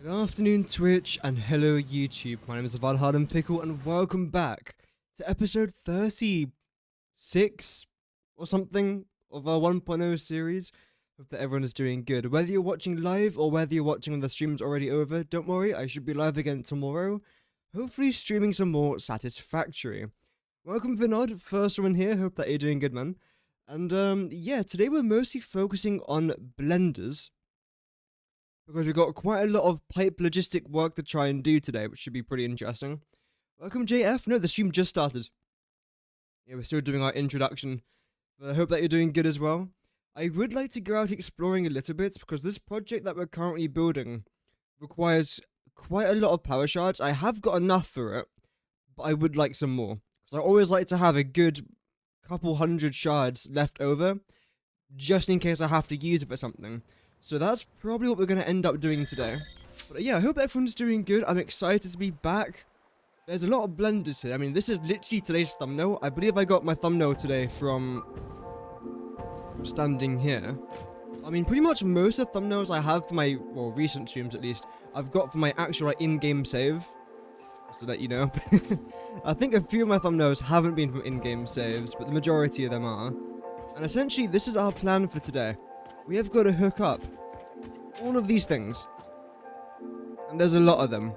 Good afternoon, Twitch, and hello, YouTube. My name is Pickle, and welcome back to episode 36 or something of our 1.0 series. Hope that everyone is doing good. Whether you're watching live or whether you're watching when the stream's already over, don't worry, I should be live again tomorrow. Hopefully streaming some more Satisfactory. Welcome, Vinod. First one here. Hope that you're doing good, man. And yeah, today we're mostly focusing on blenders, because we've got quite a lot of pipe logistic work to try and do today, which should be pretty interesting. Welcome, JF. No, the stream just started. Yeah, we're still doing our introduction, but I hope that you're doing good as well. I would like to go out exploring a little bit, because this project that we're currently building requires quite a lot of power shards. I have got enough for it, but I would like some more, because I always like to have a good couple hundred shards left over, just in case I have to use it for something. So that's probably what we're going to end up doing today. But yeah, I hope everyone's doing good. I'm excited to be back. There's a lot of blenders here. I mean, this is literally today's thumbnail. I believe I got my thumbnail today from standing here. I mean, pretty much most of the thumbnails I have for my, well, recent streams at least, I've got for my actual in-game save. Just to let you know. I think a few of my thumbnails haven't been from in-game saves, but the majority of them are. And essentially, this is our plan for today. We have got to hook up all of these things, and there's a lot of them.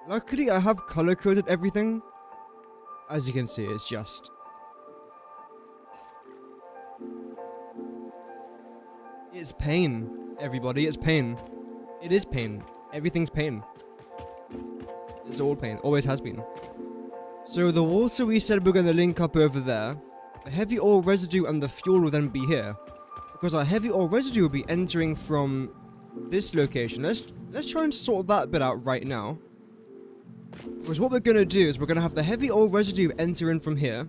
Luckily, I have color-coded everything. As you can see, it's just... it's pain, everybody, it's pain. It is pain. Everything's pain. It's all pain, always has been. So the water we said we're going to link up over there. The heavy oil residue and the fuel will then be here, because our heavy oil residue will be entering from this location. Let's try and sort that bit out right now. Because what we're going to do is we're going to have the heavy oil residue enter in from here.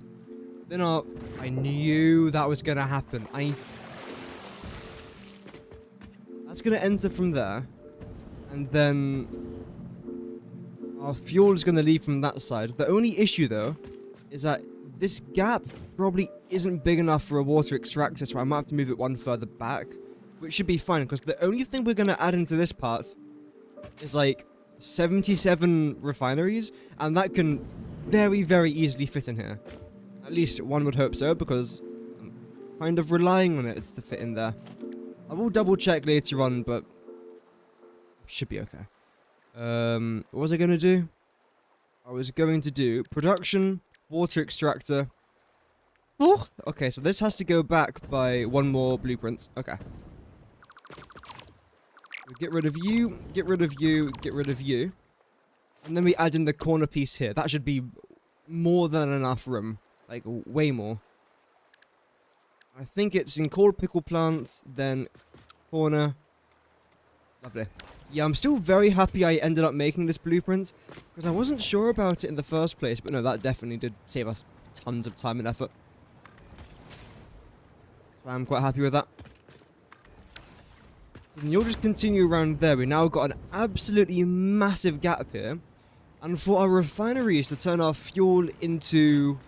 Then I knew that was going to happen. That's going to enter from there. And then our fuel is going to leave from that side. The only issue, though, is that this gap probably isn't big enough for a water extractor, so I might have to move it one further back, which should be fine, because the only thing we're going to add into this part is like 77 refineries, and that can very, very easily fit in here. At least one would hope so, because I'm kind of relying on it to fit in there. I will double check later on, but should be okay. What was I going to do? I was going to do production, water extractor. Oh, okay, so this has to go back by one more blueprint. Okay. We get rid of you, get rid of you, get rid of you. And then we add in the corner piece here. That should be more than enough room. Like, way more. I think it's in cold pickle plants, then corner. Lovely. Yeah, I'm still very happy I ended up making this blueprint, because I wasn't sure about it in the first place, but no, that definitely did save us tons of time and effort. So I'm quite happy with that. So then you'll just continue around there. We now got an absolutely massive gap here. And for our refineries to turn our fuel into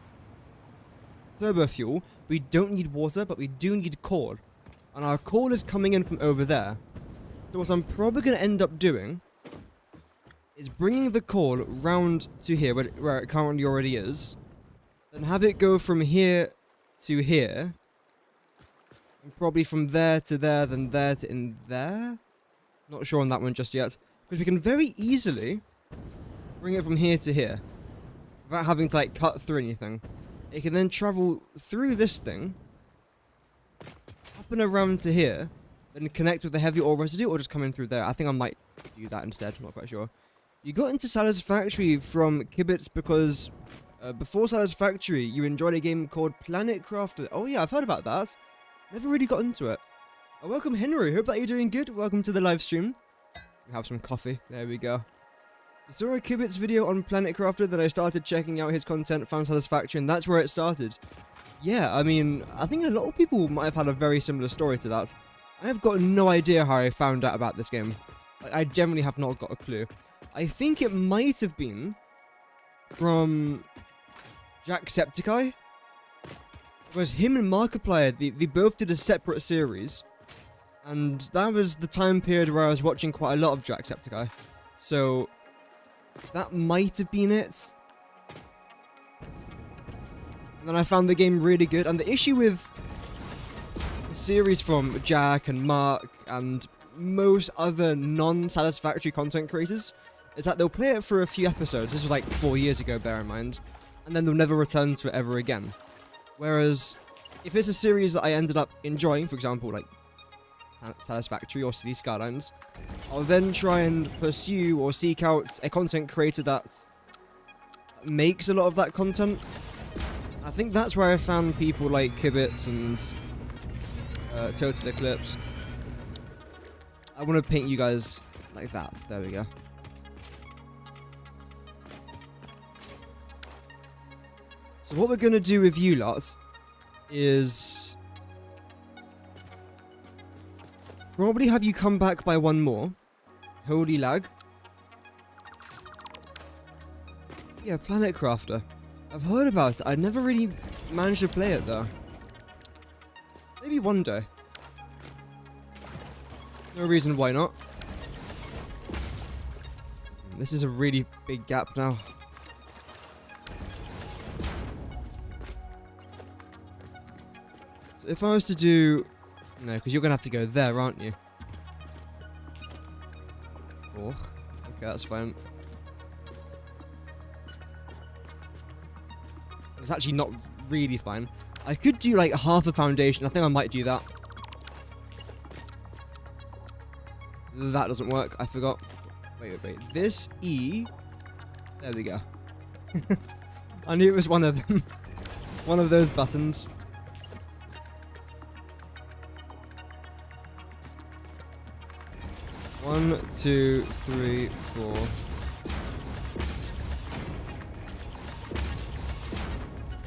turbo fuel, we don't need water, but we do need coal. And our coal is coming in from over there. So what I'm probably going to end up doing is bringing the coal round to here, where it currently already is. Then have it go from here to here. And probably from there to there, then there to in there. Not sure on that one just yet. Because we can very easily bring it from here to here, without having to like cut through anything. It can then travel through this thing, up and around to here, then connect with the heavy oil residue, or just come in through there. I think I might do that instead, I'm not quite sure. You got into Satisfactory from Kibitz because before Satisfactory, you enjoyed a game called Planet Crafter. Oh yeah, I've heard about that. Never really got into it. Oh, welcome, Henry. Hope that you're doing good. Welcome to the live stream. We have some coffee. There we go. I saw a Kibitz video on Planet Crafter, then I started checking out his content, found Satisfactory, and that's where it started. Yeah, I mean, I think a lot of people might have had a very similar story to that. I have got no idea how I found out about this game. Like, I generally have not got a clue. I think it might have been from Jacksepticeye. It was him and Markiplier, they both did a separate series. And that was the time period where I was watching quite a lot of Jacksepticeye. So that might have been it. And then I found the game really good. And the issue with the series from Jack and Mark and most other non-Satisfactory content creators is that they'll play it for a few episodes. This was like 4 years ago, bear in mind. And then they'll never return to it ever again. Whereas if it's a series that I ended up enjoying, for example, like Satisfactory or City Skylines, I'll then try and pursue or seek out a content creator that makes a lot of that content. I think that's where I found people like Kibitz and Total Eclipse. I want to paint you guys like that. There we go. So what we're going to do with you lot is probably have you come back by one more. Holy lag. Yeah, Planet Crafter. I've heard about it. I never really managed to play it though. Maybe one day. No reason why not. This is a really big gap now. So if I was to do... No, because you're going to have to go there, aren't you? Oh, okay, that's fine. It's actually not really fine. I could do like half a foundation. I think I might do that. That doesn't work. I forgot. Wait. This E. There we go. I knew it was one of them. One of those buttons. One, two, three, four.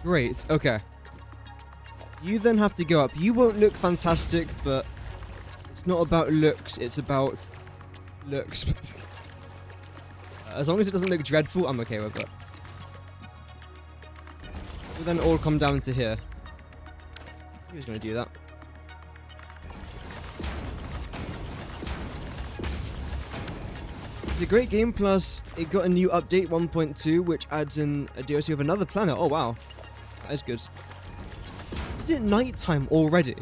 Great, okay. You then have to go up. You won't look fantastic, but it's not about looks, it's about looks. As long as it doesn't look dreadful, I'm okay with it. We'll then all come down to here. Who's going to do that? It's a great game, plus it got a new update 1.2, which adds in a DLC of another planet. Oh wow. That is good. Is it nighttime already?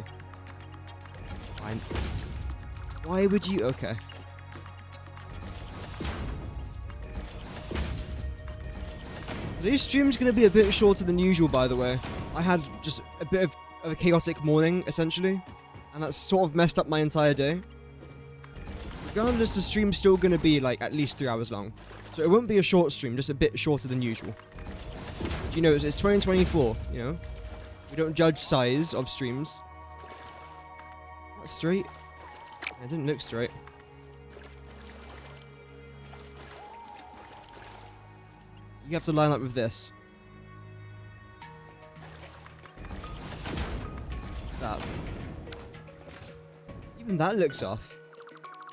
Fine. Why would you... Okay. Today's stream's going to be a bit shorter than usual, by the way. I had just a bit of a chaotic morning, essentially. And that's sort of messed up my entire day. Regardless, the stream's still going to be like at least 3 hours long. So it won't be a short stream, just a bit shorter than usual. But you know, it's 2024, you know? We don't judge size of streams. Is that straight? It didn't look straight. You have to line up with this. That. Even that looks off.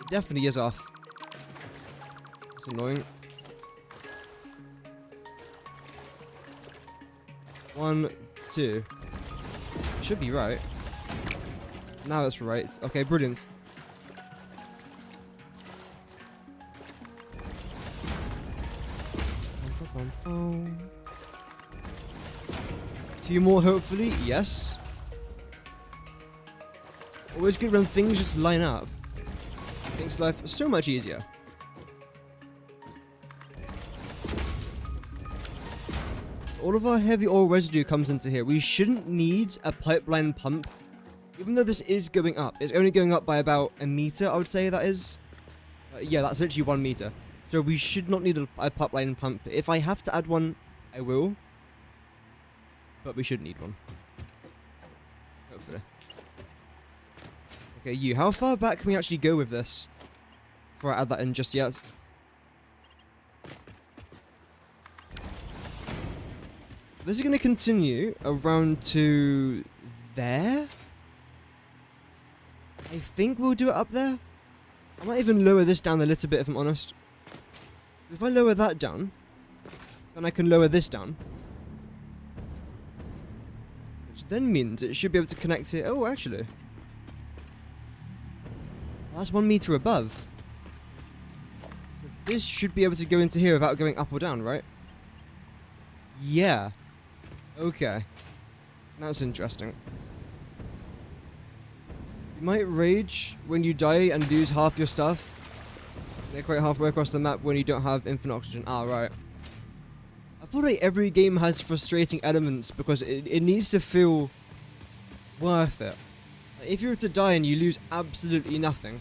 It definitely is off. It's annoying. 1, 2. Should be right. Now it's right. Okay, brilliant. Two more, hopefully. Yes. Always good when things just line up. Makes life so much easier. All of our heavy oil residue comes into here. We shouldn't need a pipeline pump. Even though this is going up. It's only going up by about a meter, I would say that is. Yeah, that's literally 1 meter. So we should not need a pipeline pump. If I have to add one, I will. But we should need one. Hopefully. Okay, you. How far back can we actually go with this? Before I add that in just yet. This is going to continue around to there. I think we'll do it up there. I might even lower this down a little bit if I'm honest. If I lower that down, then I can lower this down. Which then means it should be able to connect here. Oh, actually. That's 1 meter above. So this should be able to go into here without going up or down, right? Yeah. Okay. That's interesting. You might rage when you die and lose half your stuff. They're quite halfway across the map when you don't have infinite oxygen. Ah, right. I feel like every game has frustrating elements because it needs to feel worth it. Like if you were to die and you lose absolutely nothing,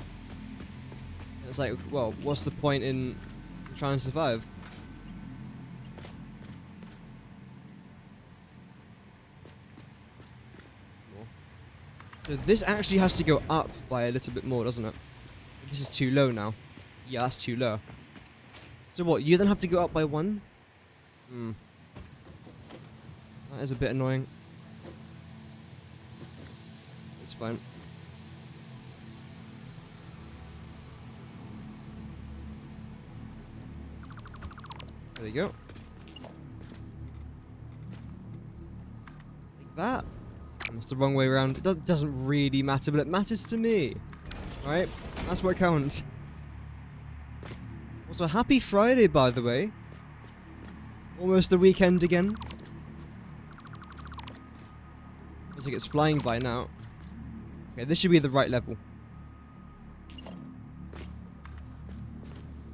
it's like, well, what's the point in trying to survive? So this actually has to go up by a little bit more, doesn't it? This is too low now. Yeah, that's too low. So what, you then have to go up by 1? That is a bit annoying. It's fine. There you go. Like that. That's the wrong way around. It doesn't really matter, but it matters to me. Right? That's what counts. Also, happy Friday, by the way. Almost the weekend again. Looks like it's flying by now. Okay, this should be the right level.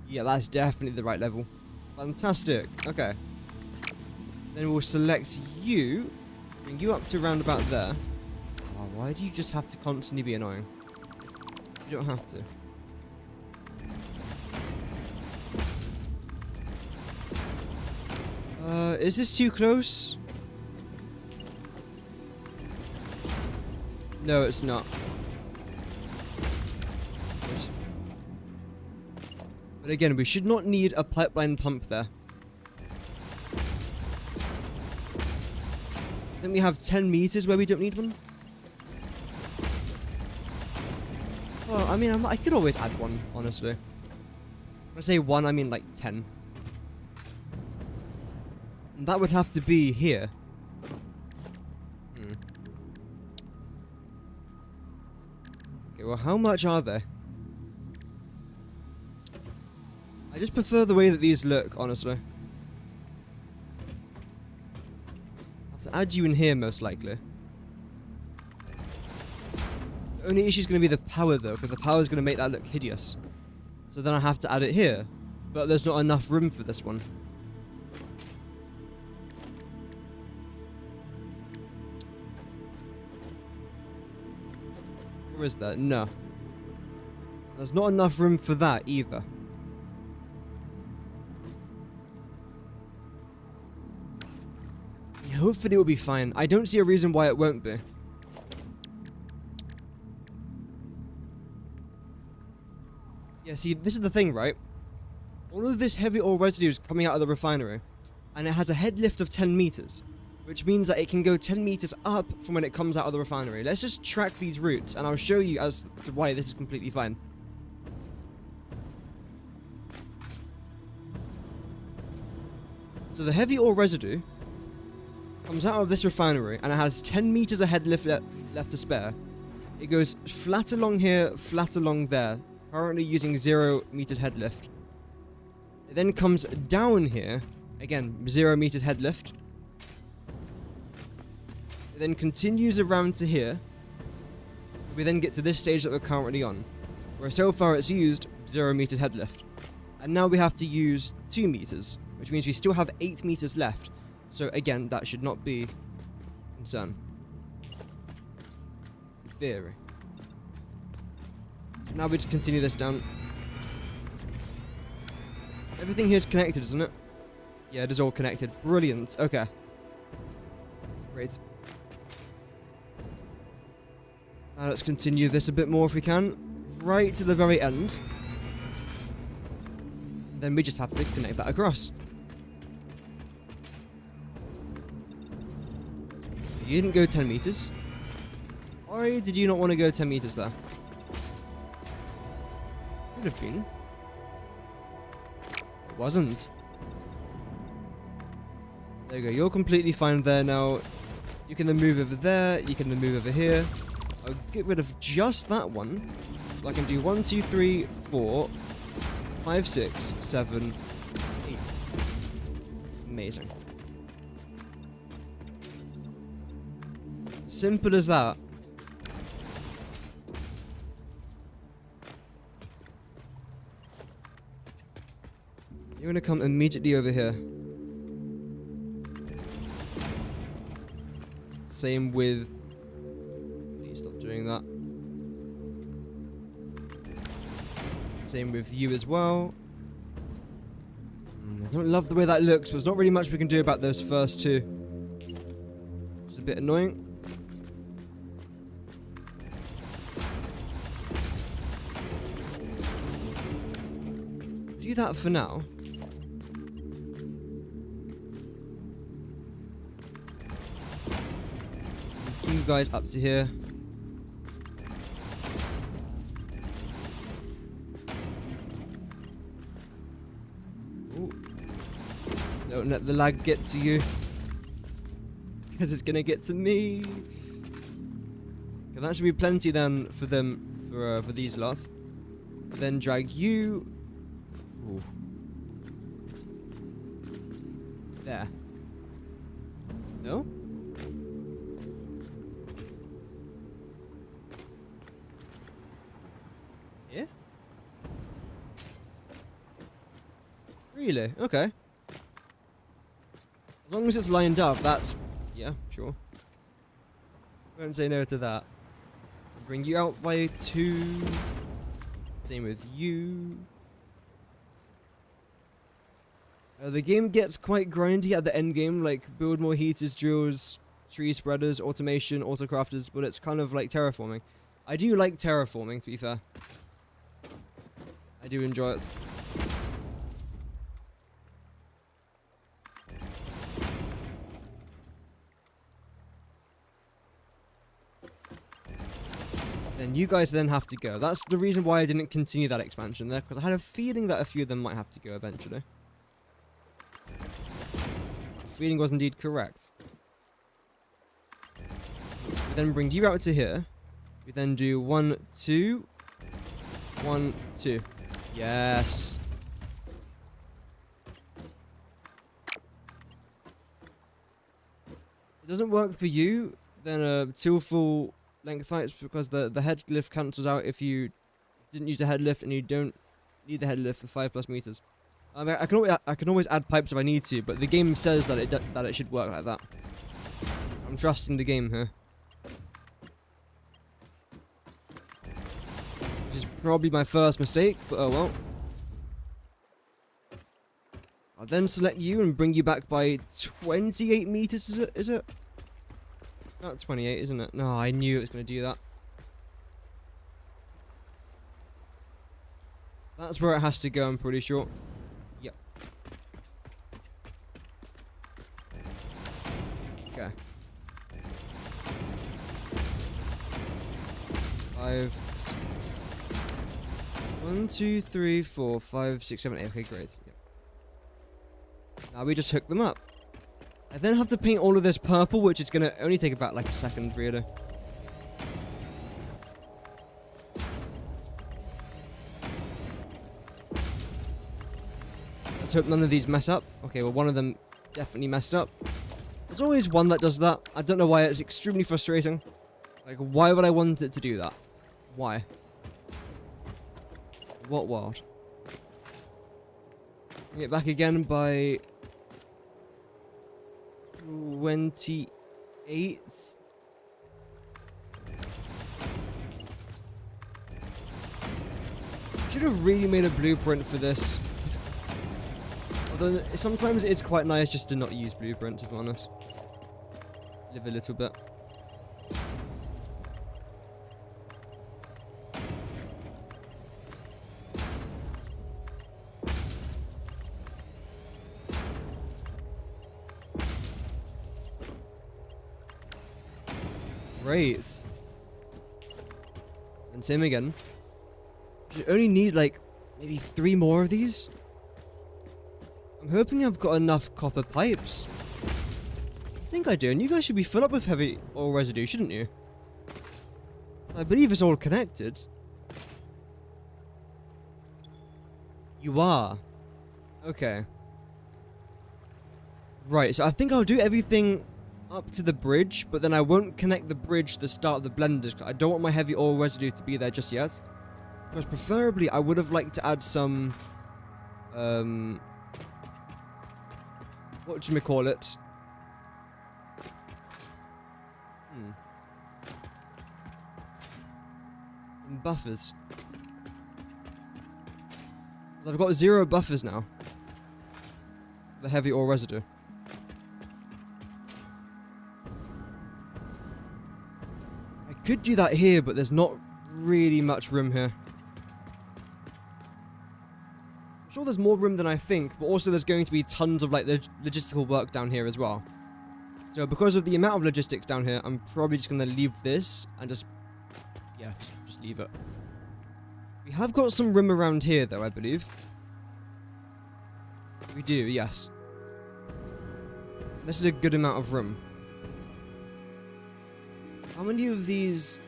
Yeah, that's definitely the right level. Fantastic. Okay. Then we'll select you. Bring you up to around about there. Oh, why do you just have to constantly be annoying? You don't have to. Is this too close? No, it's not. But again, we should not need a pipeline pump there. Then we have 10 meters where we don't need one. Well, I mean, I could always add one, honestly. When I say 1, I mean like 10. And that would have to be here. Okay, well, how much are they? I just prefer the way that these look, honestly. I'll have to add you in here, most likely. The only issue is going to be the power, though, because the power is going to make that look hideous. So then I have to add it here. But there's not enough room for this one. Where is that? No. There's not enough room for that either. Hopefully it will be fine. I don't see a reason why it won't be. Yeah, see, this is the thing, right? All of this heavy ore residue is coming out of the refinery, and it has a head lift of 10 meters, which means that it can go 10 meters up from when it comes out of the refinery. Let's just track these routes, and I'll show you as to why this is completely fine. So the heavy ore residue comes out of this refinery, and it has 10 meters of head lift left to spare. It goes flat along here, flat along there, currently using 0 meters head lift. It then comes down here, again, 0 meters head lift. It then continues around to here. We then get to this stage that we're currently on, where so far it's used 0 meters head lift. And now we have to use 2 meters, which means we still have 8 meters left. So again, that should not be a concern. In theory. Now we just continue this down. Everything here is connected, isn't it? Yeah, it is all connected. Brilliant. Okay. Great. Now let's continue this a bit more if we can. Right to the very end. Then we just have to connect that across. You didn't go 10 meters. Why did you not want to go 10 meters there? Could have been. It wasn't. There you go. You're completely fine there now. You can then move over there. You can then move over here. I'll get rid of just that one. So I can do 1, 2, 3, 4, 5, 6, 7, 8. Amazing. Simple as that. You're gonna come immediately over here. Same with... Please stop doing that. Same with you as well. I don't love the way that looks, but there's not really much we can do about those first two. It's a bit annoying. Do that for now. You guys up to here. Ooh. Don't let the lag get to you, because it's gonna get to me. Okay, that should be plenty then for them for these lots. Then drag you. Ooh. There. No? Yeah? Really? Okay. As long as it's lined up, that's... Yeah, sure. Won't say no to that. Bring you out by 2. Same with you. The game gets quite grindy at the end game, like build more heaters, drills, tree spreaders, automation, autocrafters, but it's kind of like terraforming. I do like terraforming, to be fair. I do enjoy it. Then you guys then have to go. That's the reason why I didn't continue that expansion there, because I had a feeling that a few of them might have to go eventually. Feeling was indeed correct. We then bring you out to here. We then do 1, 2, 1, 2. Yes. It doesn't work for you, then 2 full length heights, because the head lift cancels out if you didn't use a head lift and you don't need the head lift for 5+ meters. I mean, I can always add pipes if I need to, but the game says that it should work like that. I'm trusting the game here. Which is probably my first mistake, but oh well. I'll then select you and bring you back by 28 meters, is it? Not 28, isn't it? No, I knew it was going to do that. That's where it has to go, I'm pretty sure. Yep. Okay. 5. 1, 2, 3, 4, 5, 6, 7, 8. Okay, great. Yep. Now we just hook them up. I then have to paint all of this purple, which is going to only take about like a second, really. Let's hope none of these mess up. Okay, well, one of them definitely messed up. There's always one that does that. I don't know why. It's extremely frustrating. Like, why would I want it to do that? Why? What world? Get back again by 28. Should have really made a blueprint for this. Although sometimes it's quite nice just to not use blueprints, if I'm honest. Live a little bit. Great. And same again. You only need like maybe 3 more of these. I'm hoping I've got enough copper pipes. I think I do, and you guys should be filled up with heavy oil residue, shouldn't you? I believe it's all connected. You are. Okay. Right, so I think I'll do everything up to the bridge, but then I won't connect the bridge to the start of the blenders, 'cause I don't want my heavy oil residue to be there just yet. Because preferably, I would have liked to add some, whatchamacallit? Buffers. I've got 0 buffers now. The heavy ore residue. I could do that here, but there's not really much room here. I'm sure there's more room than I think, but also there's going to be tons of like logistical work down here as well. So because of the amount of logistics down here, I'm probably just going to leave this and just leave it. We have got some room around here though, I believe. We do, yes. This is a good amount of room. How many of these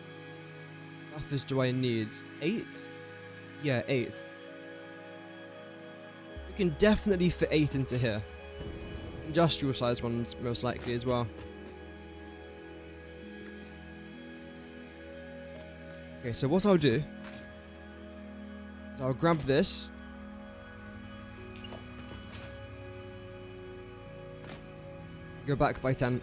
buffers do I need? 8? Yeah, 8. We can definitely fit 8 into here. Industrial size ones most likely as well. Okay, so what I'll do is I'll grab this. Go back by 10.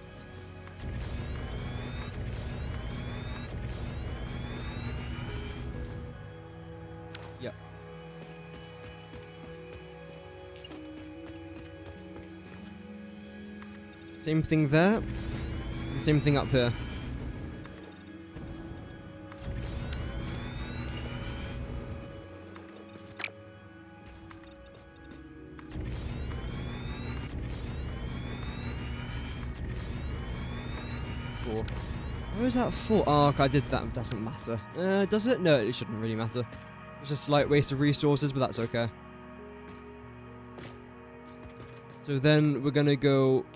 Yep. Same thing there. And same thing up here. Where is that for? Oh, okay, I did that. It doesn't matter. Does it? No, it shouldn't really matter. It's just a slight waste of resources, but that's okay. So then we're going to go...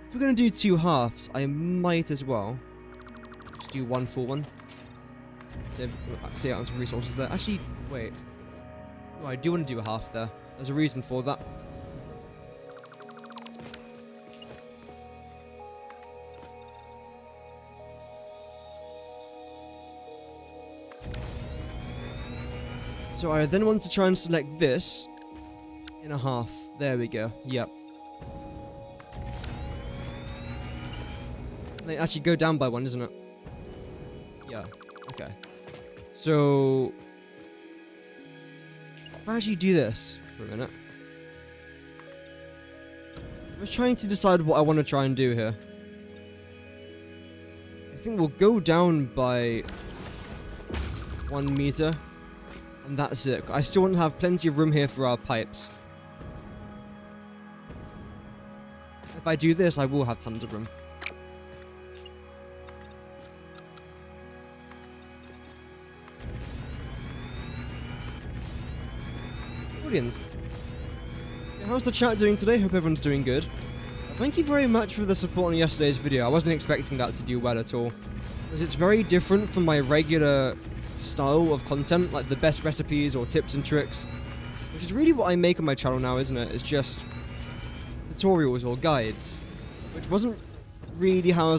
If we're going to do 2 halves, I might as well just do 1 full one. Save out some resources there. Actually, wait. Oh, I do want to do a half there. There's a reason for that. So I then want to try and select this in a half. There we go. Yep. They actually go down by 1, isn't it? Yeah. Okay. So if I actually do this for a minute, I was trying to decide what I want to try and do here. I think we'll go down by 1 meter. And that's it. I still want to have plenty of room here for our pipes. If I do this, I will have tons of room. Audience. How's the chat doing today? Hope everyone's doing good. Thank you very much for the support on yesterday's video. I wasn't expecting that to do well at all. Because it's very different from my regular style of content, like the best recipes or tips and tricks, which is really what I make on my channel now, isn't it? It's just tutorials or guides, which wasn't really how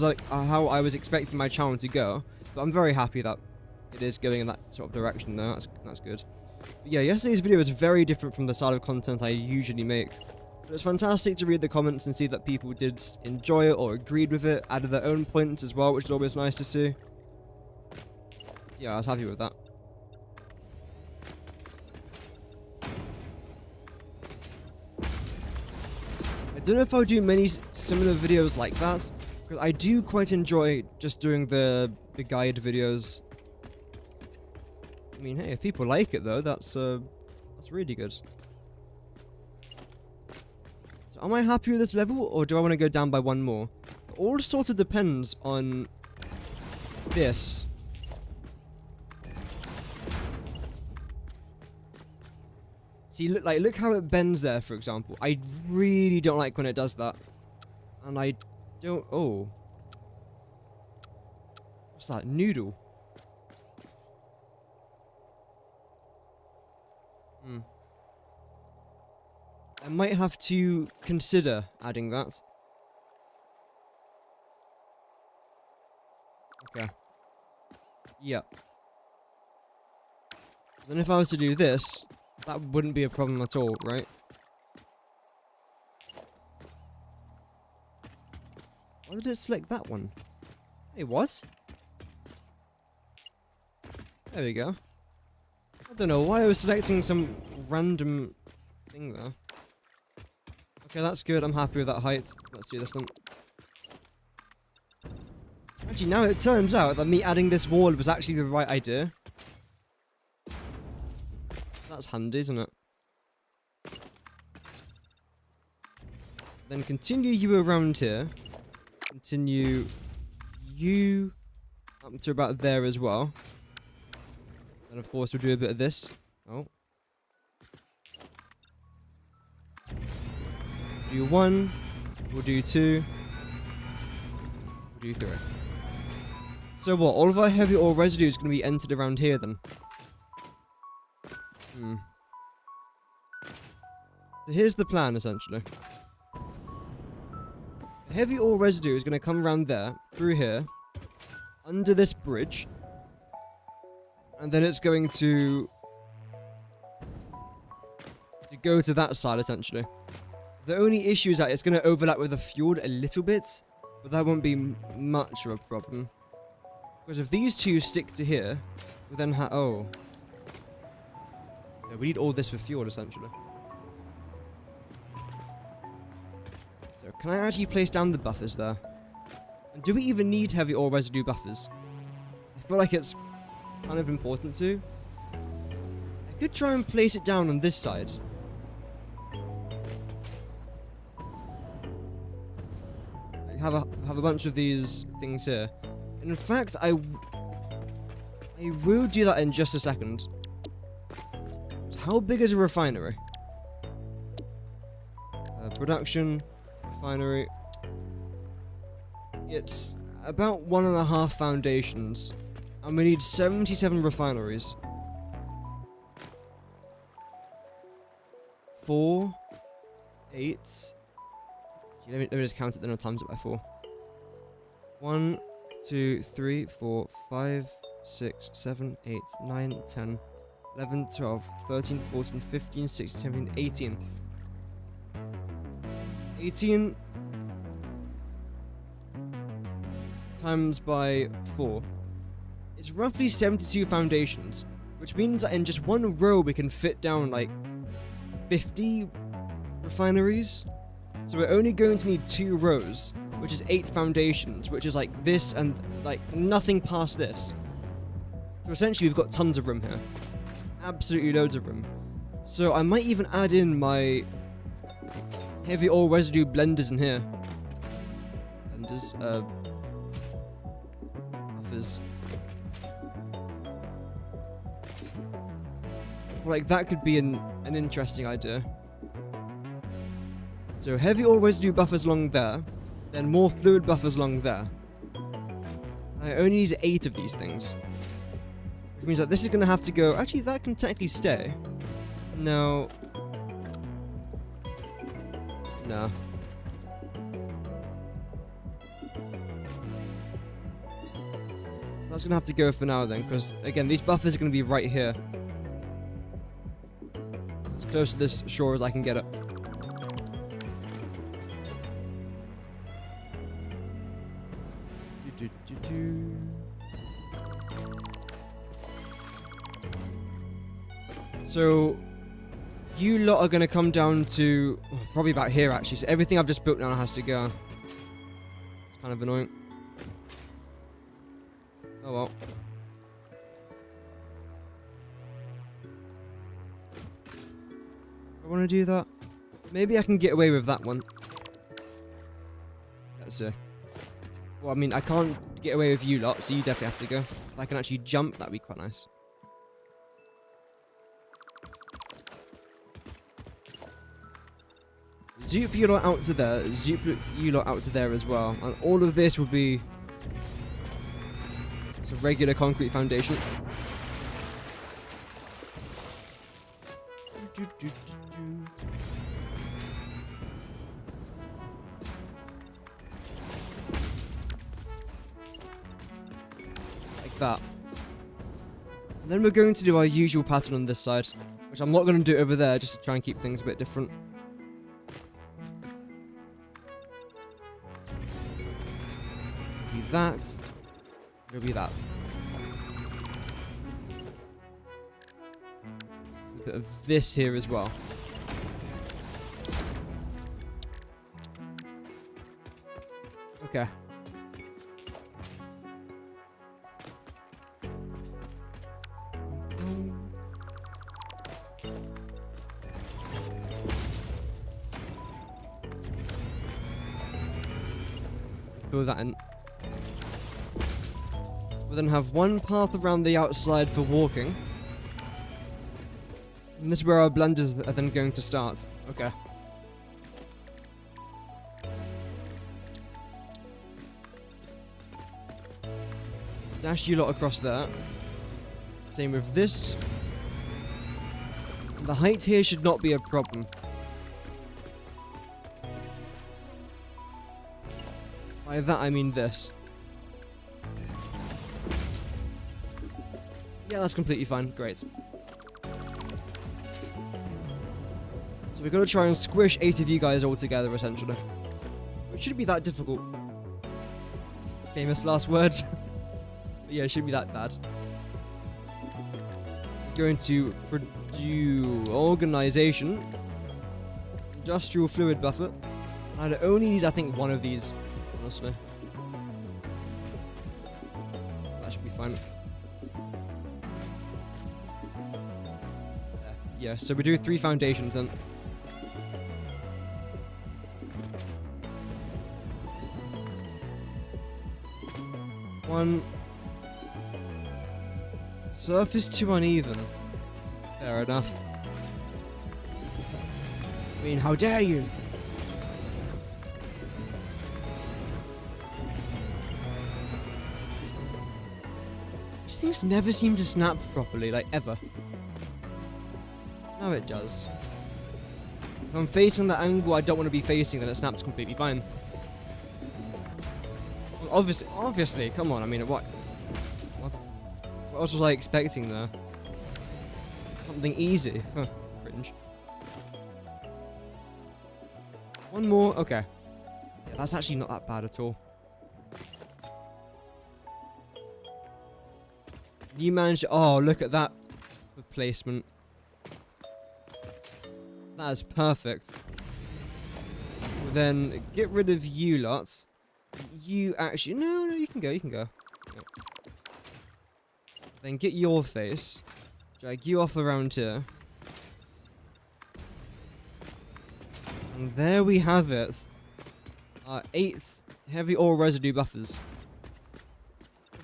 I was expecting my channel to go, but I'm very happy that it is going in that sort of direction though. That's good. But yeah, yesterday's video is very different from the style of content I usually make. But it's fantastic to read the comments and see that people did enjoy it or agreed with it, added their own points as well, which is always nice to see. Yeah, I was happy with that. I don't know if I'll do many similar videos like that, because I do quite enjoy just doing the guide videos. I mean, hey, if people like it though, that's really good. So am I happy with this level, or do I want to go down by 1 more? It all sort of depends on this. See, look how it bends there, for example. I really don't like when it does that. And I don't... Oh. What's that? Noodle. Hmm. I might have to consider adding that. Okay. Yep. Then if I was to do this, that wouldn't be a problem at all, right? Why did it select that one? Hey, what? There we go. I don't know why I was selecting some random thing there. Okay, that's good. I'm happy with that height. Let's do this then. Actually, now it turns out that me adding this wall was actually the right idea. That's handy, isn't it? Then continue you around here. Continue you up to about there as well. And of course we'll do a bit of this. Oh. Do 1. We'll do 2. We'll do 3. So what? All of our heavy ore residue is going to be entered around here then. So here's the plan essentially. The heavy ore residue is going to come around there, through here, under this bridge. And then it's going to go to that side, essentially. The only issue is that it's going to overlap with the fjord a little bit, but that won't be much of a problem. Because if these two stick to here, we then have... Oh. Yeah, we need all this for fjord, essentially. So, can I actually place down the buffers there? And do we even need heavy ore residue buffers? I feel like it's kind of important to. I could try and place it down on this side. I have a bunch of these things here. And in fact, I will do that in just a second. How big is a refinery? Production, refinery. It's about 1.5 foundations. And we need 77 refineries. 4, 8. Let me just count it then, I'll times it by 4. 1, 2, 3, 4, 5, 6, 7, 8, 9, 10, 11, 12, 13, 14, 15, 16, 17, 18. 18 times by 4. It's roughly 72 foundations, which means that in just one row we can fit down like 50 refineries. So we're only going to need 2 rows, which is 8 foundations, which is like this and like nothing past this. So essentially we've got tons of room here. Absolutely loads of room. So I might even add in my heavy ore residue blenders in here. Blenders, buffers. Like that could be an interesting idea. So heavy ore residue buffers along there, then more fluid buffers along there. I only need 8 of these things. Which means that this is going to have to go... Actually, that can technically stay. No. No. That's going to have to go for now then, because again, these buffers are going to be right here. As close to this shore as I can get it. So, you lot are going to come down to... probably about here, actually. So everything I've just built now has to go. It's kind of annoying. Oh well. I want to do that. Maybe I can get away with that one. Let's see. Well, I mean, I can't get away with you lot, so you definitely have to go. If I can actually jump, that'd be quite nice. Zoop you lot out to there, zoop you lot out to there as well. And all of this will be just a regular concrete foundation. Like that. And then we're going to do our usual pattern on this side, which I'm not going to do over there, just to try and keep things a bit different. Be that. It'll be that. A bit of this here as well. Okay. Fill that in. We'll then have one path around the outside for walking. And this is where our blenders are then going to start. Okay. Dash you lot across there. Same with this. The height here should not be a problem. By that I mean this. Yeah, that's completely fine. Great. So we've got to try and squish 8 of you guys all together, essentially. It shouldn't be that difficult. Famous last words. But yeah, it shouldn't be that bad. Going to produce organization. Industrial fluid buffer. I'd only need, I think, one of these, honestly. That should be fine. Yeah, so we do 3 foundations then. One. Surface too uneven. Fair enough. I mean, how dare you? These things never seem to snap properly, like ever. Now it does. If I'm facing the angle I don't want to be facing, then it snaps completely fine. Well, obviously, come on, I mean, what else was I expecting there? Something easy. Huh, cringe. One more, okay. Yeah, that's actually not that bad at all. You managed, oh, look at that placement. That is perfect. Then get rid of you lots. You actually, no, you can go, Yep. Then get your face. Drag you off around here. And there we have it. 8 heavy ore residue buffers.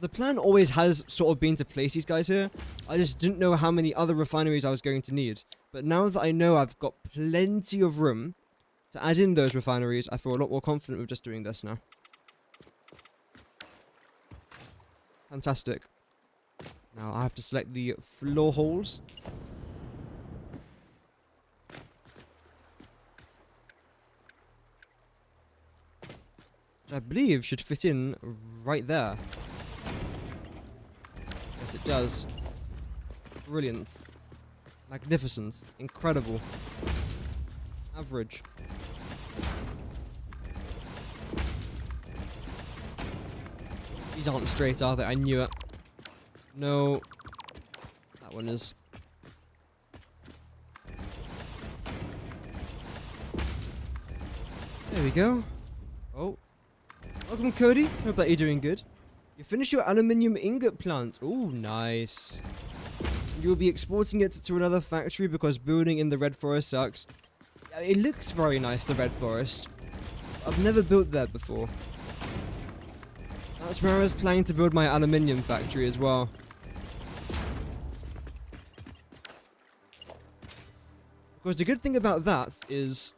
The plan always has sort of been to place these guys here. I just didn't know how many other refineries I was going to need. But now that I know I've got plenty of room to add in those refineries, I feel a lot more confident with just doing this now. Fantastic. Now I have to select the floor holes. Which I believe should fit in right there. Yes, it does. Brilliant. Magnificent. Incredible. Average. These aren't straight, are they? I knew it. No. That one is. There we go. Oh. Welcome, Cody. Hope that you're doing good. You finished your aluminium ingot plant. Oh, nice. You'll be exporting it to another factory because building in the Red Forest sucks. It looks very nice, the Red Forest. I've never built there before. That's where I was planning to build my aluminium factory as well. Because the good thing about that is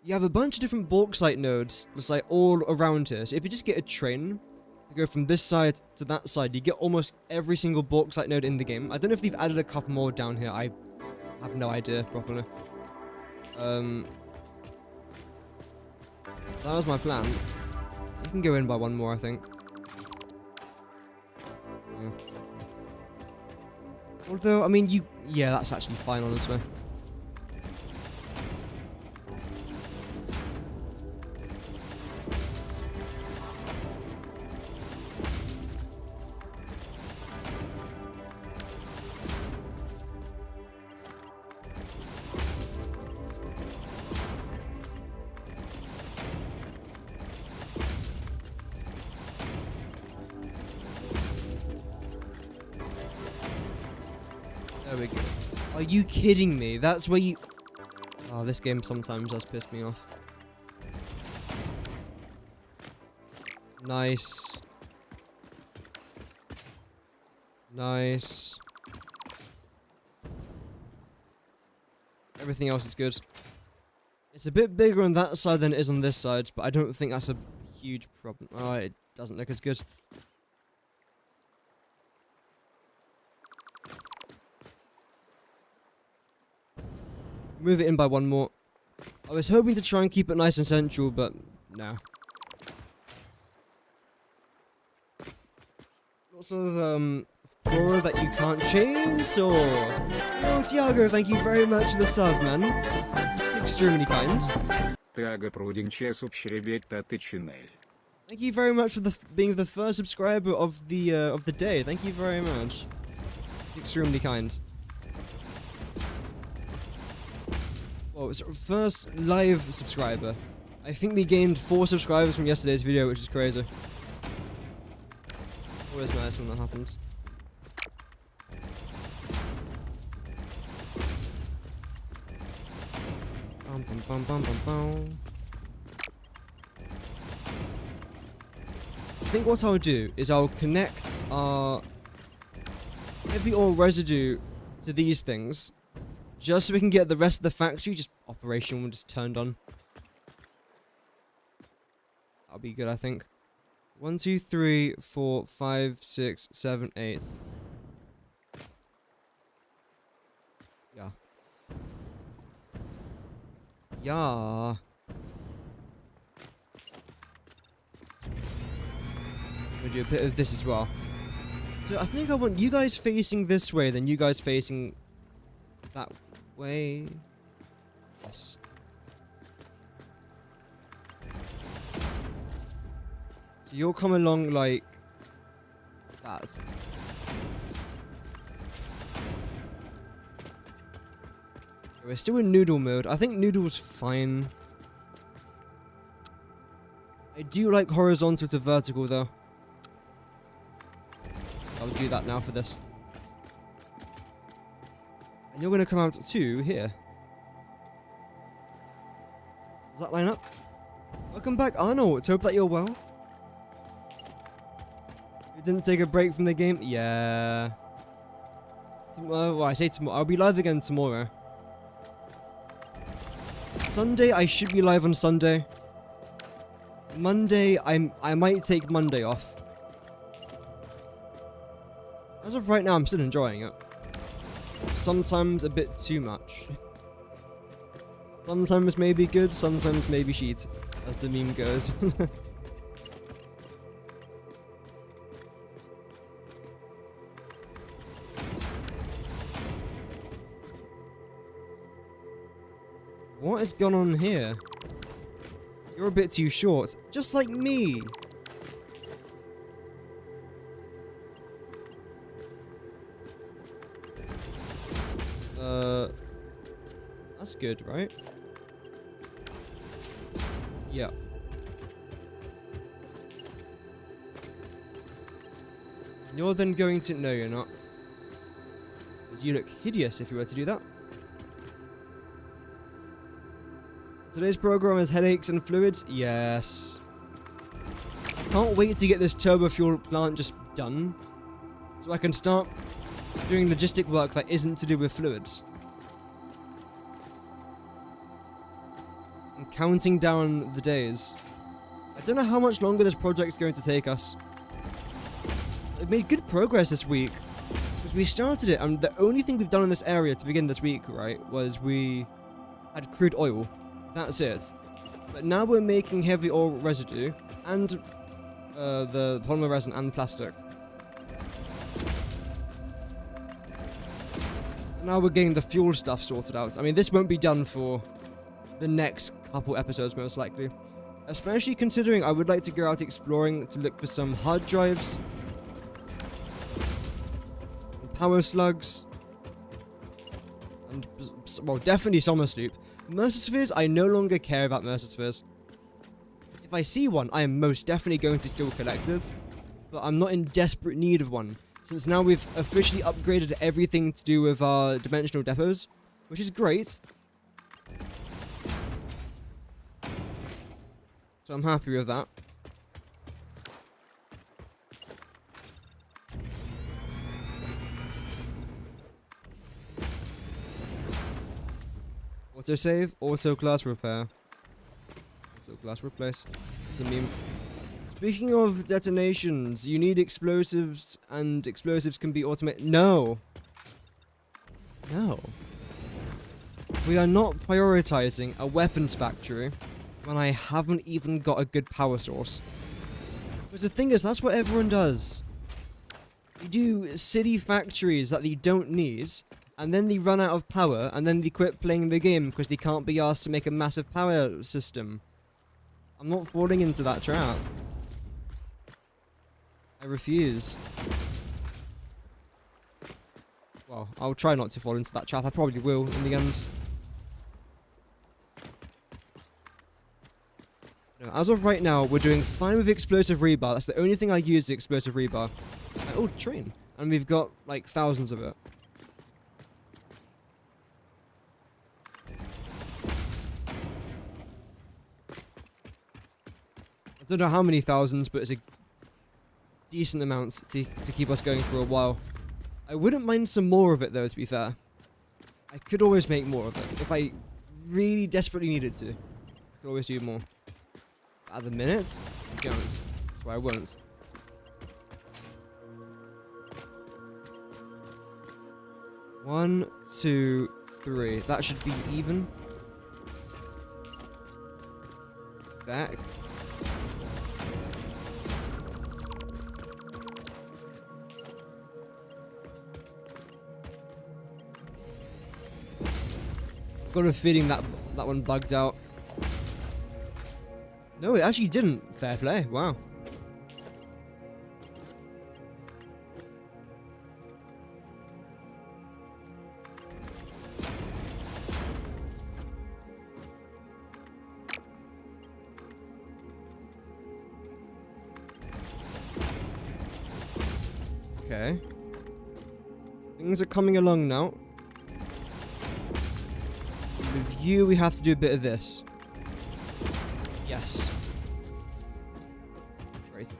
you have a bunch of different bauxite nodes that's like all around here. So if you just get a train to go from this side to that side, you get almost every single bauxite node in the game. I don't know if they've added a couple more down here. I I have no idea properly. That was my plan. You can go in by one more, I think. Yeah. Although, I mean, yeah, that's actually fine, honestly. There we go. Are you kidding me? That's where you... Oh, this game sometimes does piss me off. Nice. Nice. Everything else is good. It's a bit bigger on that side than it is on this side, but I don't think that's a huge problem. Oh, it doesn't look as good. Move it in by one more. I was hoping to try and keep it nice and central, but no. Lots of flora that you can't change, or... Oh, Tiago, thank you very much for the sub, man. It's extremely kind. Thank you very much for being the first subscriber of the day. Thank you very much. It's extremely kind. Oh, it's our first live subscriber. I think we gained 4 subscribers from yesterday's video, which is crazy. Always nice when that happens. Bum, bum, bum, bum, bum, bum. I think what I'll do is I'll connect our heavy ore residue to these things, just so we can get the rest of the factory just operational and just turned on. That'll be good, I think. 1, 2, 3, 4, 5, 6, 7, 8. Yeah. Yeah. We'll do a bit of this as well. So I think I want you guys facing this way, then you guys facing that way. Yes. So you'll come along like that. We're still in noodle mode. I think noodle's fine. I do like horizontal to vertical though. I'll do that now for this. And you're going to come out to here. Does that line up? Welcome back, Arnold. Hope that you're well. You didn't take a break from the game? Yeah. Well, I say tomorrow. I'll be live again tomorrow. Sunday, I should be live on Sunday. Monday, I might take Monday off. As of right now, I'm still enjoying it. Sometimes a bit too much. Sometimes maybe good, sometimes maybe shit, as the meme goes. What has gone on here? You're a bit too short, just like me. That's good, right? Yeah. You're then going to... No, you're not. Because you look hideous if you were to do that. Today's program is headaches and fluids? Yes. I can't wait to get this turbofuel plant just done, so I can start doing logistic work that isn't to do with fluids. I'm counting down the days. I don't know how much longer this project's going to take us. We've made good progress this week. Because we started it, and the only thing we've done in this area to begin this week, right, was we had crude oil. That's it. But now we're making heavy oil residue, and the polymer resin and plastic. And now we're getting the fuel stuff sorted out. I mean, this won't be done for the next couple episodes, most likely. Especially considering I would like to go out exploring to look for some hard drives, power slugs, and, well, definitely Summer Sloop. Mercer Spheres, I no longer care about Mercer Spheres. If I see one, I am most definitely going to still collect it, but I'm not in desperate need of one, since now we've officially upgraded everything to do with our dimensional depots, which is great. So I'm happy with that. Autosave, auto class repair. Auto class replace. It's a meme. Speaking of detonations, you need explosives, and explosives can be automated. No. No. We are not prioritizing a weapons factory when I haven't even got a good power source. But the thing is, that's what everyone does. You do city factories that they don't need, and then they run out of power, and then they quit playing the game because they can't be asked to make a massive power system. I'm not falling into that trap. I refuse. Well, I'll try not to fall into that trap. I probably will in the end. As of right now, we're doing fine with explosive rebar. That's the only thing I use, the explosive rebar. Oh, train. And we've got, like, thousands of it. I don't know how many thousands, but it's a decent amount to keep us going for a while. I wouldn't mind some more of it, though, to be fair. I could always make more of it. If I really desperately needed to, I could always do more. At the minute, I don't. So I won't. One, two, three. That should be even. Back. Got a feeling that one bugged out. No, it actually didn't. Fair play. Wow. Okay. Things are coming along now. With you, we have to do a bit of this. Yes. Great.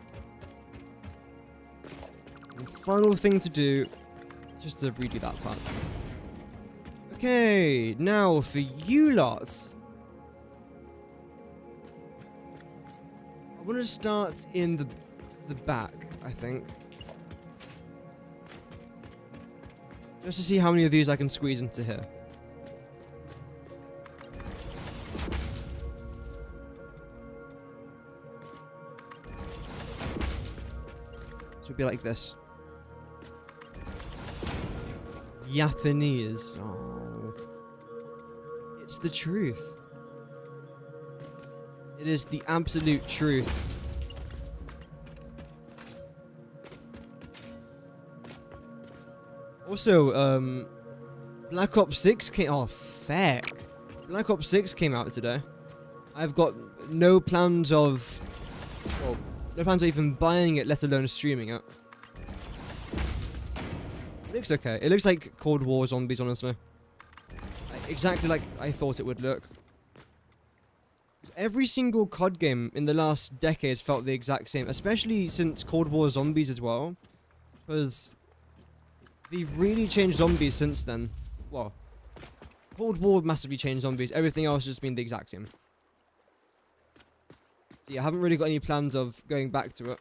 And final thing to do, just to redo that part. Okay, now for you lots. I want to start in the back, I think. Just to see how many of these I can squeeze into here. So it'd be like this. Japanese. Oh. It's the truth. It is the absolute truth. Also, Black Ops 6 came... Oh, feck. Black Ops 6 came out today. I've got no plans of... Well, no plans of even buying it, let alone streaming it. It looks okay. It looks like Cold War zombies, honestly. Exactly like I thought it would look. Every single COD game in the last decades felt the exact same, especially since Cold War Zombies as well. Because they've really changed zombies since then. Well, Cold War massively changed zombies. Everything else has just been the exact same. So yeah, I haven't really got any plans of going back to it.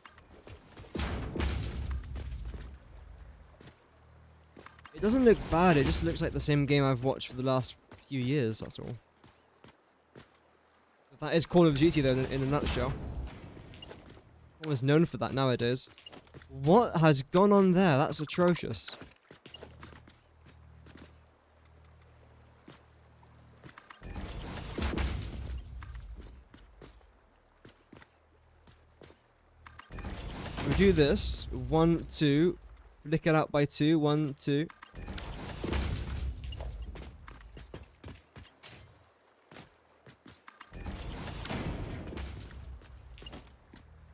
It doesn't look bad, it just looks like the same game I've watched for the last few years, that's all. But that is Call of Duty though, in a nutshell. Almost known for that nowadays. What has gone on there? That's atrocious. We do this. 1, 2. Flick it out by 2. 1, 2.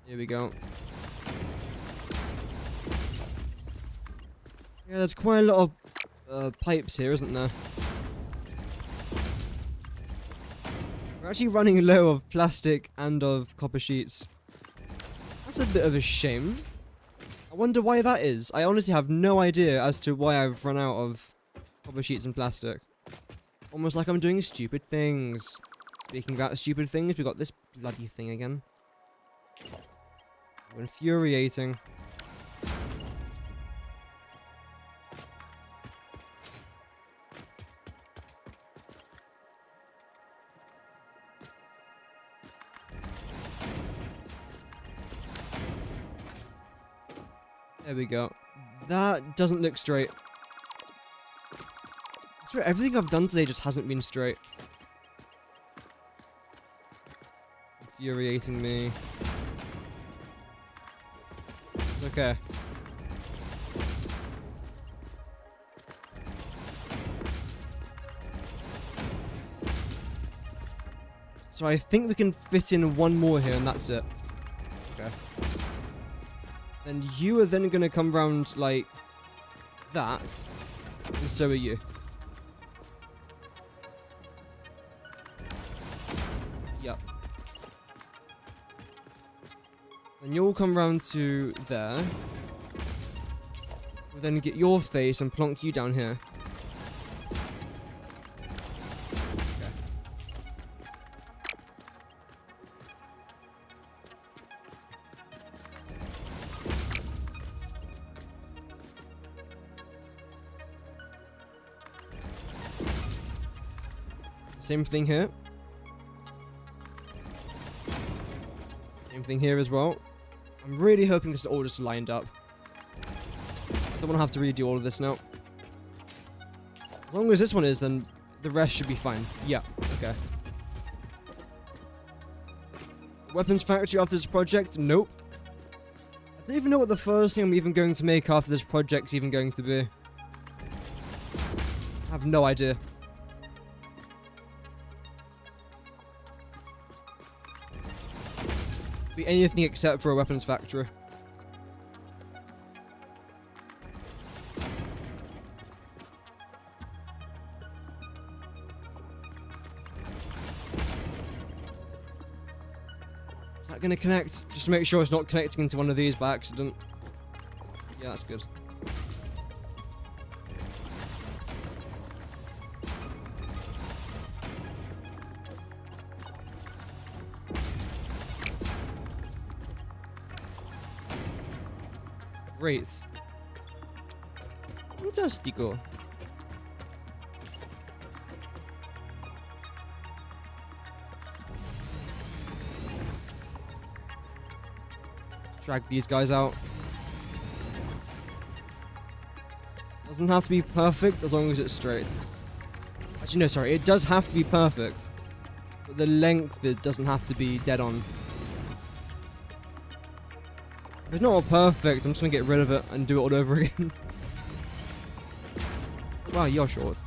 Here we go. Yeah, there's quite a lot of pipes here, isn't there? We're actually running low of plastic and of copper sheets. That's a bit of a shame. I wonder why that is. I honestly have no idea as to why I've run out of copper sheets and plastic. Almost like I'm doing stupid things. Speaking about stupid things, we got this bloody thing again. Infuriating. There we go. That doesn't look straight. I swear, everything I've done today just hasn't been straight. Infuriating me. It's okay. So I think we can fit in one more here and that's it. Okay. Then you are then going to come round like that, and so are you. Yep. Then you'll come round to there. We'll then get your face and plonk you down here. Same thing here. Same thing here as well. I'm really hoping this is all just lined up. I don't want to have to redo all of this now. As long as this one is, then the rest should be fine. Yeah, okay. Weapons factory after this project? Nope. I don't even know what the first thing I'm even going to make after this project's even going to be. I have no idea. Be anything except for a weapons factory. Is that going to connect? Just to make sure it's not connecting into one of these by accident. Yeah, that's good. Great. Fantastico. Drag these guys out. Doesn't have to be perfect as long as it's straight. Actually, no, sorry. It does have to be perfect. But the length, it doesn't have to be dead on. If it's not all perfect, I'm just going to get rid of it and do it all over again. Wow, you're short.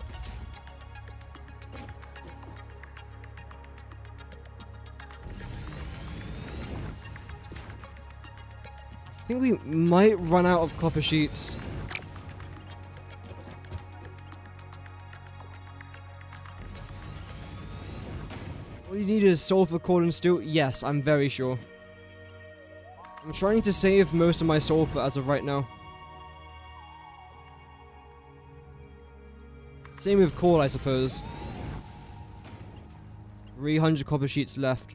I think we might run out of copper sheets. All you need is sulfur, coal, and steel? Yes, I'm very sure. I'm trying to save most of my sulfur as of right now. Same with coal, I suppose. 300 copper sheets left.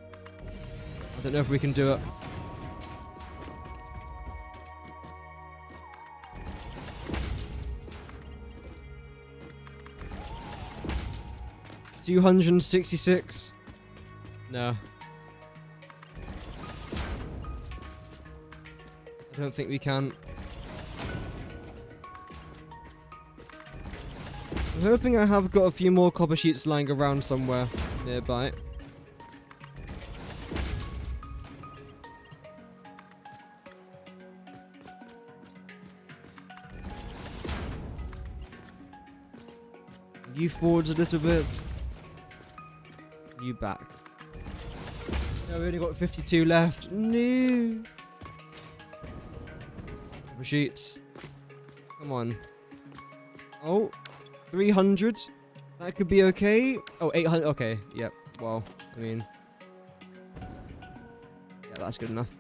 I don't know if we can do it. 266. No. I don't think we can. I'm hoping I have got a few more copper sheets lying around somewhere nearby. You forwards a little bit. You back. No, we only got 52 left. No. Copper sheets. Come on. Oh. 300. That could be okay. Oh, 800. Okay. Yep. Well, I mean. Yeah, that's good enough.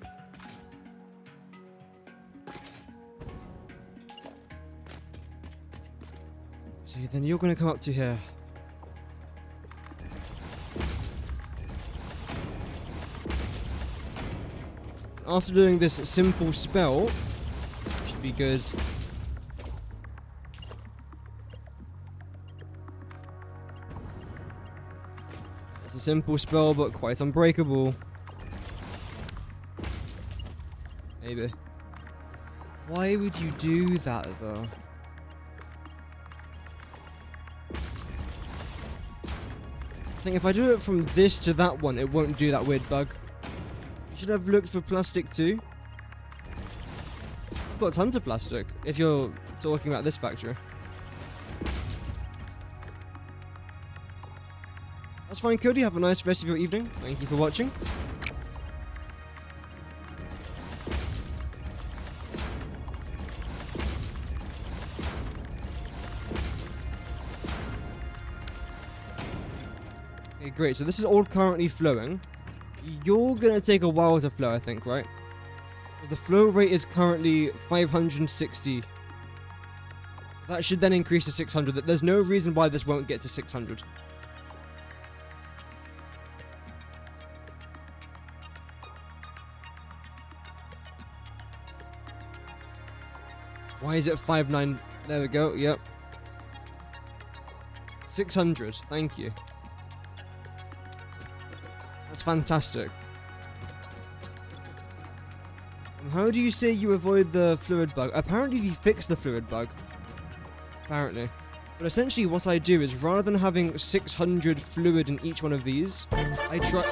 So then you're going to come up to here. After doing this simple spell, should be good. It's a simple spell, but quite unbreakable. Maybe. Why would you do that, though? I think if I do it from this to that one, it won't do that weird bug. You should have looked for plastic too. I've got tons of plastic, if you're talking about this factory. That's fine, Cody. Have a nice rest of your evening. Thank you for watching. Okay, great. So this is all currently flowing. You're gonna take a while to flow, I think, right? The flow rate is currently 560. That should then increase to 600. There's no reason why this won't get to 600. Why is it 59? There we go. Yep. 600. Thank you. That's fantastic. How do you say you avoid the fluid bug? Apparently you fix the fluid bug. Apparently. But essentially what I do is rather than having 600 fluid in each one of these, I try...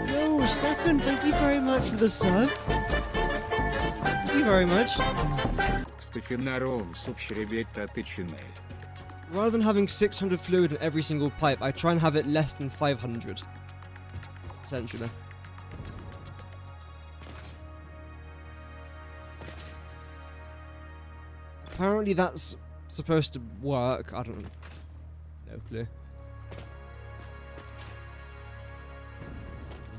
Yo, Stefan, thank you very much for the sub. Thank you very much. Rather than having 600 fluid in every single pipe, I try and have it less than 500. Essentially. Apparently that's supposed to work. I don't know. No clue.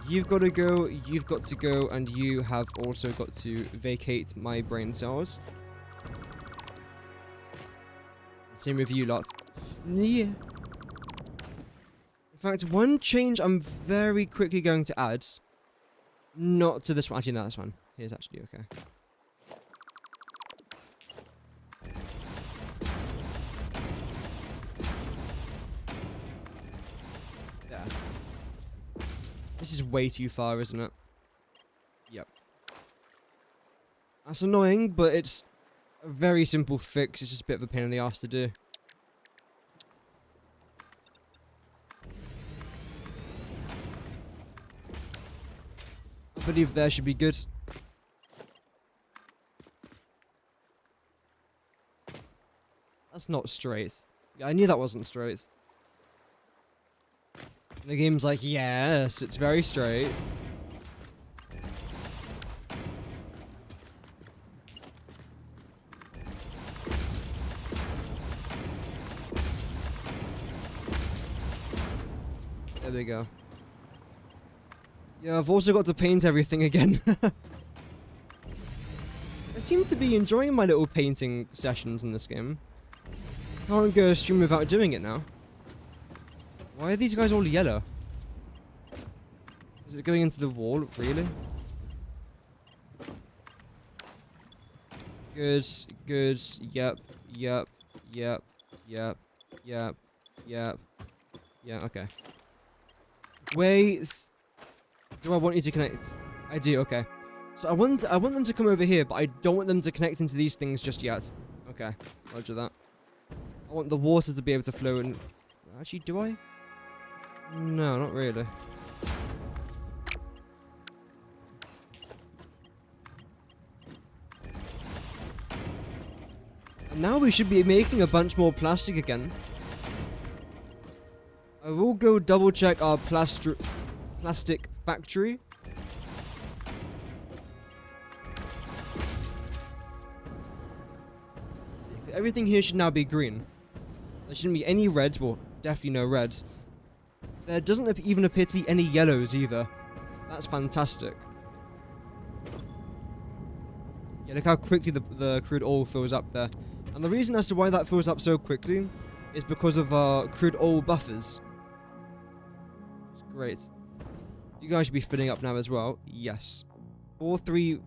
You've got to go, you've got to go, and you have also got to vacate my brain cells. Same with you lot. Yeah. In fact, one change I'm very quickly going to add. Not to this one. Actually, no, that's fine. Here's actually okay. Yeah. This is way too far, isn't it? Yep. That's annoying, but it's a very simple fix. It's just a bit of a pain in the ass to do. I believe there should be good. That's not straight. Yeah, I knew that wasn't straight. The game's like, yes, it's very straight. There we go. Yeah, I've also got to paint everything again. I seem to be enjoying my little painting sessions in this game. Can't go a stream without doing it now. Why are these guys all yellow? Is it going into the wall? Really? Good, good, yep, yep, yep, yep, yep, yep, Yeah, okay. Wait. Do I want you to connect? I do, okay. So I want them to come over here, but I don't want them to connect into these things just yet. Okay, roger that. I want the water to be able to flow in. Actually, do I? No, not really. And now we should be making a bunch more plastic again. I will go double check our plastic factory. Everything here should now be green. There shouldn't be any reds, well, definitely no reds. There doesn't even appear to be any yellows either. That's fantastic. Yeah, look how quickly the crude oil fills up there. And the reason as to why that fills up so quickly is because of our crude oil buffers. It's great. You guys should be filling up now as well. Yes. 4, 3...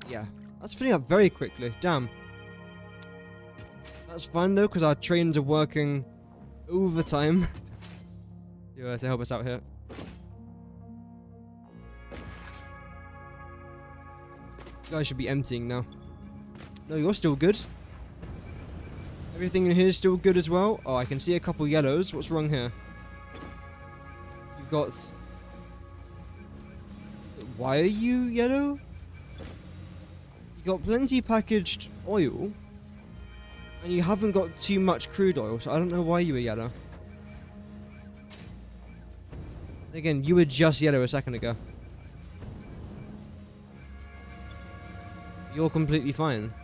Yeah. That's filling up very quickly. Damn. That's fine though, because our trains are working overtime. To help us out here. You guys should be emptying now. No, you're still good. Everything in here is still good as well. Oh, I can see a couple yellows. What's wrong here? You've got... Why are you yellow? You got plenty packaged oil. And you haven't got too much crude oil, so I don't know why you were yellow. Again, you were just yellow a second ago. You're completely fine.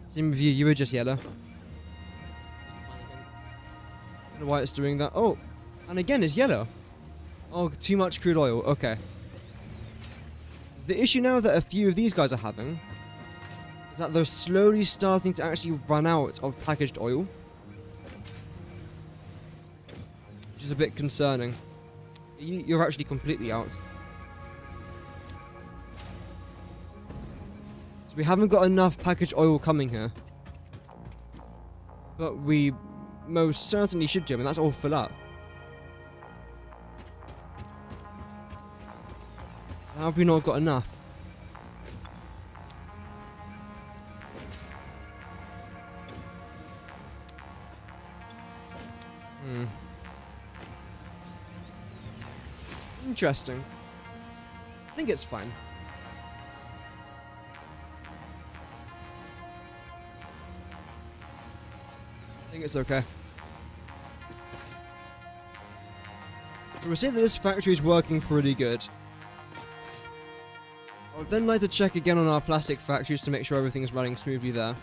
Same with you, you were just yellow. I don't know why it's doing that. Oh, and again, it's yellow. Oh, too much crude oil, okay. The issue now that a few of these guys are having is that they're slowly starting to actually run out of packaged oil. Which is a bit concerning. You're actually completely out. So we haven't got enough packaged oil coming here. But we most certainly should do. I mean, that's all full up. How have we not got enough? Interesting. I think it's fine. I think it's okay. So we'll say that this factory is working pretty good. I would then like to check again on our plastic factories to make sure everything is running smoothly there.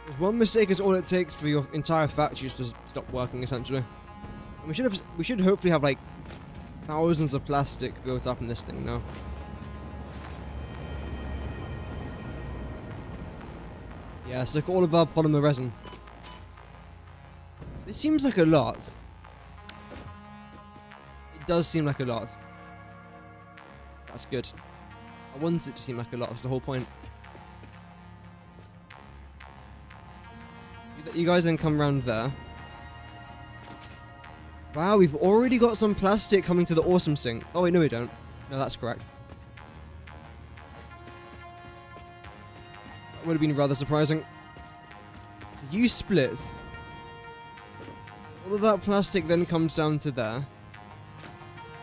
Because one mistake is all it takes for your entire factories to stop working, essentially. And we should hopefully have like thousands of plastic built up in this thing now. Yes, look at all of our polymer resin. This seems like a lot. It does seem like a lot. That's good. I want it to seem like a lot, that's the whole point. You guys then come around there. Wow, we've already got some plastic coming to the awesome sink. Oh wait, no we don't. No, that's correct. That would have been rather surprising. You split. All of that plastic then comes down to there.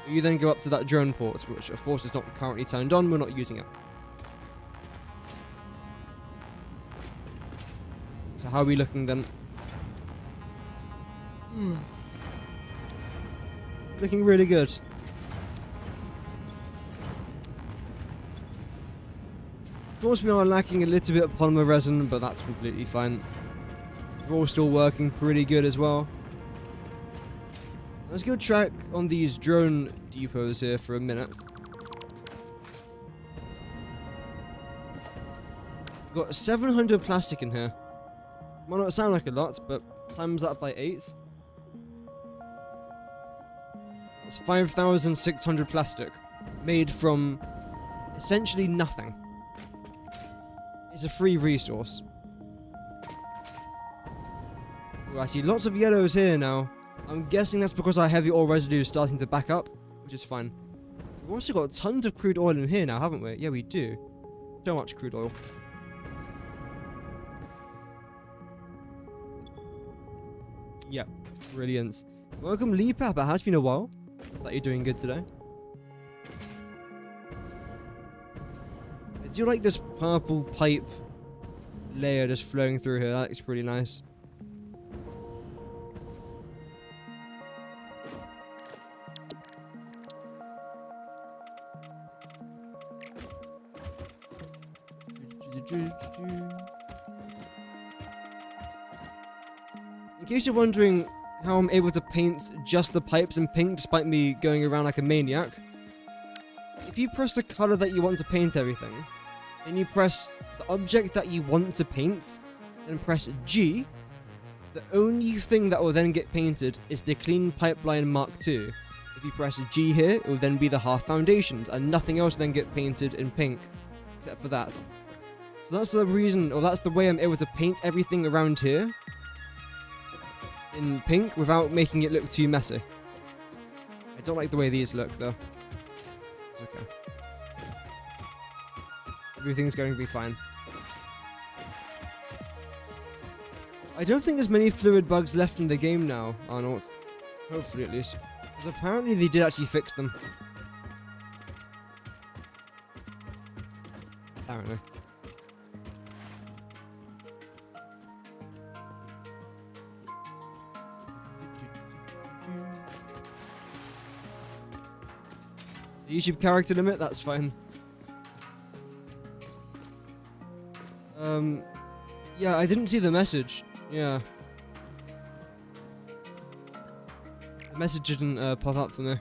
You then go up to that drone port, which of course is not currently turned on, we're not using it. So how are we looking then? Looking really good. Of course we are lacking a little bit of polymer resin, but that's completely fine. We're all still working pretty good as well. Let's go track on these drone depots here for a minute. We've got 700 plastic in here. Might not sound like a lot, but times that by 8. That's 5,600 plastic. Made from essentially nothing. It's a free resource. Ooh, I see lots of yellows here now. I'm guessing that's because our heavy oil residue is starting to back up, which is fine. We've also got tons of crude oil in here now, haven't we? Yeah, we do. So much crude oil. Yep, brilliant. Welcome, Lee Pepper. Has been a while. I thought you're doing good today. I do like this purple pipe layer just flowing through here. That looks pretty nice. In case you're wondering how I'm able to paint just the pipes in pink despite me going around like a maniac, if you press the color that you want to paint everything, then you press the object that you want to paint, then press G, the only thing that will then get painted is the clean pipeline Mark II. If you press G here, it will then be the half foundations, and nothing else will then get painted in pink, except for that. So that's the reason, or that's the way I'm able to paint everything around here in pink without making it look too messy. I don't like the way these look though. It's okay. Everything's going to be fine. I don't think there's many fluid bugs left in the game now, Arnold. Hopefully at least. Because apparently they did actually fix them. Apparently. YouTube character limit, that's fine. Yeah, I didn't see the message. Yeah. The message didn't pop up for me. You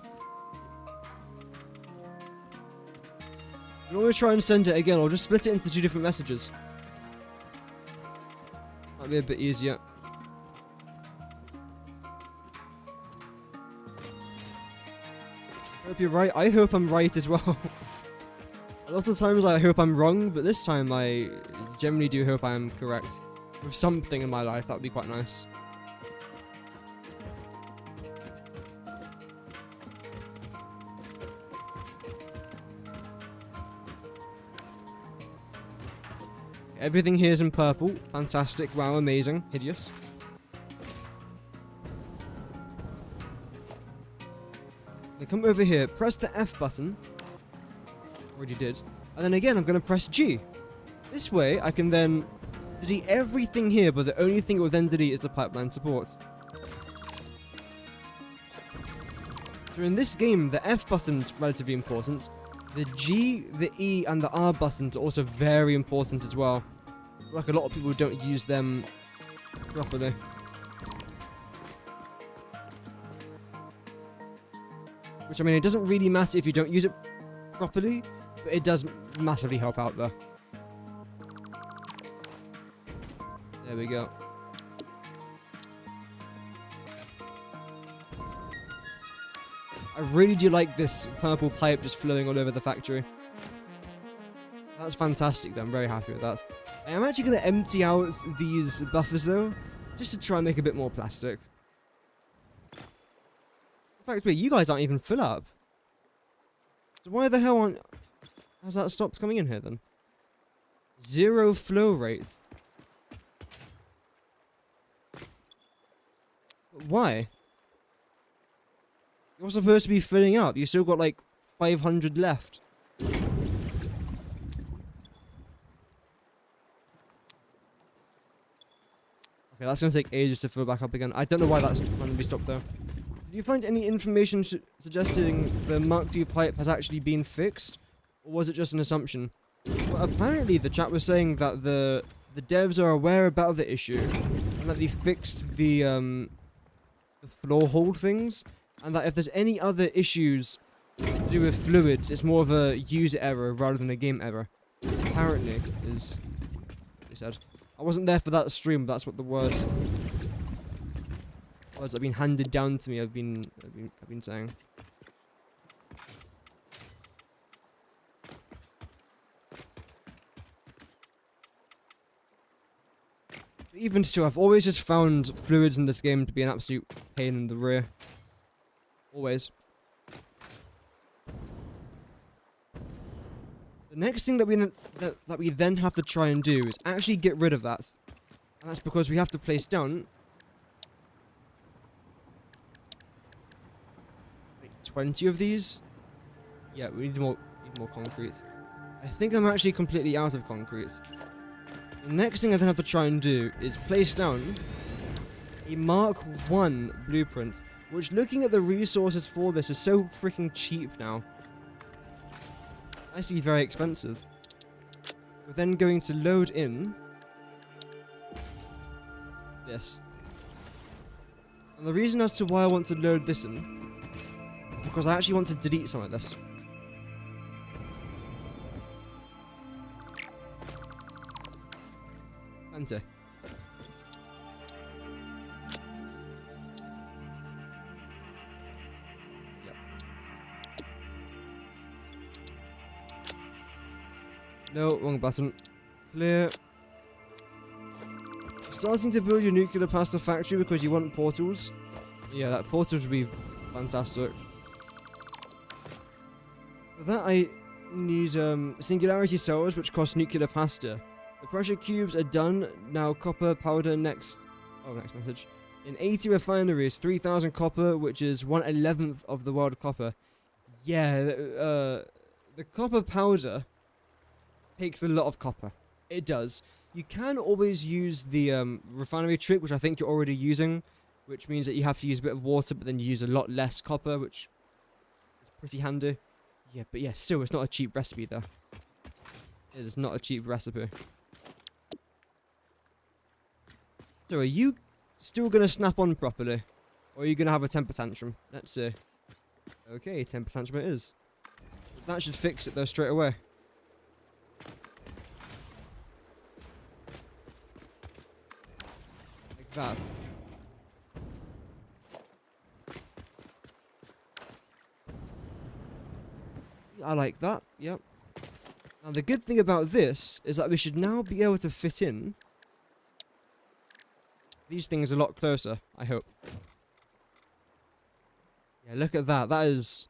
can always try and send it again, or just split it into 2 different messages. Might be a bit easier. Hope you're right. I hope I'm right as well. A lot of times I hope I'm wrong, but this time I generally do hope I am correct. With something in my life, that would be quite nice. Everything here is in purple. Fantastic. Wow, amazing. Hideous. Then come over here, press the F button. Already did. And then again, I'm going to press G. This way, I can then delete everything here, but the only thing it will then delete is the pipeline support. So in this game, the F button's relatively important. The G, the E, and the R buttons are also very important as well. Like a lot of people don't use them properly. Which, I mean, it doesn't really matter if you don't use it properly, but it does massively help out there. There we go. I really do like this purple pipe just flowing all over the factory. That's fantastic though, I'm very happy with that. I am actually going to empty out these buffers though, just to try and make a bit more plastic. In fact, wait, you guys aren't even full up. So why the hell has that stopped coming in here then? 0 flow rates. Why? You're supposed to be filling up. You still got like 500 left. Okay, that's going to take ages to fill back up again. I don't know why that's going to be stopped though. Did you find any information suggesting the Mark II pipe has actually been fixed? Or was it just an assumption? Well, apparently the chat was saying that the devs are aware about the issue. And that they fixed the floor hold things. And that if there's any other issues to do with fluids, it's more of a user error rather than a game error. Apparently, is what they said. I wasn't there for that stream, but that's what the words have been handed down to me. I've been saying. Even still, I've always just found fluids in this game to be an absolute pain in the rear. Always. The next thing that we then have to try and do is actually get rid of that. And that's because we have to place down like 20 of these. Yeah, we need more concrete. I think I'm actually completely out of concrete. The next thing I then have to try and do is place down a Mark 1 blueprint, which, looking at the resources for this, is so freaking cheap now. It used to be very expensive. We're then going to load in this. And the reason as to why I want to load this in is because I actually want to delete some of this. Plenty. No, wrong button. Clear. Starting to build your nuclear pasta factory because you want portals. Yeah, that portal would be fantastic. For that, I need singularity cells, which cost nuclear pasta. The pressure cubes are done. Now copper powder next. Oh, next message. In 80 refineries, 3,000 copper, which is 1/11th of the world copper. Yeah, the copper powder takes a lot of copper. It does. You can always use the refinery trick, which I think you're already using, which means that you have to use a bit of water, but then you use a lot less copper, which is pretty handy. Yeah, but yeah, still, it's not a cheap recipe, though. It is not a cheap recipe. So, are you still going to snap on properly? Or are you going to have a temper tantrum? Let's see. Okay, temper tantrum it is. That should fix it, though, straight away. That. I like that, yep. Now the good thing about this is that we should now be able to fit in these things a lot closer, I hope. Yeah, look at that, that is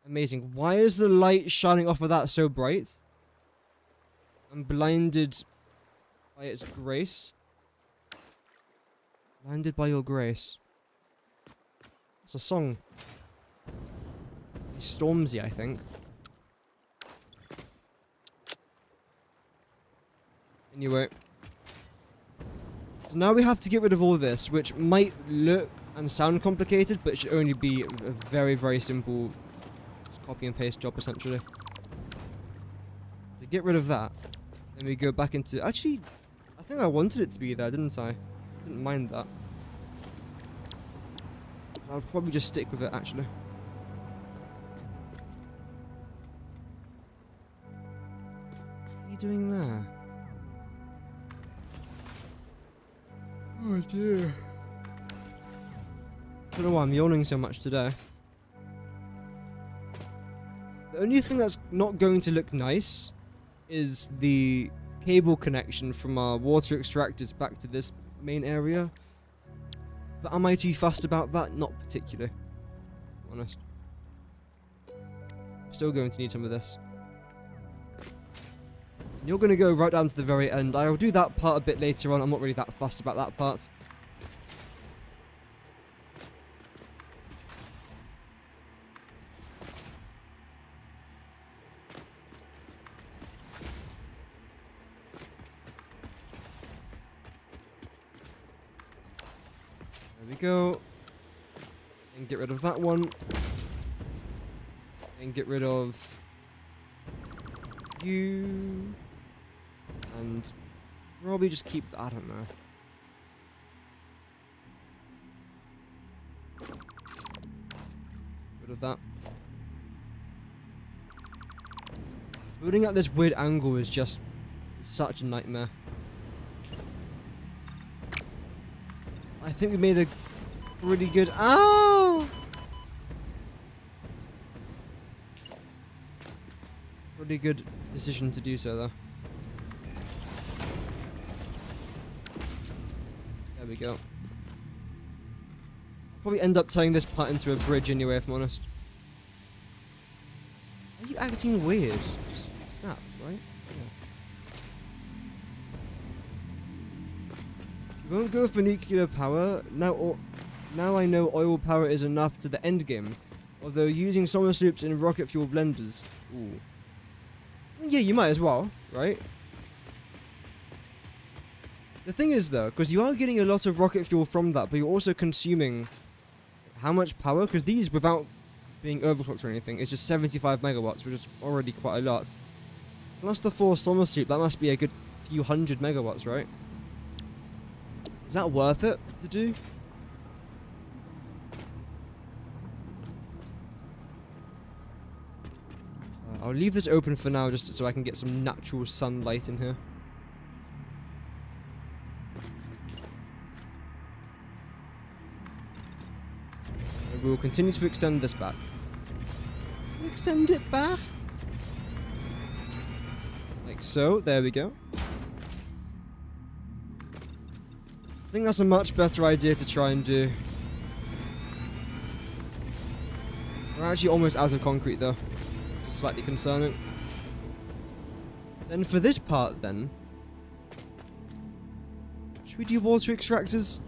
amazing. Why is the light shining off of that so bright? I'm blinded by its grace. Blinded by your grace. It's a song. Stormzy, I think. Anyway. So now we have to get rid of all this, which might look and sound complicated, but it should only be a very, very simple copy and paste job, essentially. To get rid of that, then we go back into... Actually, I think I wanted it to be there, didn't I? Didn't mind that. I'll probably just stick with it, actually. What are you doing there? Oh dear. I don't know why I'm yawning so much today. The only thing that's not going to look nice is the cable connection from our water extractors back to this main area. But am I too fussed about that? Not particularly. To be honest. Still going to need some of this. And you're going to go right down to the very end. I'll do that part a bit later on. I'm not really that fussed about that part. There we go. And get rid of that one. And get rid of you. And probably just keep... I don't know. Rid of that. Building at this weird angle is just such a nightmare. I think we made a pretty good... Ow! Pretty good decision to do so, though. There we go. Probably end up turning this part into a bridge anyway, if I'm honest. Are you acting weird? Just snap, right? Yeah. You won't go for nuclear power. Now I know oil power is enough to the end game. Although using solid sloops in rocket fuel blenders. Ooh. Yeah, you might as well, right? The thing is though, because you are getting a lot of rocket fuel from that, but you're also consuming how much power? Because these, without being overclocked or anything, is just 75 megawatts, which is already quite a lot. Plus the 4 solid sloop, that must be a good few hundred megawatts, right? Is that worth it to do? I'll leave this open for now just so I can get some natural sunlight in here. And we'll continue to extend this back. Extend it back. Like so, there we go. I think that's a much better idea to try and do. We're actually almost out of concrete though. Slightly concerning. Then for this part then, should we do water extractors?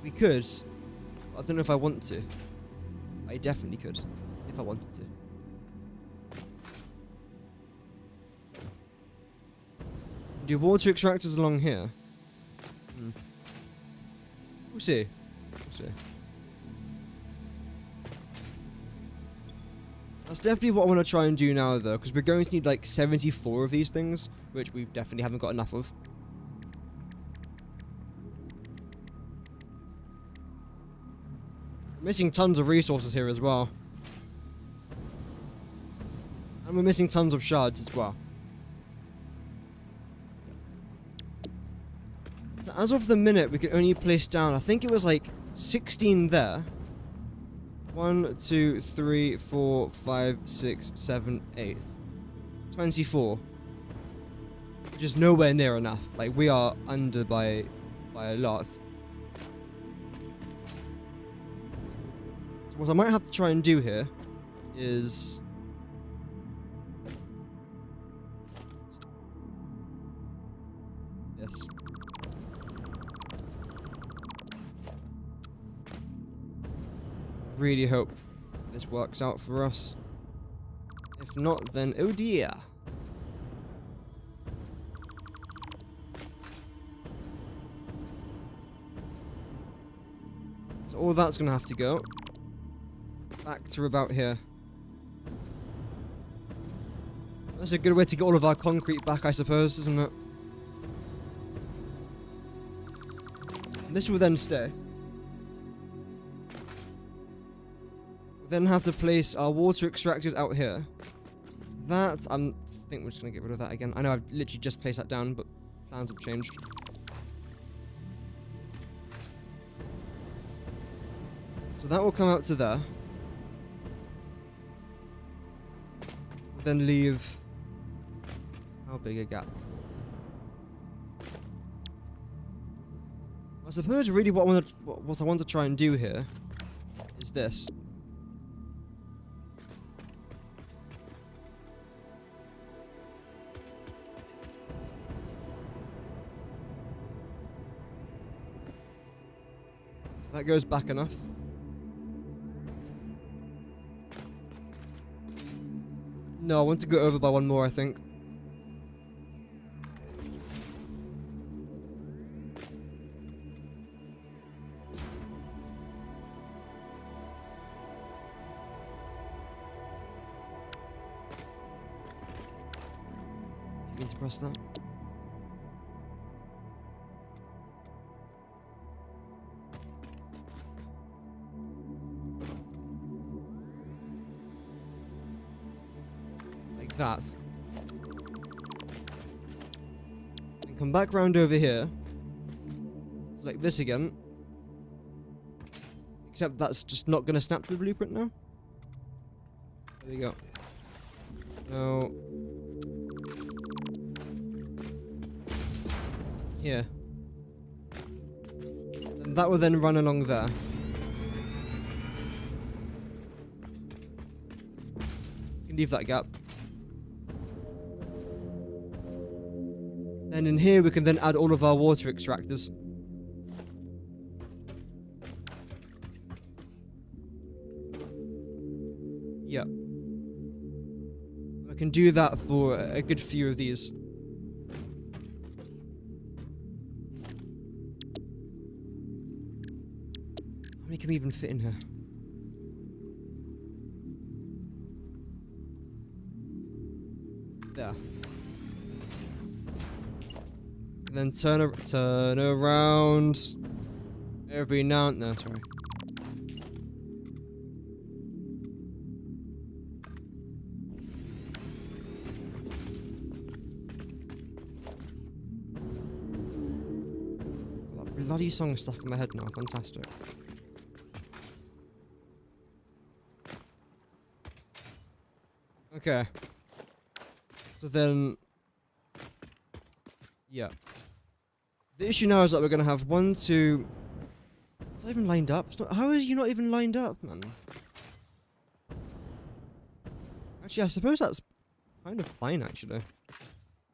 We could. I don't know if I want to. I definitely could, if I wanted to. Do water extractors along here? We'll see. We'll see. That's definitely what I want to try and do now, though, because we're going to need like 74 of these things, which we definitely haven't got enough of. We're missing tons of resources here as well. And we're missing tons of shards as well. So as of the minute, we can only place down, I think it was like 16 there. 1, 2, 3, 4, 5, 6, 7, 8. 24. Which is nowhere near enough. Like, we are under by a lot. So what I might have to try and do here is... Yes. Really hope this works out for us. If not, then oh dear. So all that's gonna have to go back to about here. That's a good way to get all of our concrete back, I suppose, isn't it? And this will then stay. Then have to place our water extractors out here. That, I think we're just going to get rid of that again. I know I've literally just placed that down, but plans have changed. So that will come out to there. Then leave... How big a gap? I suppose really what I want to try and do here is this. That goes back enough. No, I want to go over by one more, I think. Need to press that. That. And come back round over here. Select this again. Except that's just not going to snap to the blueprint now. There you go. No. Here. And that will then run along there. You can leave that gap. And in here we can then add all of our water extractors. Yep. I can do that for a good few of these. How many can we even fit in here? There. And then turn around every now and then. Sorry. Got that bloody song stuck in my head now. Fantastic. Okay. So then, yeah. The issue now is that we're going to have 1, 2... Is that even lined up? How is you not even lined up, man? Actually, I suppose that's kind of fine, actually.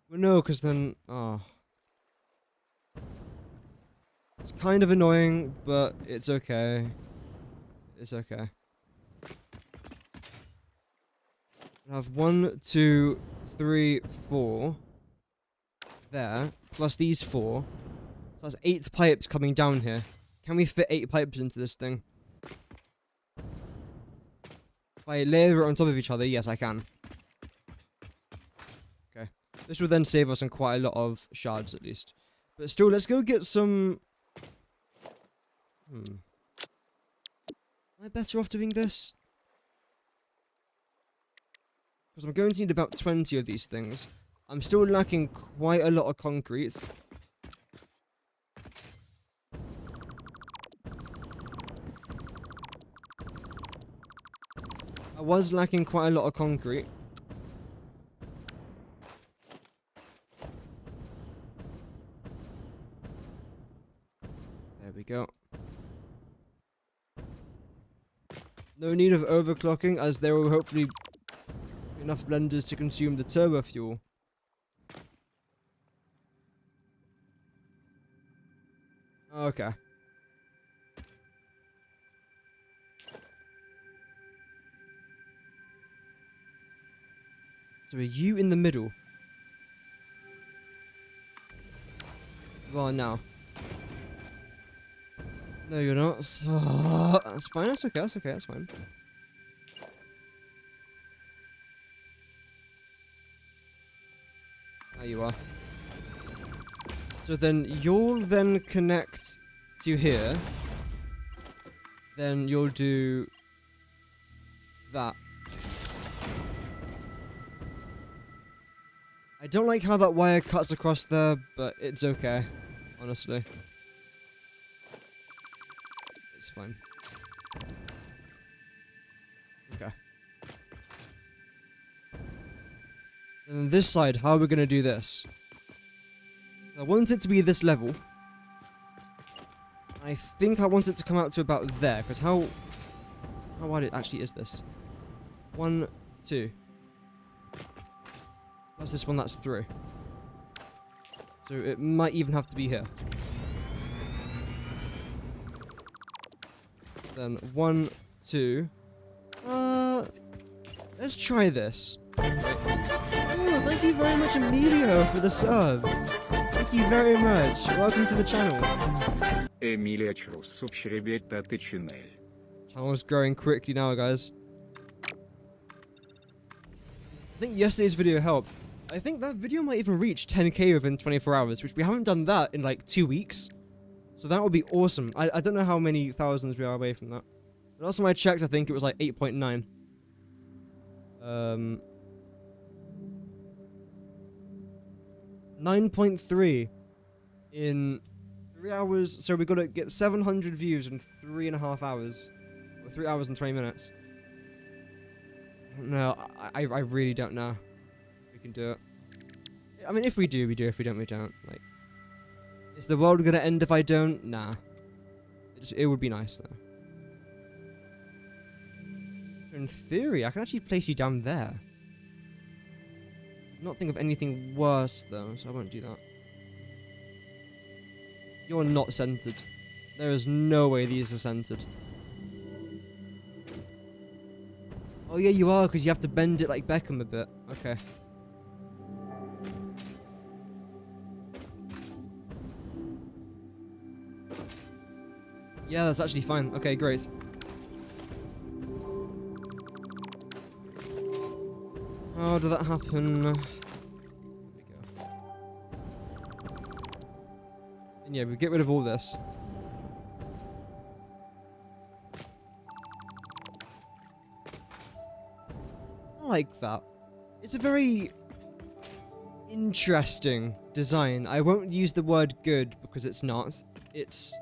Well, no, because then... Oh. It's kind of annoying, but it's okay. It's okay. I have 1, 2, 3, 4 there, plus these 4. So that's 8 pipes coming down here. Can we fit 8 pipes into this thing? If I layer it on top of each other, yes, I can. Okay. This will then save us on quite a lot of shards, at least. But still, let's go get some... Am I better off doing this? Because I'm going to need about 20 of these things. I'm still lacking quite a lot of concrete. I was lacking quite a lot of concrete. There we go. No need of overclocking, as there will hopefully be enough blenders to consume the turbo fuel. Okay. So are you in the middle? Well, now. No, you're not. That's fine, that's okay, that's fine. There you are. So then you'll then connect to here. Then you'll do that. I don't like how that wire cuts across there, but it's okay, honestly. It's fine. Okay. And then this side, how are we going to do this? I want it to be this level. I think I want it to come out to about there, because how wide it actually is this? 1, 2. That's this one, that's 3. So it might even have to be here. Then 1, 2. Let's try this. Oh, thank you very much, Emilio, for the sub. Thank you very much. Welcome to the channel. Channel's growing quickly now, guys. I think yesterday's video helped. I think that video might even reach 10k within 24 hours, which we haven't done that in like 2 weeks. So that would be awesome. I don't know how many thousands we are away from that. The last time I checked, I think it was like 8.9. 9.3 in 3 hours. So we got to get 700 views in 3.5 hours. Or 3 hours and 20 minutes. No, I really don't know if we can do it. I mean, if we do, we do. If we don't, we don't. Like, is the world gonna end if I don't? Nah. It would be nice, though. In theory, I can actually place you down there. Not think of anything worse, though, so I won't do that. You're not centered. There is no way these are centered. Oh, yeah, you are, because you have to bend it like Beckham a bit. Okay. Yeah, that's actually fine. Okay, great. How did that happen? There we go. And yeah, we get rid of all this. I like that. It's a very interesting design. I won't use the word good because it's not. It's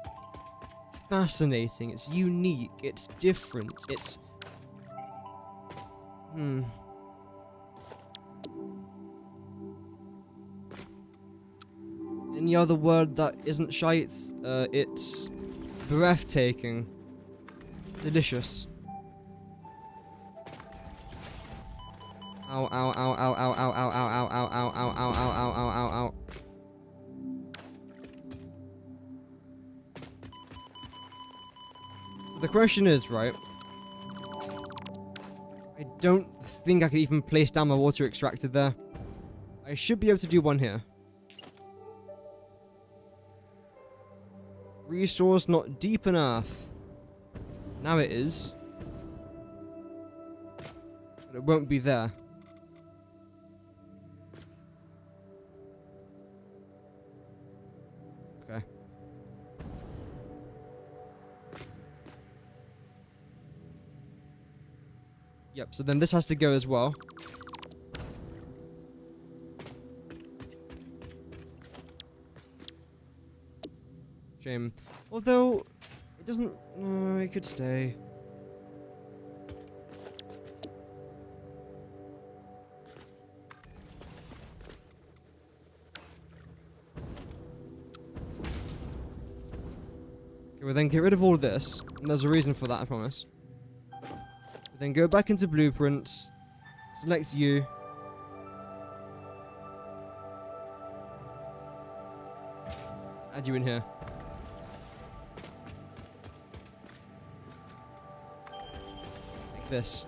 fascinating. It's unique. It's different. It's... Any other word that isn't shite? It's breathtaking. Delicious. Ow, ow, ow, ow, ow, ow, ow, ow, ow, ow, ow, ow, ow, ow, ow, ow, ow. So the question is, right? I don't think I could even place down my water extractor there. I should be able to do one here. Resource not deep enough. Now it is. But it won't be there. Okay. Yep, so then this has to go as well. Shame. Although, it doesn't... No, it could stay. Okay, well then get rid of all this. And there's a reason for that, I promise. Then go back into blueprints. Select you. Add you in here. Like this.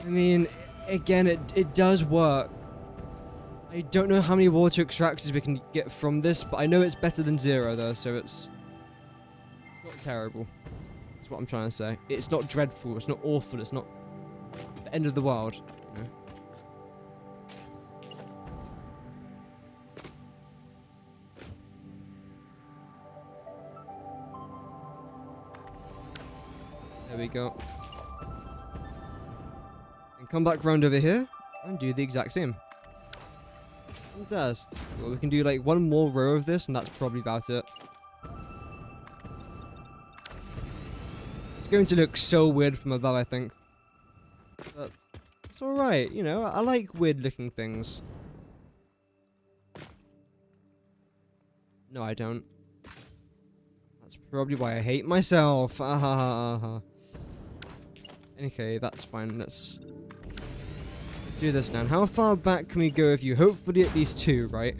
I mean, again, it does work. I don't know how many water extractors we can get from this, but I know it's better than 0, though, so it's not terrible. That's what I'm trying to say. It's not dreadful, it's not awful, it's not the end of the world, you know? There we go. And come back round over here and do the exact same. It does. Well, we can do like one more row of this, and that's probably about it. It's going to look so weird from above, I think. But it's alright, you know, I like weird-looking things. No, I don't. That's probably why I hate myself. Okay, that's fine. Let's do this now. And how far back can we go with you? Hopefully at least 2, right?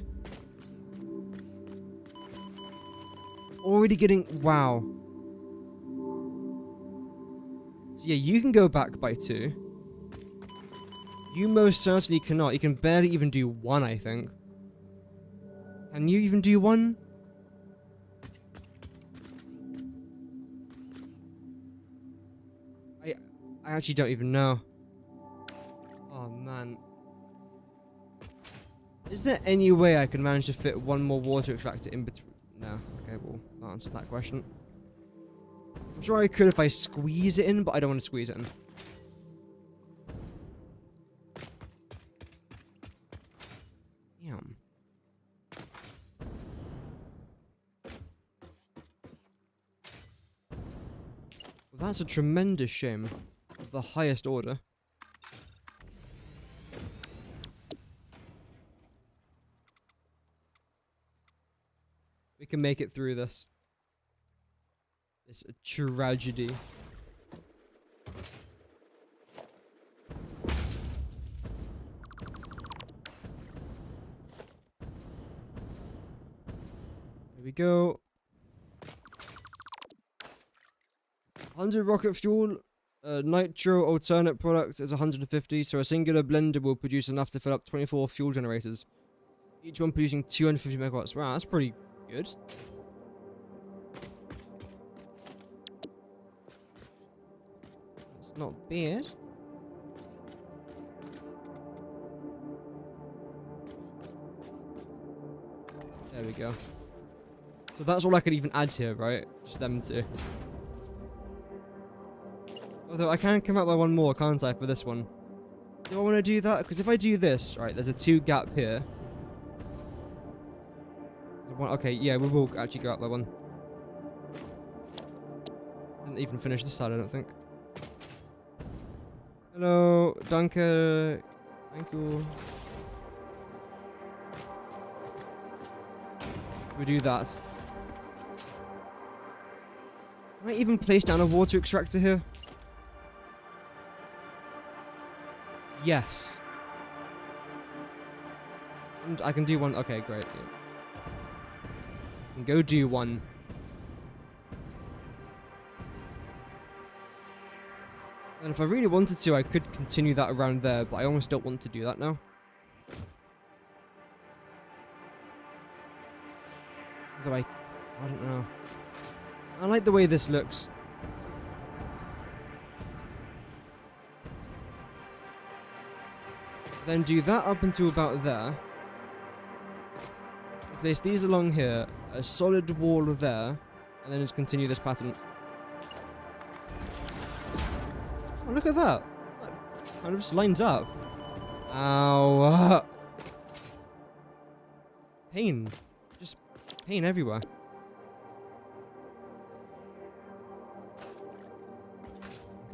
Already getting... Wow. So yeah, you can go back by 2. You most certainly cannot. You can barely even do 1, I think. Can you even do 1? I actually don't even know. Oh, man. Is there any way I can manage to fit one more water extractor in between? No. Okay, well, that answered that question. I'm sure I could if I squeeze it in, but I don't want to squeeze it in. Damn. That's a tremendous shame. Of the highest order. We can make it through this. It's a tragedy. Here we go. 100 rocket fuel. Nitro alternate product is 150, so a singular blender will produce enough to fill up 24 fuel generators. Each one producing 250 megawatts. Wow, that's pretty good. It's not bad. There we go. So that's all I could even add here, right? Just them two. Although I can come out by one more, can't I, for this one? Do I want to do that? Because if I do this, right, there's a 2 gap here. Okay, yeah, we will actually go out by one. Didn't even finish this side, I don't think. Hello, danke. Thank you. We do that. Can I even place down a water extractor here? Yes. And I can do one. Okay, great. Yeah. I can go do one. And if I really wanted to, I could continue that around there, but I almost don't want to do that now. Although I don't know. I like the way this looks. Then do that up until about there. Place these along here, a solid wall there, and then just continue this pattern. Oh, look at that. That kind of just lines up. Ow. Pain. Just pain everywhere.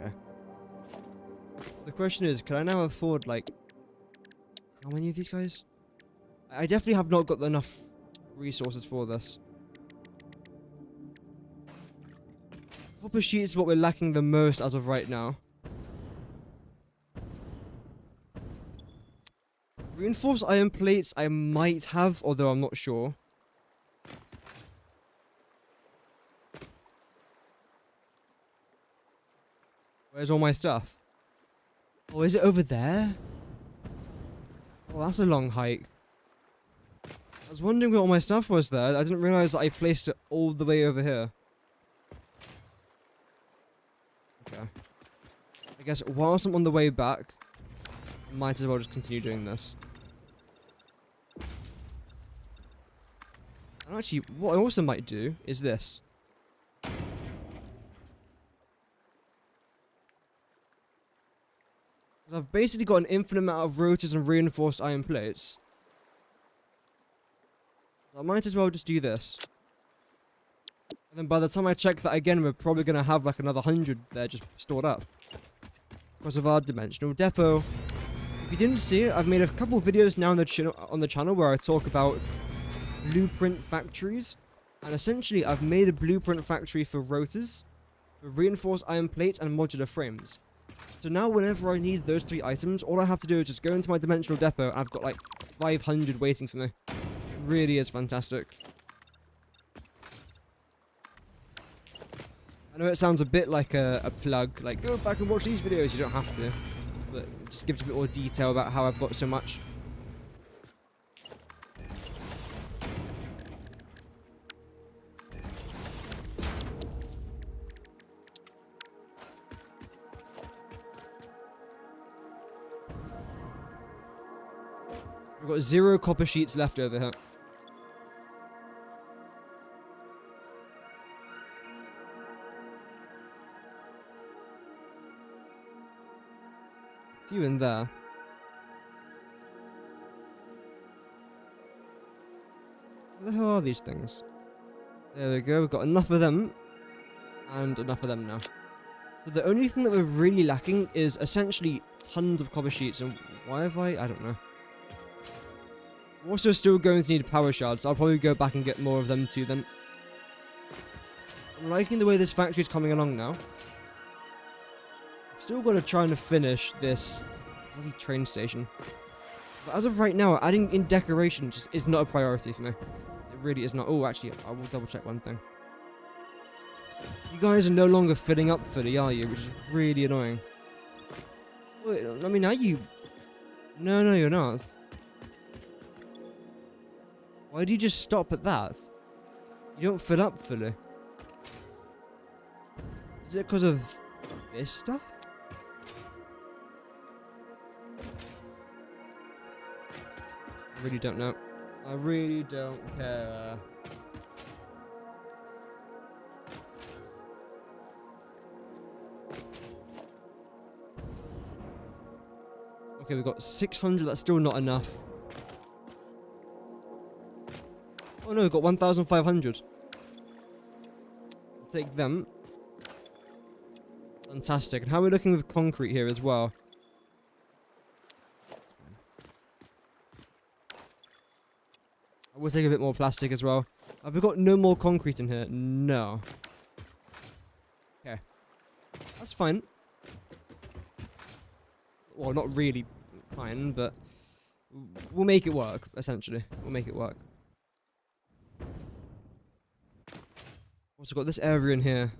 Okay. The question is, can I now afford, like, how many of these guys? I definitely have not got enough resources for this. Copper sheet is what we're lacking the most as of right now. Reinforced iron plates I might have, although I'm not sure. Where's all my stuff? Oh, is it over there? Oh, that's a long hike. I was wondering where all my stuff was there. I didn't realize that I placed it all the way over here. Okay. I guess whilst I'm on the way back, I might as well just continue doing this. And actually, what I also might do is this. I've basically got an infinite amount of rotors and reinforced iron plates. I might as well just do this. And then by the time I check that again, we're probably going to have like another 100 there just stored up. Because of our dimensional depot. If you didn't see it, I've made a couple videos now on the channel where I talk about blueprint factories. And essentially, I've made a blueprint factory for rotors, for reinforced iron plates, and modular frames. So now whenever I need those 3 items, all I have to do is just go into my dimensional depot and I've got like 500 waiting for me. It really is fantastic. I know it sounds a bit like a plug, like go back and watch these videos, you don't have to. But it just gives a bit more detail about how I've got so much. I've got 0 copper sheets left over here. A few in there. Where the hell are these things? There we go, we've got enough of them. And enough of them now. So the only thing that we're really lacking is essentially tons of copper sheets. And why have I don't know. We're also still going to need power shards. I'll probably go back and get more of them too then. I'm liking the way this factory is coming along now. I've still got to try and finish this bloody train station. But as of right now, adding in decoration just is not a priority for me. It really is not. Oh, actually, I will double check one thing. You guys are no longer filling up fully, are you? Which is really annoying. Wait, I mean, are you? No, you're not. Why do you just stop at that? You don't fill up fully. Is it because of this stuff? I really don't know. I really don't care. Okay, we've got 600. That's still not enough. Oh no, we've got 1,500. I'll take them. Fantastic. And how are we looking with concrete here as well? I will take a bit more plastic as well. Have we got no more concrete in here? No. Okay. That's fine. Well, not really fine, but we'll make it work, essentially. We'll make it work. Also got this area in here.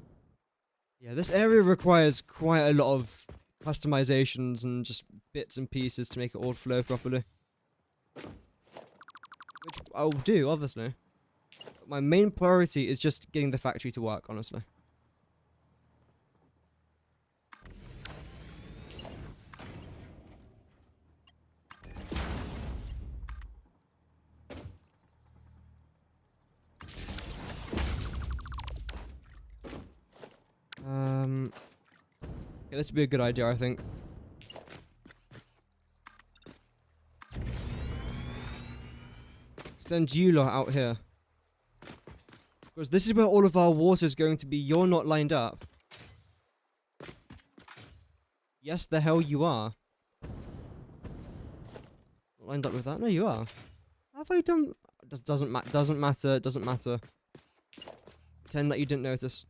Yeah, this area requires quite a lot of customizations and just bits and pieces to make it all flow properly. Which I'll do, obviously. My main priority is just getting the factory to work, honestly. Yeah, this would be a good idea, I think. Extend you lot out here. Because this is where all of our water is going to be. You're not lined up. Yes, the hell you are. Not lined up with that? No, you are. Have I done... Doesn't matter. Doesn't matter. Pretend that you didn't notice.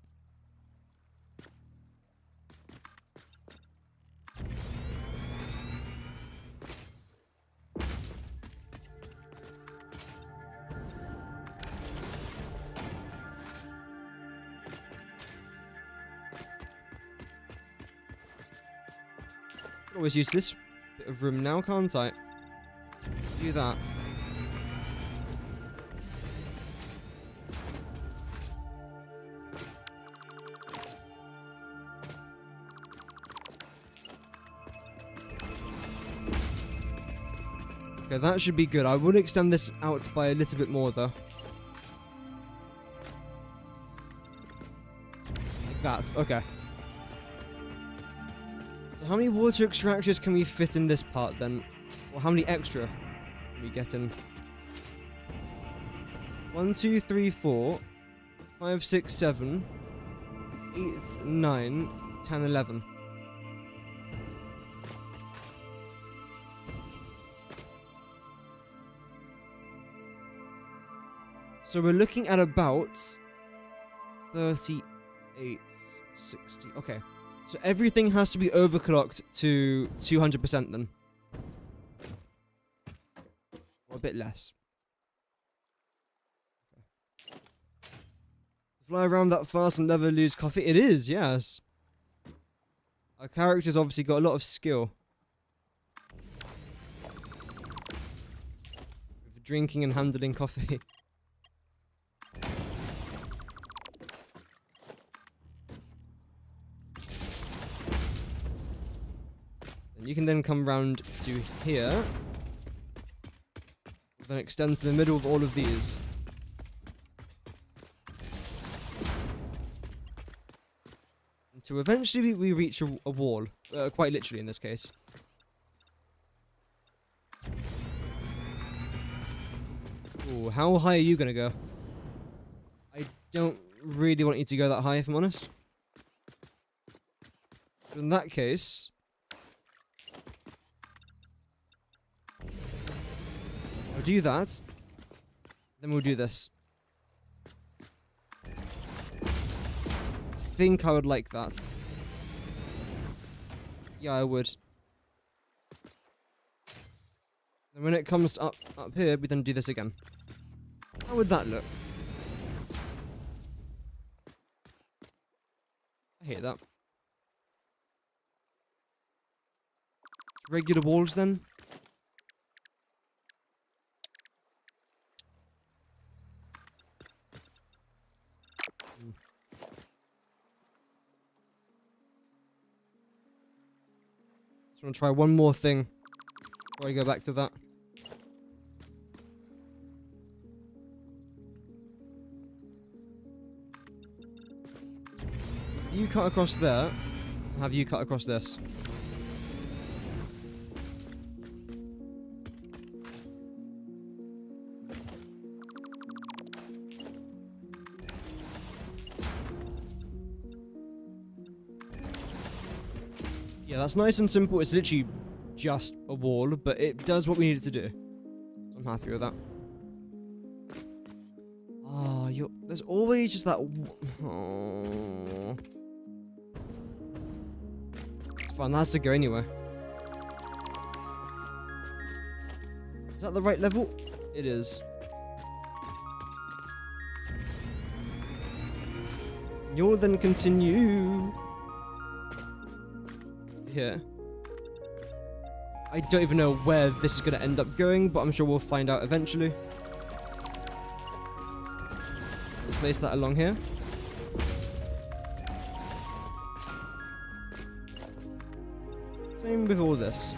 Always use this bit of room now, can't I? Do that. Okay, that should be good. I would extend this out by a little bit more, though. Like that. Okay. How many water extractors can we fit in this part then? Or how many extra can we get in? 1, 2, 3, 4, 5, 6, 7, 8, 9, 10, 11. So we're looking at about 38, 60. Okay. So everything has to be overclocked to 200% then. Or a bit less. Okay. Fly around that fast and never lose coffee? It is, yes. Our character's obviously got a lot of skill. With drinking and handling coffee. You can then come round to here. Then extend to the middle of all of these. Until eventually we reach a wall. Quite literally in this case. Ooh, how high are you gonna go? I don't really want you to go that high, if I'm honest. In that case, I'll do that. Then we'll do this. I think I would like that. Yeah, I would. And when it comes to up here, we then do this again. How would that look? I hate that. Regular walls then? Just want to try one more thing before I go back to that. You cut across there, and have you cut across this. Yeah, that's nice and simple. It's literally just a wall, but it does what we need it to do. So I'm happy with that. Oh, there's always just that. Oh. It's fine. That has to go anyway. Is that the right level? It is. You'll then continue here. I don't even know where this is going to end up going, but I'm sure we'll find out eventually. Let's place that along here. Same with all this.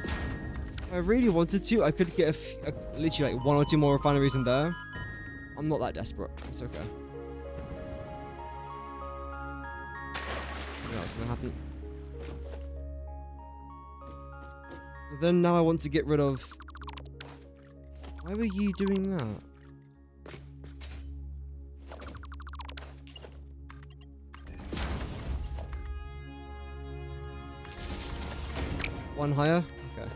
If I really wanted to, I could get literally like 1 or 2 more refineries in there. I'm not that desperate. It's okay. What's gonna happen? So then now I want to get rid of. Why were you doing that? One higher? Okay.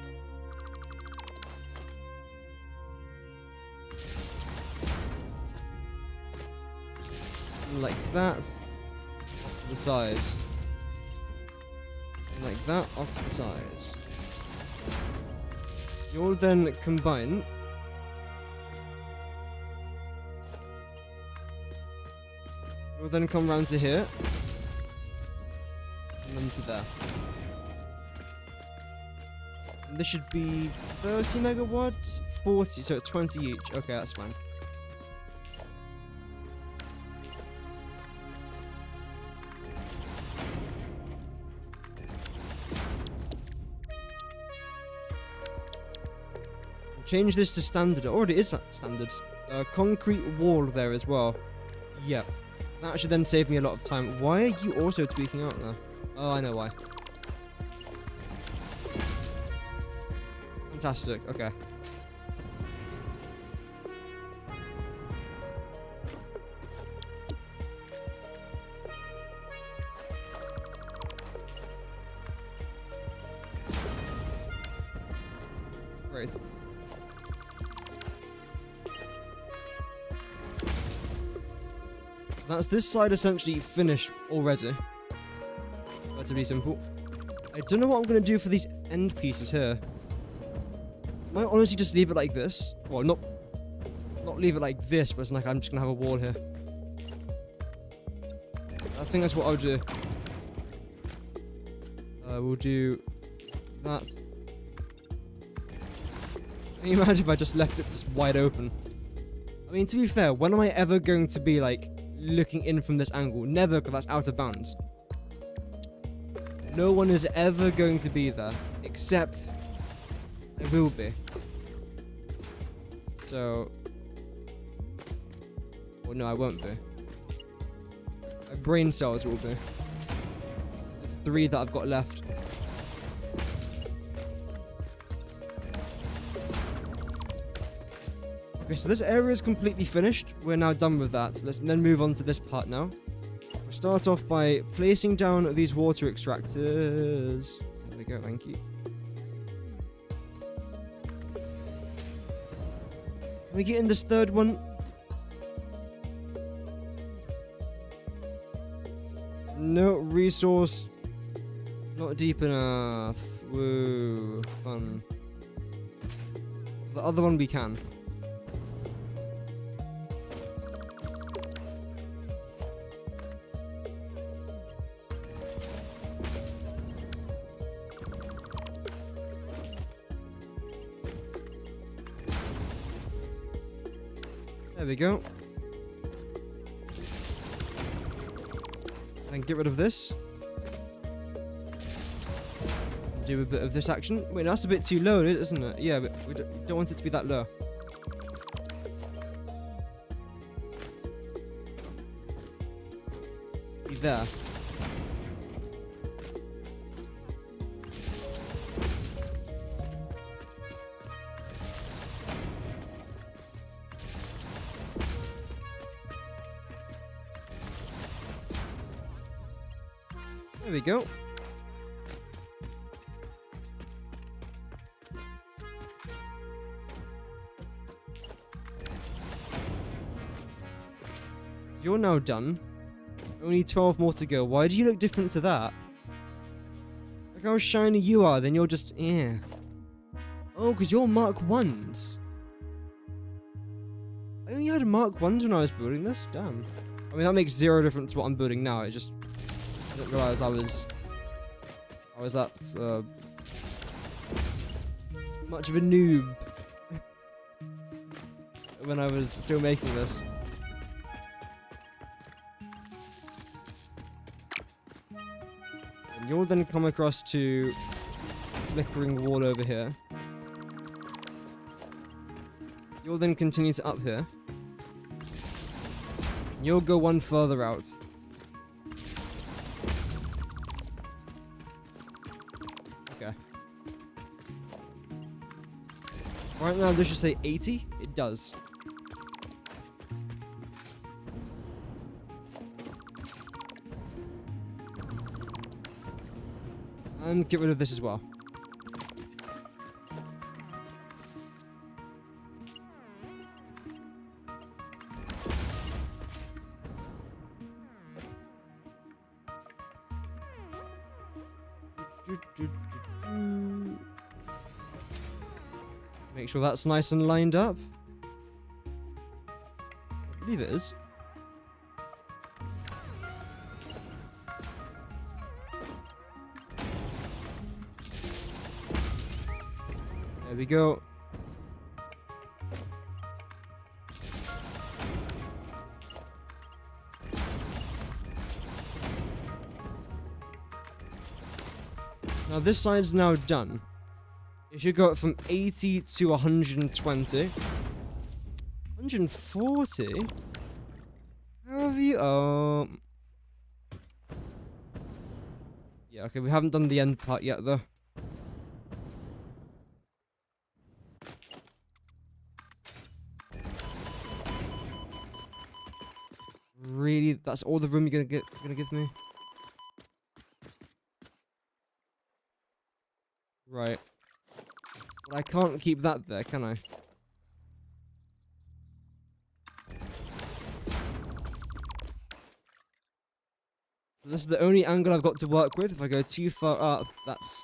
Like that. Off to the sides. Like that, off to the sides. You'll then combine. You'll then come round to here. And then to there. And this should be 30 megawatts, 40, so 20 each. Okay, that's fine. Change this to standard. It already is standard. Concrete wall there as well. Yep. That should then save me a lot of time. Why are you also tweaking out there? Oh, I know why. Fantastic. Okay. Great. That's this side essentially finished already. Relatively simple. I don't know what I'm going to do for these end pieces here. Might honestly just leave it like this. Well, not leave it like this, but it's like I'm just going to have a wall here. I think that's what I'll do. We'll do that. Can you imagine if I just left it just wide open? I mean, to be fair, when am I ever going to be like looking in from this angle? Never, because that's out of bounds. No one is ever going to be there, except I will be. So, well, no, I won't be. My brain cells will be. The 3 that I've got left. Okay, so this area is completely finished. We're now done with that. So let's then move on to this part now. Which start off by placing down these water extractors. There we go, thank you. Can we get in this third one? No resource. Not deep enough. Woo, fun. The other one we can. There we go. And get rid of this. Do a bit of this action. Wait, that's a bit too low, isn't it? Yeah, but we don't want it to be that low. Be there. There we go. You're now done. Only 12 more to go. Why do you look different to that? Look how shiny you are, then you're just... yeah. Oh, because you're Mark 1s. I only had Mark 1s when I was building this? Damn. I mean, that makes zero difference to what I'm building now. It just... I didn't realise I was that... much of a noob. when I was still making this. You'll then come across to flickering wall over here. You'll then continue to up here. You'll go one further out. Okay. Right now this should say 80. It does. And get rid of this as well. Make sure that's nice and lined up. I believe it is. There we go. Now this side's now done. It should go up from 80 to 120. 140? How have you... Oh. Yeah, okay, we haven't done the end part yet, though. Really? That's all the room you're gonna give me? Right. But I can't keep that there, can I? This is the only angle I've got to work with. If I go too far up, that's...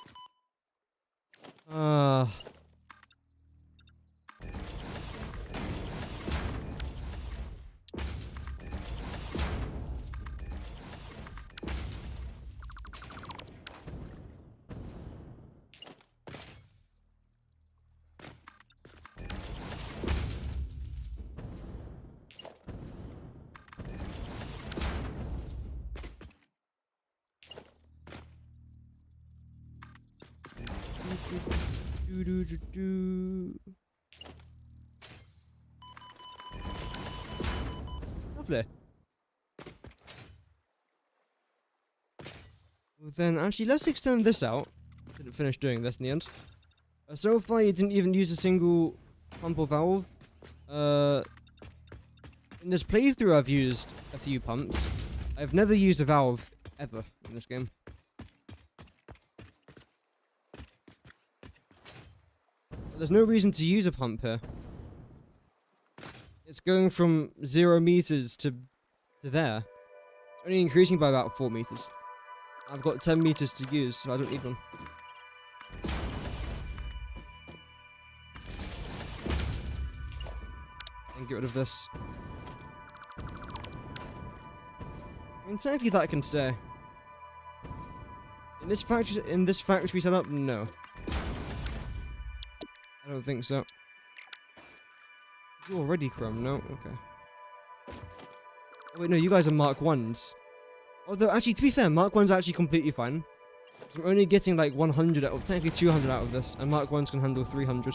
Lovely. Well then, actually, let's extend this out. Didn't finish doing this in the end. So far, you didn't even use a single pump or valve. In this playthrough, I've used a few pumps. I've never used a valve ever in this game. But there's no reason to use a pump here. It's going from 0 meters to there. It's only increasing by about 4 meters. I've got 10 meters to use, so I don't need one. And get rid of this. I mean, technically that can stay. In this factory setup, no. I don't think so. You're already Chrome, no? Okay. Oh, wait, no, you guys are Mark 1s. Although, actually, to be fair, Mark 1's actually completely fine. So I'm only getting like 100 or technically 200 out of this, and Mark 1's can handle 300.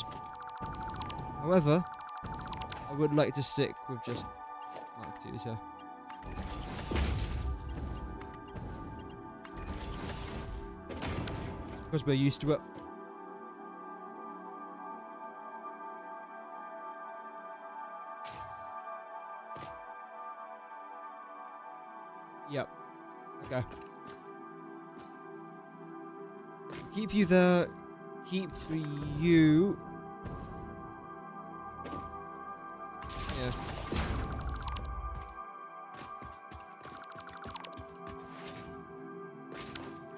However, I would like to stick with just Mark 2s here. Because we're used to it. Yep. Okay. Keep you there. Keep you. Yeah.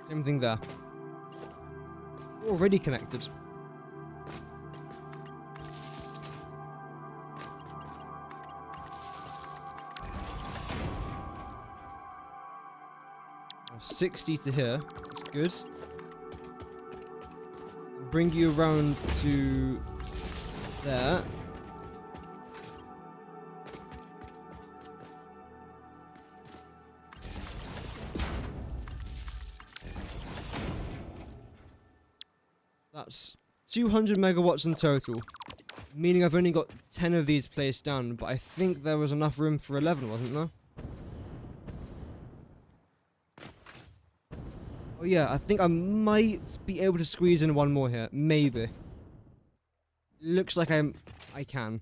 Same thing there. Already connected. Oh, 60 to here. That's good. Bring you around to there. That's 200 megawatts in total, meaning I've only got 10 of these placed down, but I think there was enough room for 11, wasn't there? Oh yeah, I think I might be able to squeeze in one more here, maybe. Looks like I can.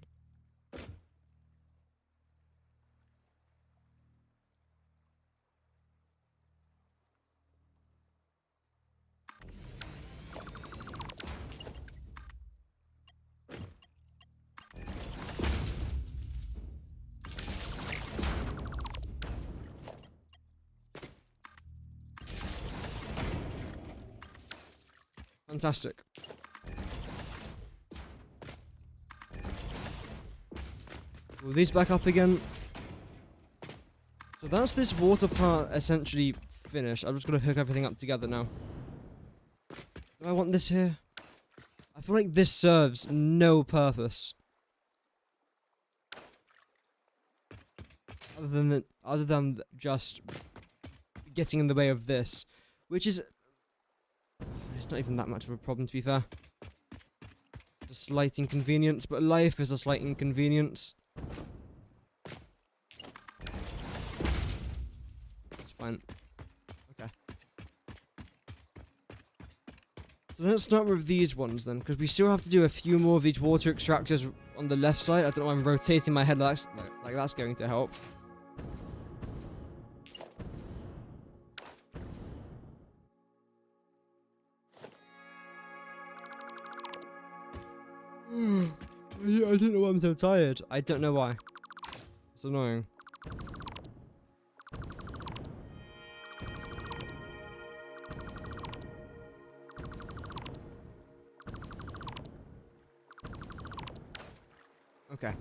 Fantastic. Will these back up again? So that's this water part essentially finished. I'm just going to hook everything up together now. Do I want this here? I feel like this serves no purpose. Other than just getting in the way of this. Which is... It's not even that much of a problem, to be fair. A slight inconvenience, but life is a slight inconvenience. It's fine. Okay. So let's start with these ones then, because we still have to do a few more of these water extractors on the left side. I don't know why I'm rotating my head like that's going to help. I don't know why I'm so tired. I don't know why. It's annoying. Okay.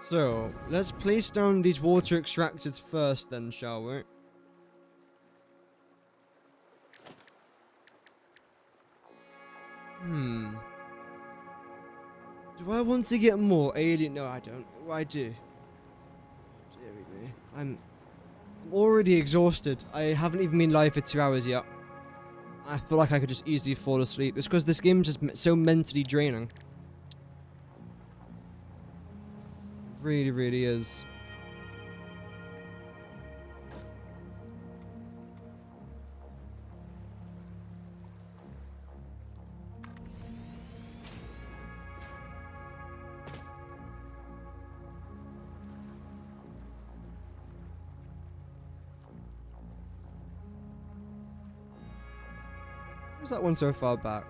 So, let's place down these water extractors first then, shall we? Do I want to get more alien? No, I don't. Oh, I do. Oh, dearie me. I'm already exhausted. I haven't even been live for 2 hours yet. I feel like I could just easily fall asleep. It's because this game is just so mentally draining. It really, really is. What's that one so far back?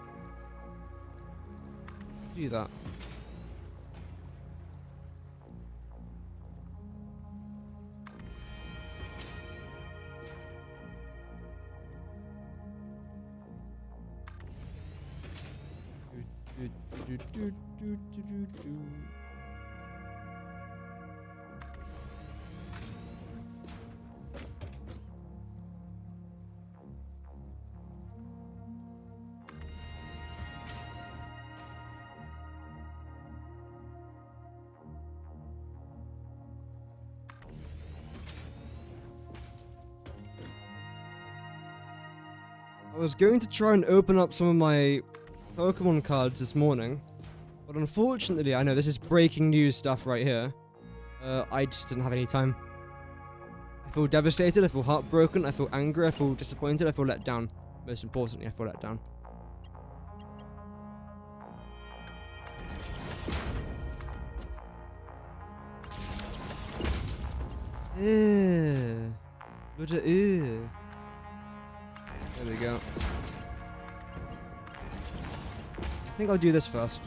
Do that. I was going to try and open up some of my Pokemon cards this morning, but unfortunately, I know this is breaking news stuff right here. I just didn't have any time. I feel devastated, I feel heartbroken, I feel angry, I feel disappointed, I feel let down. Most importantly, I feel let down. There we go. I think I'll do this first.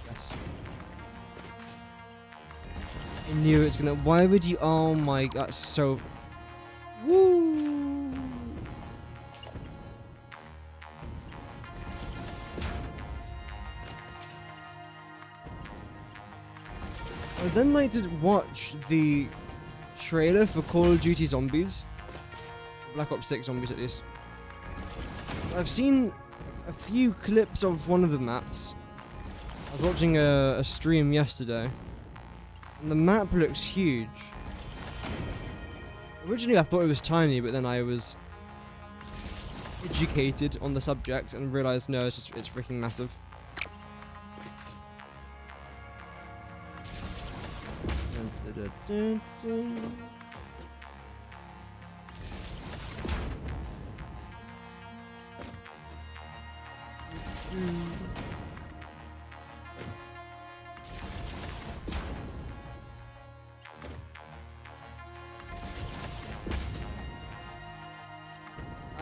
Yes. I knew it's gonna. Why would you? Oh my god, that's so. Woo! I'd then like to watch the trailer for Call of Duty Zombies. Black Ops 6 Zombies, at least. I've seen a few clips of one of the maps. I was watching a stream yesterday, and the map looks huge. Originally I thought it was tiny, but then I was educated on the subject and realized no, it's freaking massive. Dun, dun, dun, dun.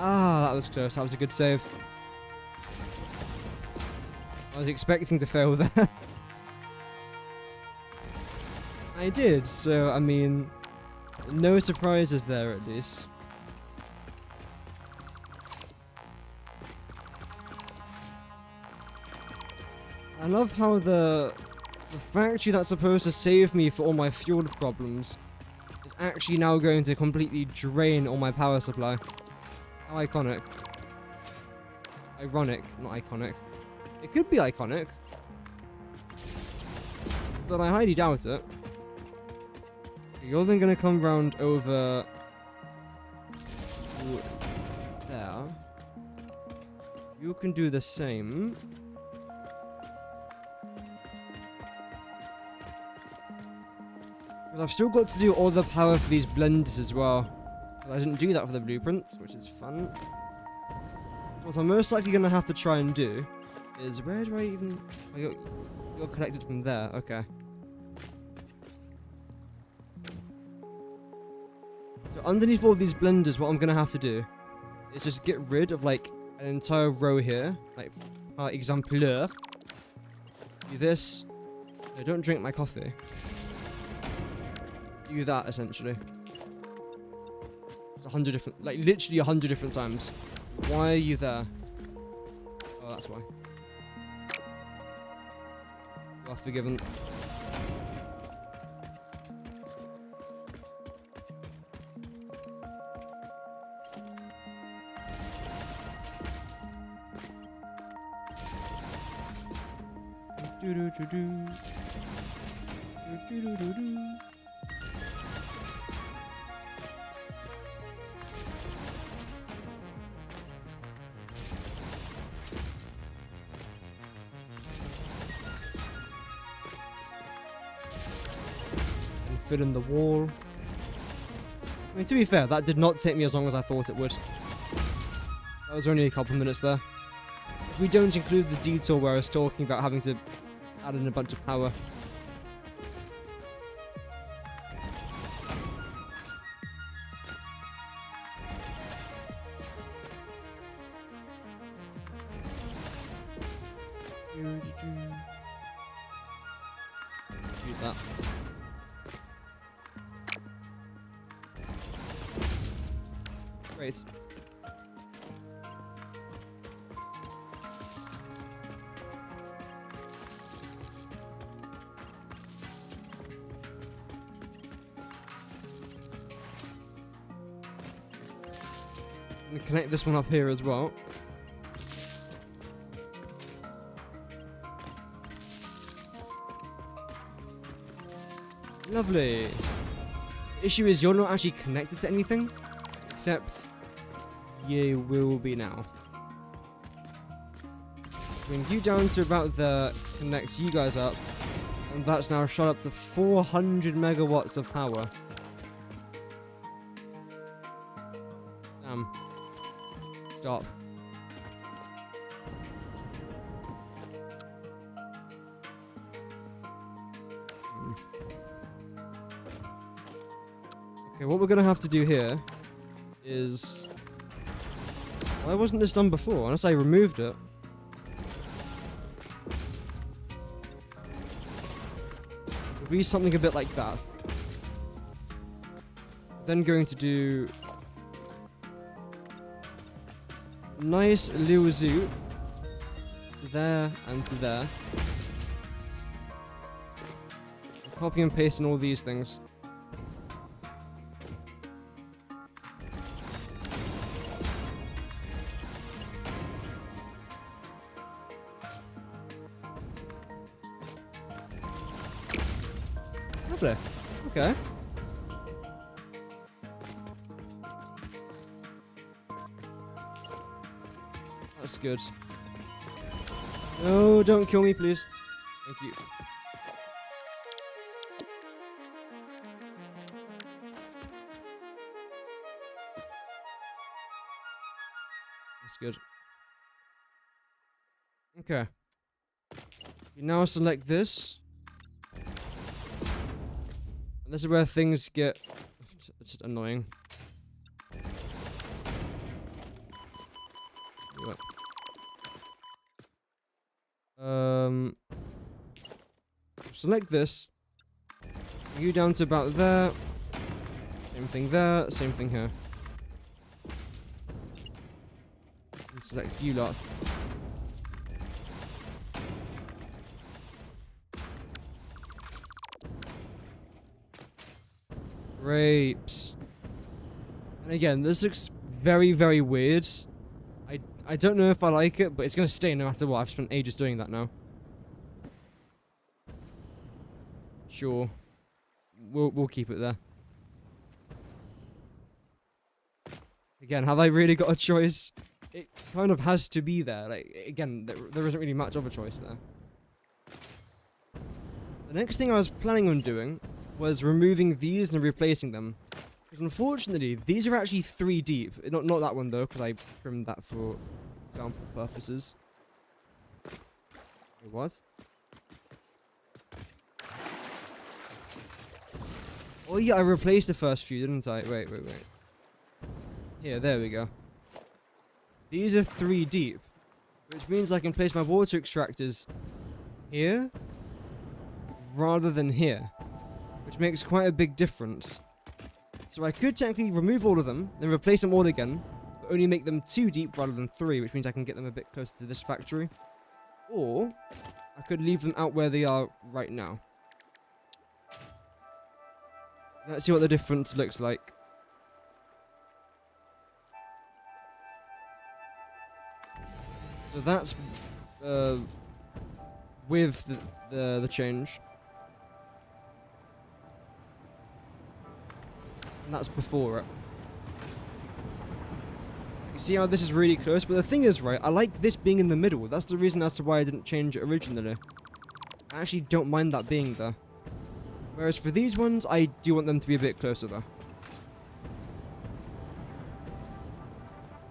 Ah, that was close. That was a good save. I was expecting to fail there. I did, so I mean, no surprises there at least. I love how the factory that's supposed to save me for all my fuel problems is actually now going to completely drain all my power supply. How iconic. Ironic, not iconic. It could be iconic, but I highly doubt it. You're then going to come round over to there. You can do the same. Because I've still got to do all the power for these blenders as well. I didn't do that for the blueprints, which is fun. So what I'm most likely going to have to try and do is... Where do I even... Oh, you're connected from there. Okay. So underneath all these blenders, what I'm going to have to do is just get rid of, like, an entire row here. Like, exemplaire. Do this. No, don't drink my coffee. Do that, essentially. 100 different, like literally 100 different times. Why are you there? Oh, that's why. You are forgiven. Do do do do. Do do do do. Fill in the wall. I mean, to be fair, that did not take me as long as I thought it would. That was only a couple minutes there. If we don't include the detour where I was talking about having to add in a bunch of power. Do that. Great. I'm gonna connect this one up here as well. Lovely. The issue is you're not actually connected to anything, except you will be now. Bring you down to about there, connect you guys up, and that's now shot up to 400 megawatts of power. Damn. Stop. Okay, what we're gonna have to do here is... Why wasn't this done before? Unless I removed it. It'll be something a bit like that. Then going to do... nice little zoo. To there and to there. Copy and paste in all these things. Lovely. Okay. That's good. No, don't kill me, please. Thank you. That's good. Okay. You now select this. And this is where things get just annoying. Select this. You down to about there. Same thing there. Same thing here. And select you lot. Grapes. And again, this looks very, very weird. I don't know if I like it, but it's gonna stay no matter what. I've spent ages doing that now. Sure. We'll keep it there. Again, have I really got a choice? It kind of has to be there. Like, again, there isn't really much of a choice there. The next thing I was planning on doing was removing these and replacing them. Because unfortunately, these are actually 3 deep. Not that one though, because I trimmed that for example purposes. It was. Oh yeah, I replaced the first few, didn't I? Wait. Here, there we go. These are 3 deep, which means I can place my water extractors here rather than here, which makes quite a big difference. So I could technically remove all of them, then replace them all again, but only make them 2 deep rather than 3, which means I can get them a bit closer to this factory. Or I could leave them out where they are right now. Let's see what the difference looks like. So that's with the change. And that's before it. You see how this is really close? But the thing is, right, I like this being in the middle. That's the reason as to why I didn't change it originally. I actually don't mind that being there. Whereas for these ones, I do want them to be a bit closer though.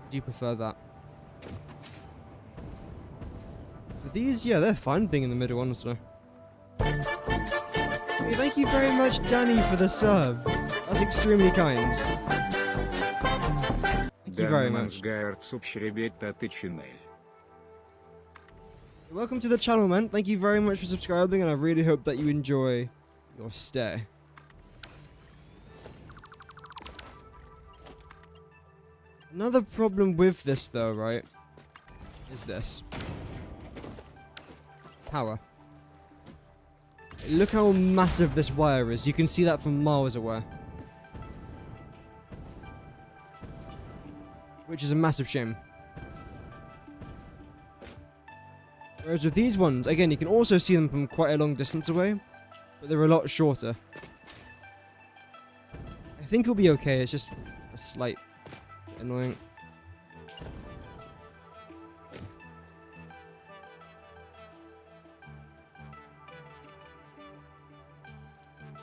Do you prefer that? For these, yeah, they're fine being in the middle, honestly. Hey, thank you very much, Danny, for the sub. That's extremely kind. Thank you very much. Welcome to the channel, man. Thank you very much for subscribing, and I really hope that you enjoy your stay. Another problem with this, though, right, is this. Power. Look how massive this wire is. You can see that from miles away. Which is a massive shame. Whereas with these ones, again, you can also see them from quite a long distance away, but they're a lot shorter. I think it'll be okay, it's just a slight bit annoying.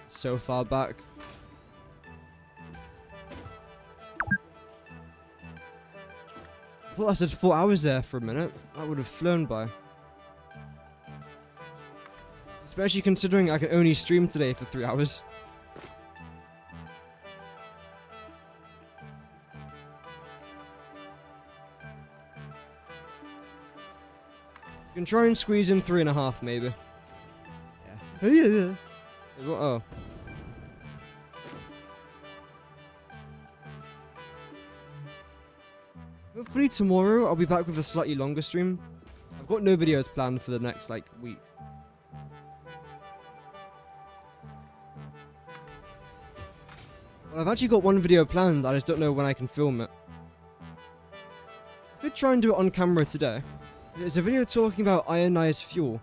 So far back. I thought I said 4 hours there for a minute. That would have flown by. Especially considering I can only stream today for 3 hours. You can try and squeeze in 3.5 maybe. Yeah. Yeah. Oh. Hopefully tomorrow I'll be back with a slightly longer stream. I've got no videos planned for the next, like, week. Well, I've actually got one video planned, I just don't know when I can film it. I could try and do it on camera today. It's a video talking about ionized fuel.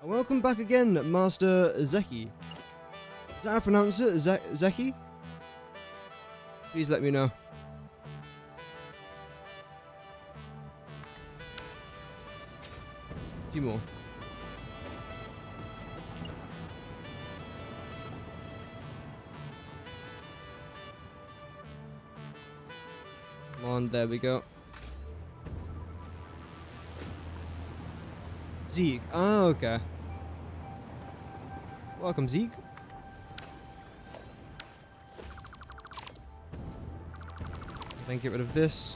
And welcome back again, Master Zeki. Is that how I pronounce it? Zeki? Please let me know. Two more. Come on, there we go. Zeke. Oh, okay. Welcome, Zeke. Then get rid of this.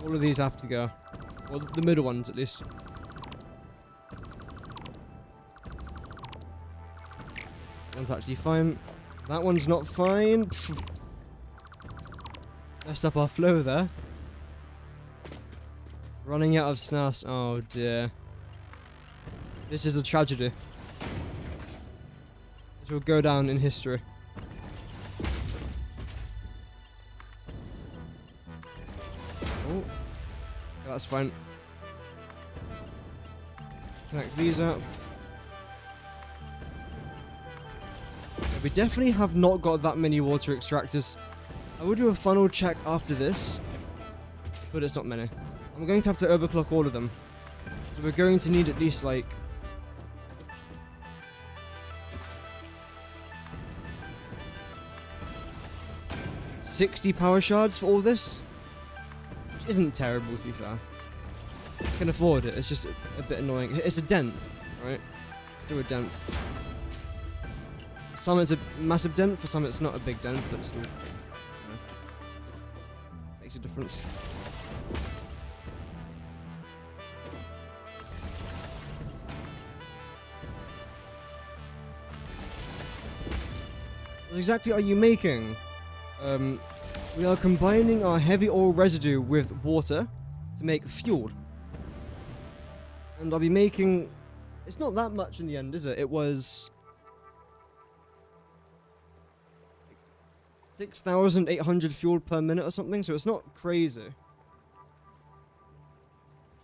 All of these have to go. Well, the middle ones, at least. One's actually fine. That one's not fine. Pfft. Messed up our flow there. Running out of SNAS. Oh dear. This is a tragedy. This will go down in history. Oh. That's fine. Connect these up. We definitely have not got that many water extractors. I will do a funnel check after this, but it's not many. I'm going to have to overclock all of them. So we're going to need at least like 60 power shards for all this. Which isn't terrible, to be fair. I can afford it, it's just a bit annoying. It's a dent, right? Still a dent. Some it's a massive dent, for some it's not a big dent, but still, you know, makes a difference. What exactly are you making? We are combining our heavy oil residue with water to make fuel. And I'll be making... It's not that much in the end, is it? It was... 6,800 fuel per minute or something, so it's not crazy. I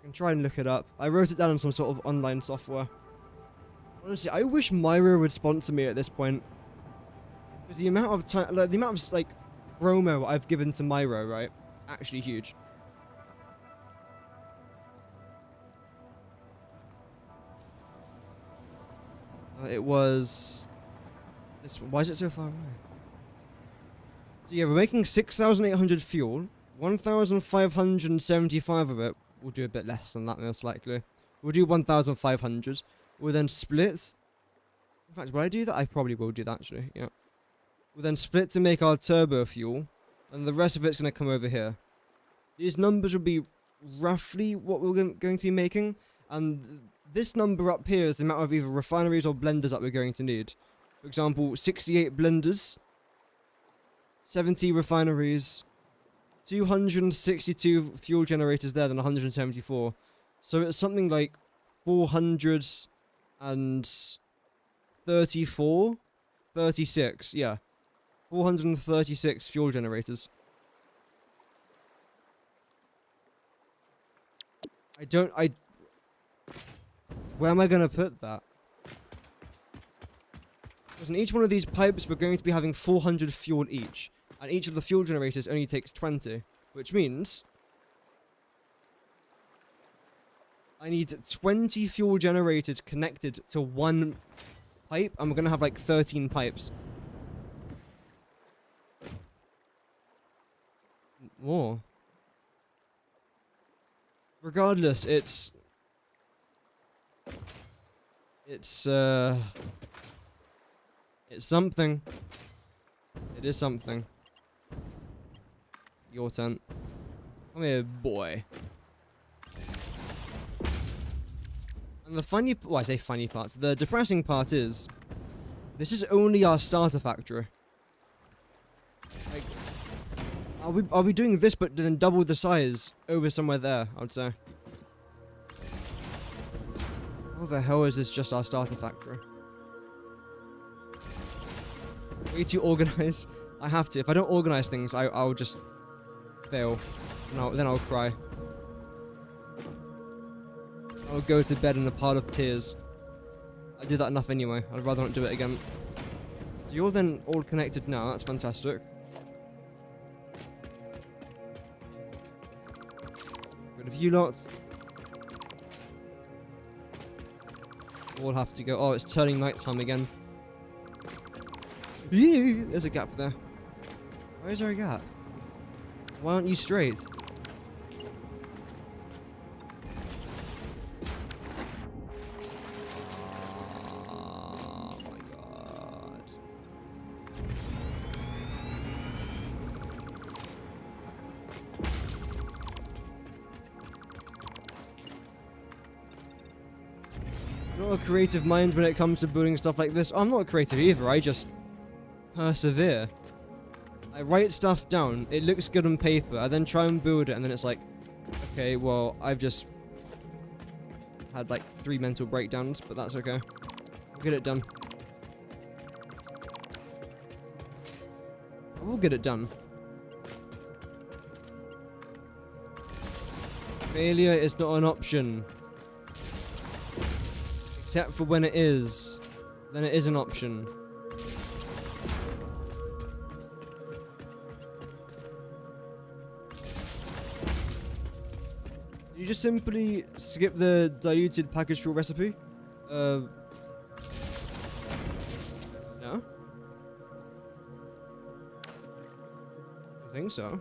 can try and look it up. I wrote it down in some sort of online software. Honestly, I wish Myro would sponsor me at this point. Because the amount of time, like, the amount of, like, promo I've given to Myro, right? It's actually huge. It was... this one. Why is it so far away? So yeah, we're making 6,800 fuel. 1,575 of it. We'll do a bit less than that, most likely. We'll do 1,500. We'll then split... In fact, will I do that? I probably will do that, actually. Yeah. We'll then split to make our turbo fuel. And the rest of it's going to come over here. These numbers will be roughly what we're going to be making. And this number up here is the amount of either refineries or blenders that we're going to need. For example, 68 blenders, 70 refineries, 262 fuel generators there, then 174. So it's something like 434, 36, yeah. 436 fuel generators. Where am I going to put that? Because in each one of these pipes, we're going to be having 400 fuel each. And each of the fuel generators only takes 20. Which means I need 20 fuel generators connected to one pipe. And we're going to have like 13 pipes. More. Regardless, it's something. It is something. Your turn. Come here, boy. And the funny, well, I say funny parts. The depressing part is, this is only our starter factory. Like, I'll be doing this, but then double the size over somewhere there, I would say. How the hell is this just our starter factory? Way too organized. I have to. If I don't organize things, I'll just fail. And then I'll cry. I'll go to bed in a pile of tears. I do that enough anyway. I'd rather not do it again. So you're then all connected now. That's fantastic. Rid of you lots. All have to go. Oh, it's turning nighttime again. Ew, there's a gap there. Why is there a gap? Why aren't you straight? Oh my god. Not a creative mind when it comes to building stuff like this. I'm not creative either, I just persevere. I write stuff down, it looks good on paper, I then try and build it, and then it's like, okay, well, I've just had like 3 mental breakdowns, but that's okay. I'll get it done. I will get it done. Failure is not an option. Except for when it is. Then it is an option. You just simply skip the diluted packaged fuel recipe? No? I think so.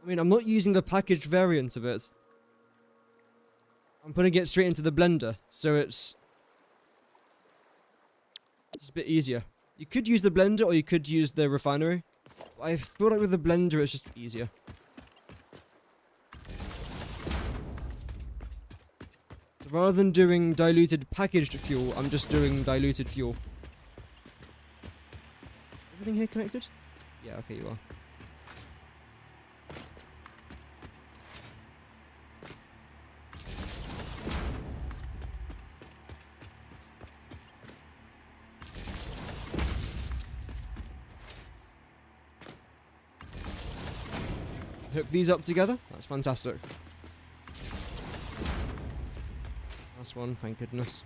I mean, I'm not using the packaged variant of it. I'm putting it straight into the blender, so it's a bit easier. You could use the blender, or you could use the refinery. I feel like with the blender, it's just easier. So rather than doing diluted packaged fuel, I'm just doing diluted fuel. Everything here connected? Yeah, okay, you are. Hook these up together. That's fantastic. Last one, thank goodness.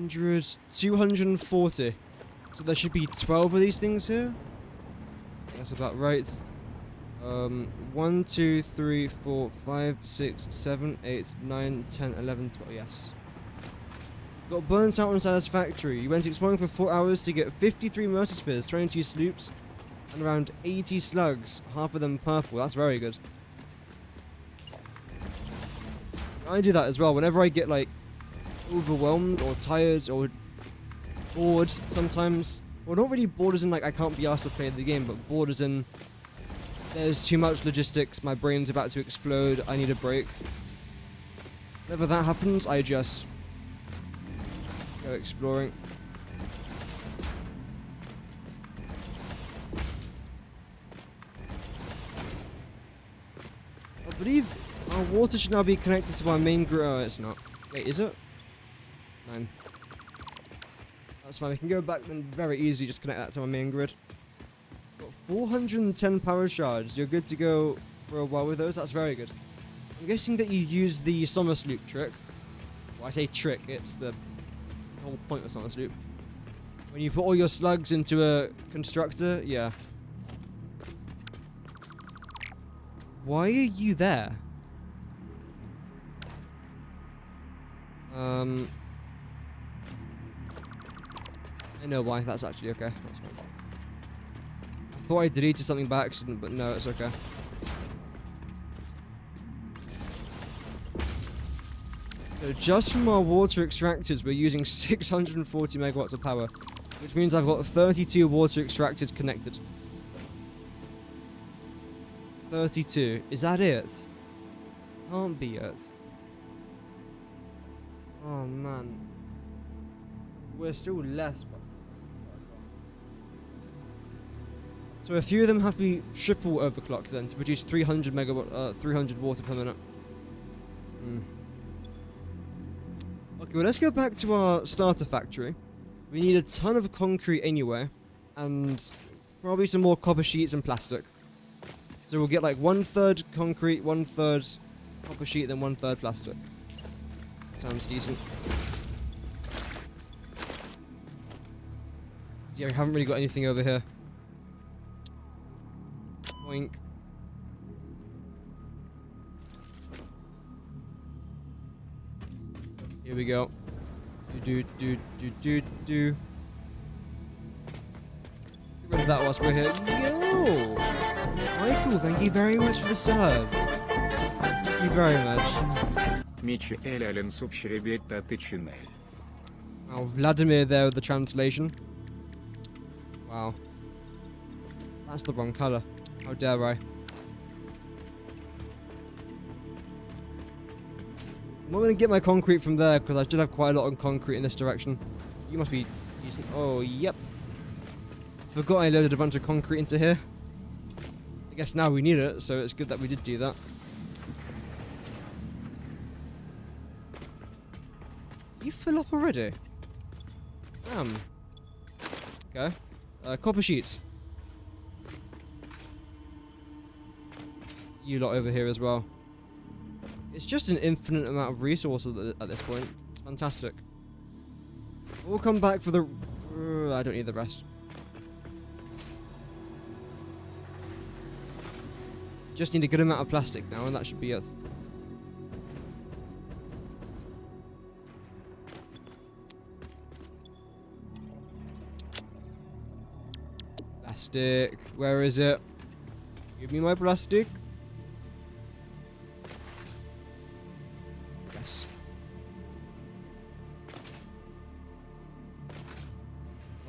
240. So there should be 12 of these things here. That's about right. 1, 2, 3, 4, 5, 6, 7, 8, 9, 10, 11, 12. Yes. Got burnt out on Satisfactory. You went exploring for 4 hours to get 53 Murderspheres, 22 sloops, and around 80 slugs. Half of them purple. That's very good. I do that as well. Whenever I get like overwhelmed or tired or bored sometimes. Well, not really bored as in like I can't be asked to play the game, but bored as in there's too much logistics, my brain's about to explode, I need a break. Whenever that happens, I just go exploring. I believe our water should now be connected to our main grid. Oh, it's not. Wait, is it? 9. That's fine. We can go back and very easily just connect that to our main grid. Got 410 power shards. You're good to go for a while with those. That's very good. I'm guessing that you use the Somer's Loop trick. Well, I say trick. It's the whole point of Somer's Loop. When you put all your slugs into a constructor, yeah. Why are you there? I know why. That's actually okay. That's fine. I thought I deleted something by accident, but no, it's okay. So just from our water extractors, we're using 640 megawatts of power, which means I've got 32 water extractors connected. 32. Is that it? Can't be it. Oh man. We're still less. So a few of them have to be triple overclocked then to produce 300 megawatt, 300 water per minute. Okay, well let's go back to our starter factory. We need a ton of concrete anyway, and probably some more copper sheets and plastic. So we'll get like 1/3 concrete, 1/3 copper sheet, then 1/3 plastic. Sounds decent. Yeah, we haven't really got anything over here. Boink. Here we go. Do. Get rid of that whilst we're here. Yo! Michael, thank you very much for the sub. Thank you very much. Oh, Vladimir there with the translation. Wow. That's the wrong colour. How dare I? I'm not going to get my concrete from there because I should have quite a lot of concrete in this direction. You must be decent. Oh, yep. Forgot I loaded a bunch of concrete into here. I guess now we need it, so it's good that we did do that. You fill up already? Damn. Okay. Copper sheets. You lot over here as well. It's just an infinite amount of resources at this point. It's fantastic. We'll come back for the... I don't need the rest. Just need a good amount of plastic now, and that should be it. Plastic. Where is it? Give me my plastic. Yes.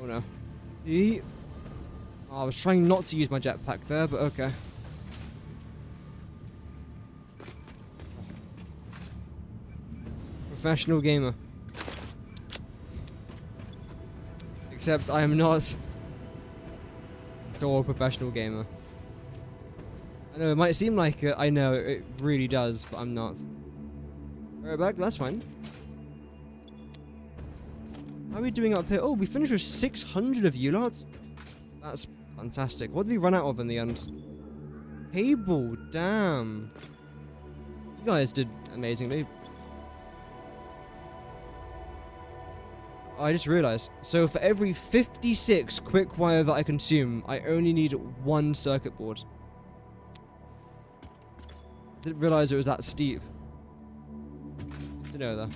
Oh no. Oh, I was trying not to use my jetpack there, but okay. Professional gamer. Except I am not at all a professional gamer. I know it might seem like it, I know it really does, but I'm not. Right back, that's fine. How are we doing up here? Oh, we finished with 600 of you lots. That's fantastic. What did we run out of in the end? Cable, damn. You guys did amazingly. I just realized. So for every 56 quick wire that I consume, I only need 1 circuit board. Didn't realize it was that steep. To know though.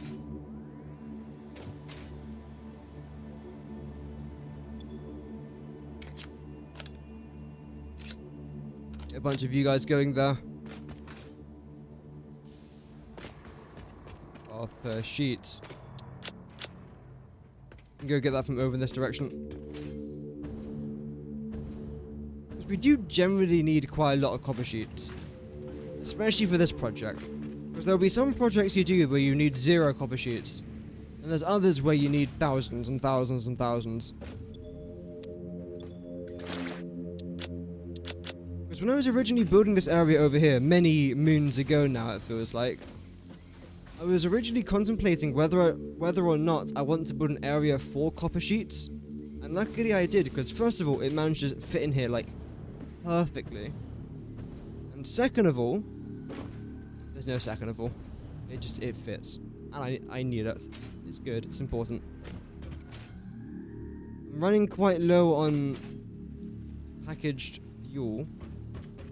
A bunch of you guys going there. Copper sheets. can go get that from over in this direction. Because we do generally need quite a lot of copper sheets. Especially for this project. Because there'll be some projects you do where you need 0 copper sheets. And there's others where you need thousands and thousands and thousands. Because when I was originally building this area over here, many moons ago now it feels like, I was originally contemplating whether or not I want to build an area for copper sheets. And luckily I did, because first of all, it managed to fit in here, like, perfectly. And second of all, there's no second of all. It fits. And I need it. It's good, it's important. I'm running quite low on packaged fuel.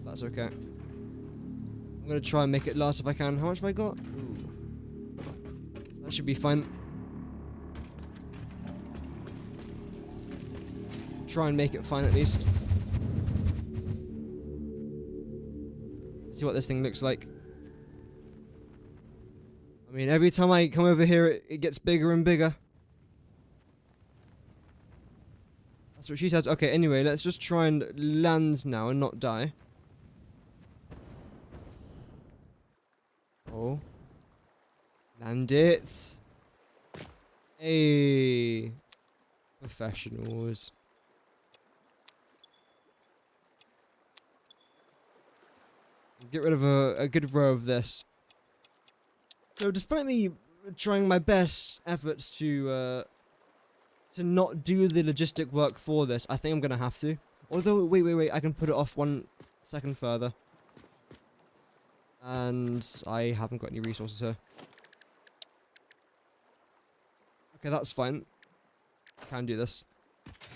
That's okay. I'm gonna try and make it last if I can. How much have I got? Ooh. That should be fine. Try and make it fine at least. See what this thing looks like. I mean, every time I come over here, it gets bigger and bigger. That's what she said. Okay, anyway, let's just try and land now and not die. Oh. Land it. Hey. Professionals. Get rid of a good row of this. So despite me trying my best efforts to not do the logistic work for this, I think I'm gonna have to. Although, wait, I can put it off 1 second further. And I haven't got any resources here. Okay, that's fine. I can do this.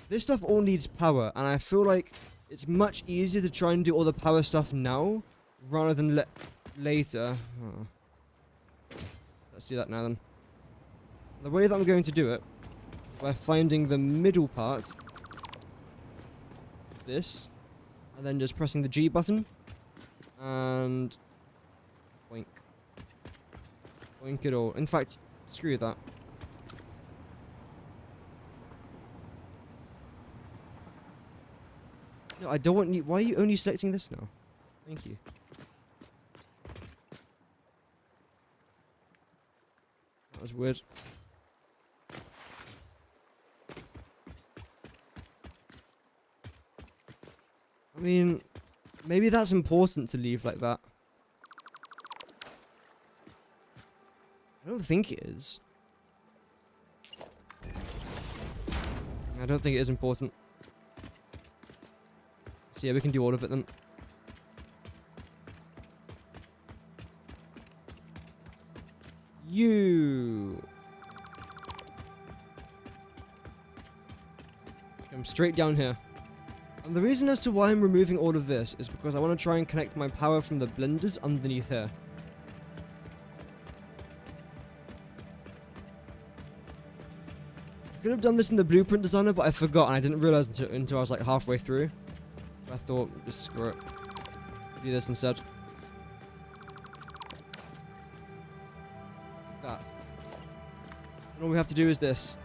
This stuff all needs power, and I feel like it's much easier to try and do all the power stuff now, rather than later. Oh. Let's do that now then. The way that I'm going to do it, by finding the middle part of this, and then just pressing the G button, and boink. Boink it all. In fact, screw that. No, I don't want you. Why are you only selecting this now? Thank you. That was weird. I mean, maybe that's important to leave like that. I don't think it is. I don't think it is important. So yeah, we can do all of it then. You come straight down here. And the reason as to why I'm removing all of this is because I want to try and connect my power from the blenders underneath here. I could have done this in the blueprint designer, but I forgot and I didn't realize until I was like halfway through. So I thought, just screw it. Do this instead. Like that. And all we have to do is this.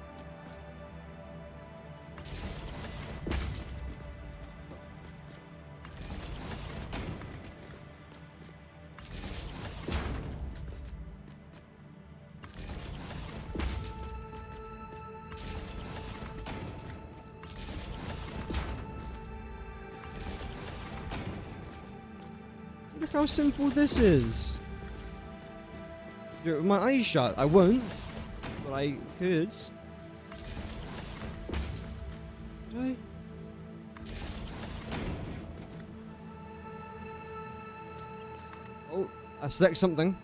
Look how simple this is. Do it with my eyes shut. I won't, but I could. Did I? Oh, I select something.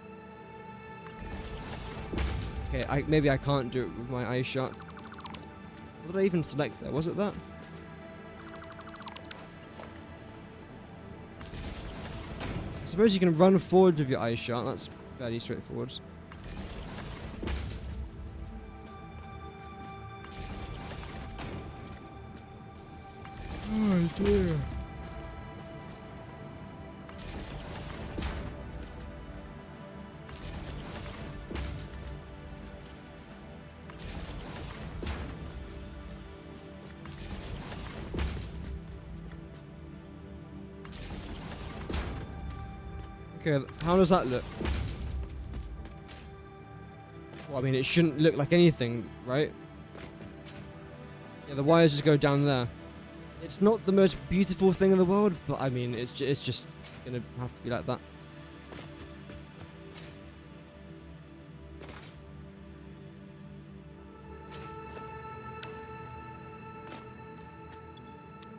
Okay, maybe I can't do it with my eyes shut. What did I even select there? Was it that? I suppose you can run forward with your eyes shut. That's fairly straightforward. Oh dear. Okay, how does that look? Well, I mean, it shouldn't look like anything, right? Yeah, the wires just go down there. It's not the most beautiful thing in the world, but I mean, it's just gonna have to be like that.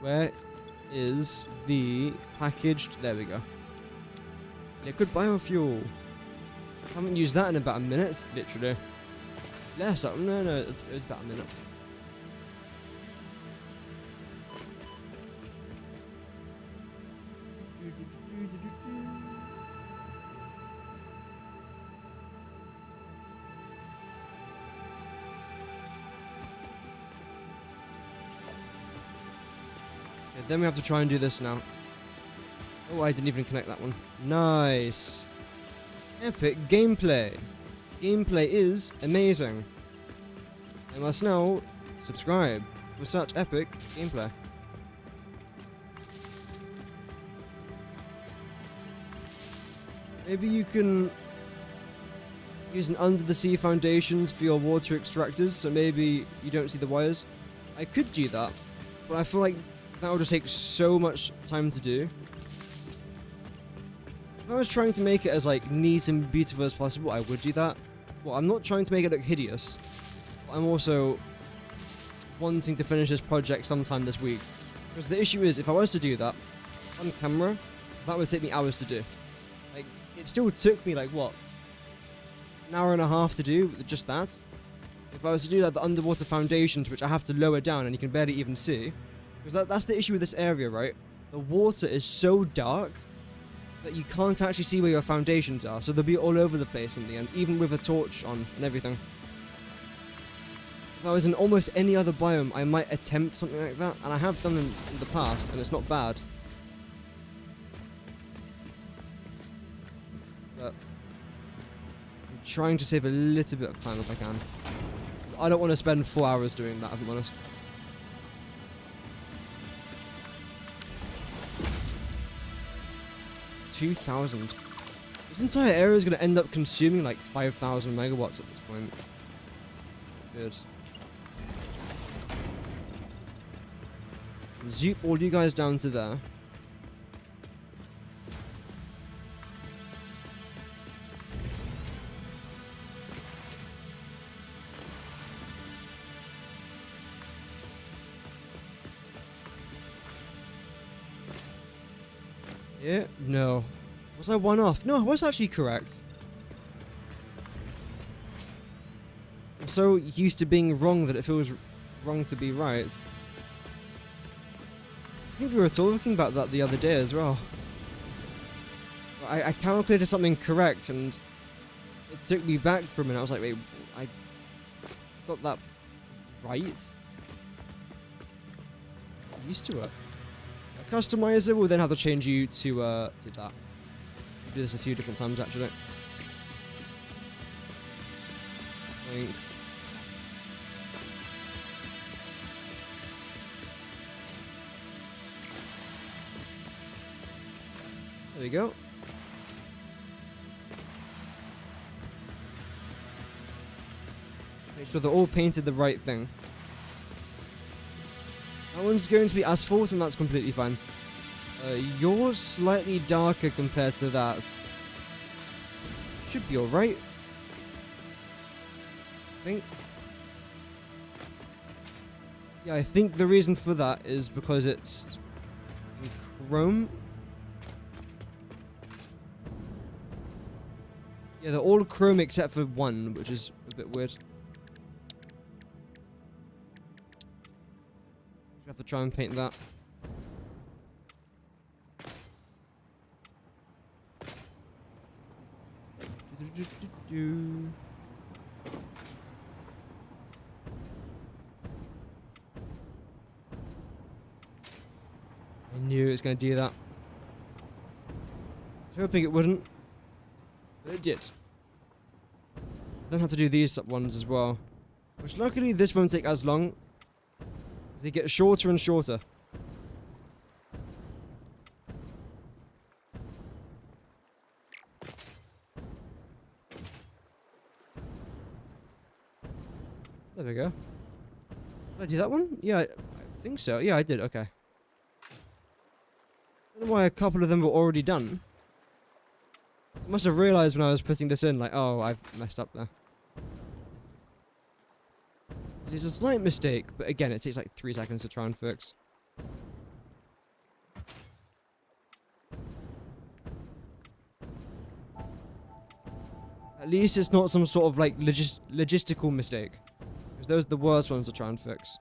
Where is the packaged? There we go. Liquid biofuel. Haven't used that in about a minute, literally. Less. No, it was about a minute. Okay, then we have to try and do this now. Oh, I didn't even connect that one. Nice. Epic gameplay. Gameplay is amazing. And must now subscribe for such epic gameplay. Maybe you can use an under-the-sea foundations for your water extractors, so maybe you don't see the wires. I could do that, but I feel like that would just take so much time to do. If I was trying to make it as like neat and beautiful as possible, I would do that. Well, I'm not trying to make it look hideous. But I'm also wanting to finish this project sometime this week. Because the issue is, if I was to do that on camera, that would take me hours to do. Like, it still took me like, what? An hour and a half to do just that. If I was to do like the underwater foundations, which I have to lower down and you can barely even see. Because that's the issue with this area, right? The water is so dark that you can't actually see where your foundations are, so they'll be all over the place in the end, even with a torch on and everything. If I was in almost any other biome, I might attempt something like that, and I have done them in the past, and it's not bad. But I'm trying to save a little bit of time if I can. I don't want to spend 4 hours doing that, if I'm honest. $2,000. This entire area is going to end up consuming like 5,000 megawatts at this point. Good. Zoop all you guys down to there. Yeah, no. Was I one off? No, I was actually correct. I'm so used to being wrong that it feels wrong to be right. I think we were talking about that the other day as well. I calculated something correct and it took me back for a minute. I was like, wait, I got that right? I'm used to it. A customizer will then have to change you to that. I'll do this a few different times actually. Link. There we go. Make sure they're all painted the right thing. That one's going to be asphalt, and that's completely fine. You're slightly darker compared to that. Should be alright. I think. Yeah, I think the reason for that is because it's in chrome. Yeah, they're all chrome except for one, which is a bit weird. We have to try and paint that. I knew it was going to do that. I was hoping it wouldn't. But it did. Then have to do these ones as well. Which luckily this won't take as long. They get shorter and shorter. There we go. Did I do that one? Yeah, I think so. Yeah, I did. Okay. I don't know why a couple of them were already done. I must have realized when I was putting this in, like, oh, I've messed up there. It's a slight mistake, but again, it takes like 3 seconds to try and fix. At least it's not some sort of like logistical mistake. Because those are the worst ones to try and fix.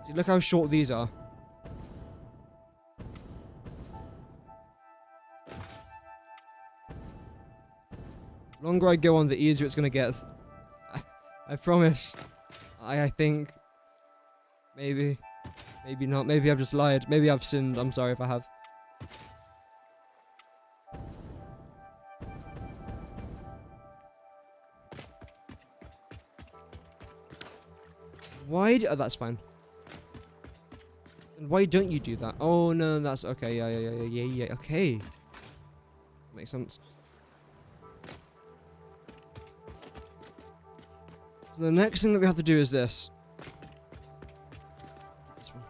See, look how short these are. The longer I go on, the easier it's going to get. I promise. I think. Maybe. Maybe not. Maybe I've just lied. Maybe I've sinned. I'm sorry if I have. Why? Oh, that's fine. And why don't you do that? Oh, no, that's okay. Yeah. Okay. Makes sense. So the next thing that we have to do is this. This one.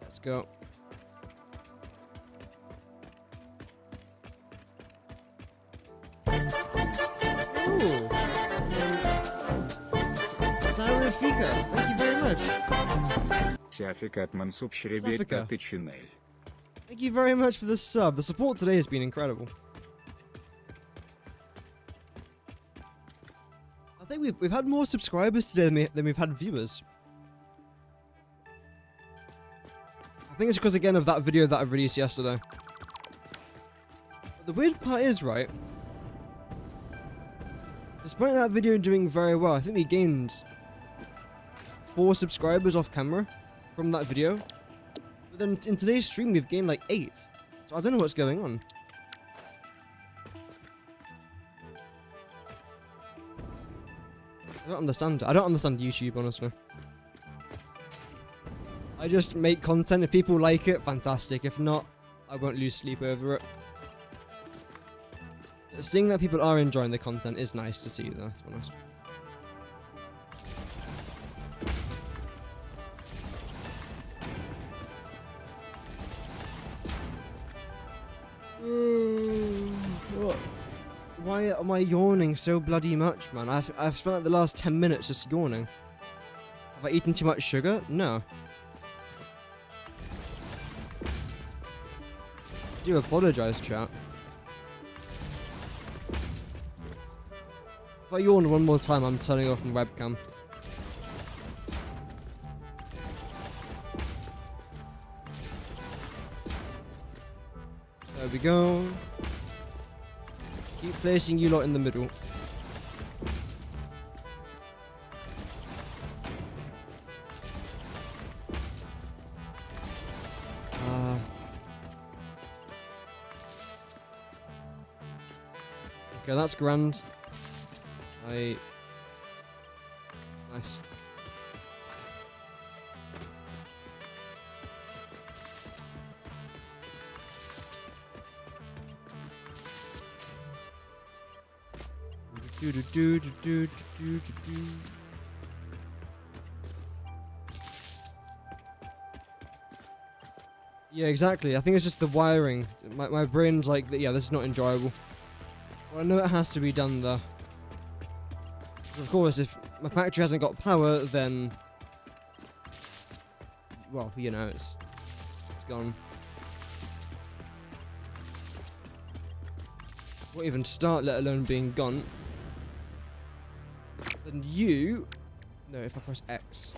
Let's go. Ooh. Satisfactory, thank you very much. Thank you very much for the sub. The support today has been incredible. I think we've had more subscribers today than we've had viewers. I think it's because, again, of that video that I released yesterday. But the weird part is, right, despite that video doing very well, I think we gained 4 subscribers off camera from that video. But then in today's stream, we've gained like 8. So I don't know what's going on. I don't understand. I don't understand YouTube, honestly. I just make content. If people like it, fantastic. If not, I won't lose sleep over it. Seeing that people are enjoying the content is nice to see, though, to be honest. What? Why am I yawning so bloody much, man? I've spent like the last 10 minutes just yawning. Have I eaten too much sugar? No. I do apologise, chat. If I yawn one more time, I'm turning off my webcam. There we go. Keep placing you lot in the middle. Okay, that's grand. Nice. Yeah, exactly. I think it's just the wiring. My brain's like, yeah, this is not enjoyable. Well, I know it has to be done though. Of course, if my factory hasn't got power, then, well, you know, it's gone. Won't even start, let alone being gone. Then you, no, if I press X,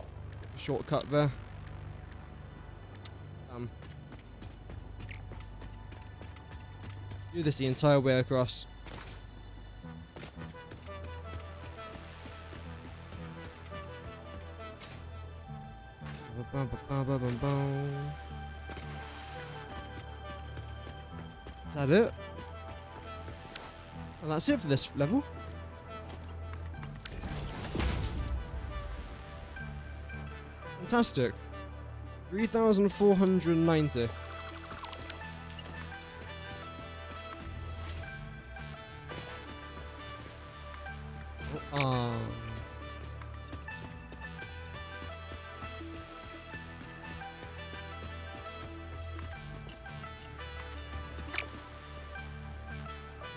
shortcut there. Do this the entire way across. Is that it? Well, that's it for this level. Fantastic. 3,490.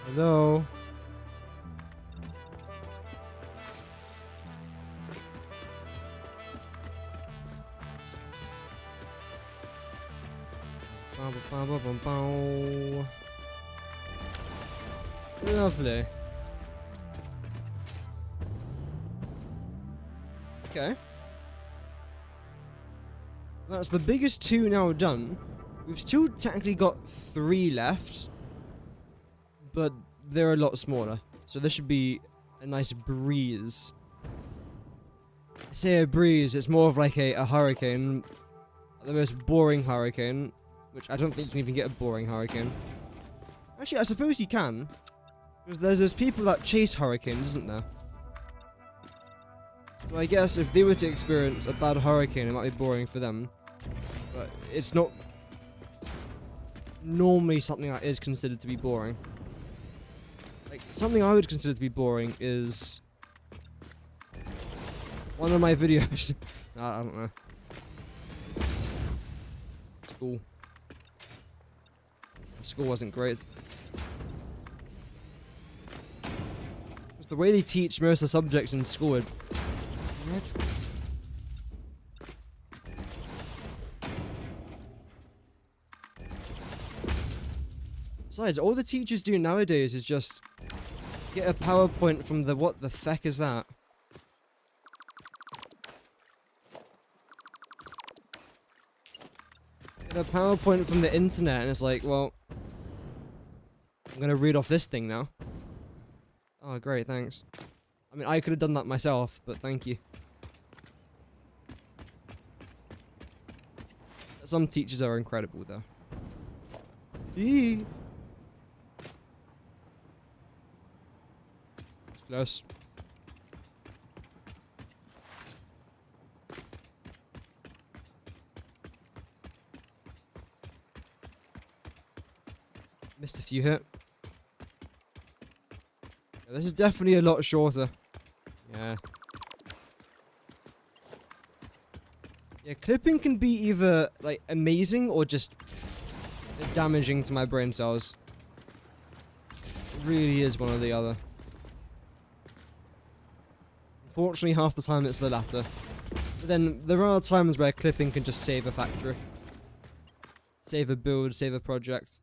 Hello? Lovely. Okay. That's the biggest 2 now done. We've still technically got 3 left, but they're a lot smaller. So this should be a nice breeze. I say a breeze, it's more of like a hurricane. The most boring hurricane, which I don't think you can even get a boring hurricane. Actually, I suppose you can. Because there's those people that chase hurricanes, isn't there? So I guess if they were to experience a bad hurricane, it might be boring for them. But it's not normally something that is considered to be boring. Like, something I would consider to be boring is one of my videos. I don't know. School. School wasn't great. The way they teach most of the subjects in school are dreadful. Besides, all the teachers do nowadays is just get a PowerPoint from the what the feck is that? Get a PowerPoint from the internet and it's like, well, I'm gonna read off this thing now. Oh, great, thanks. I mean, I could have done that myself, but thank you. Some teachers are incredible, though. Eee. It's close. Missed a few hit. This is definitely a lot shorter. Yeah. Yeah, clipping can be either, like, amazing or just damaging to my brain cells. It really is one or the other. Unfortunately, half the time it's the latter. But then, there are times where clipping can just save a factory. Save a build, save a project.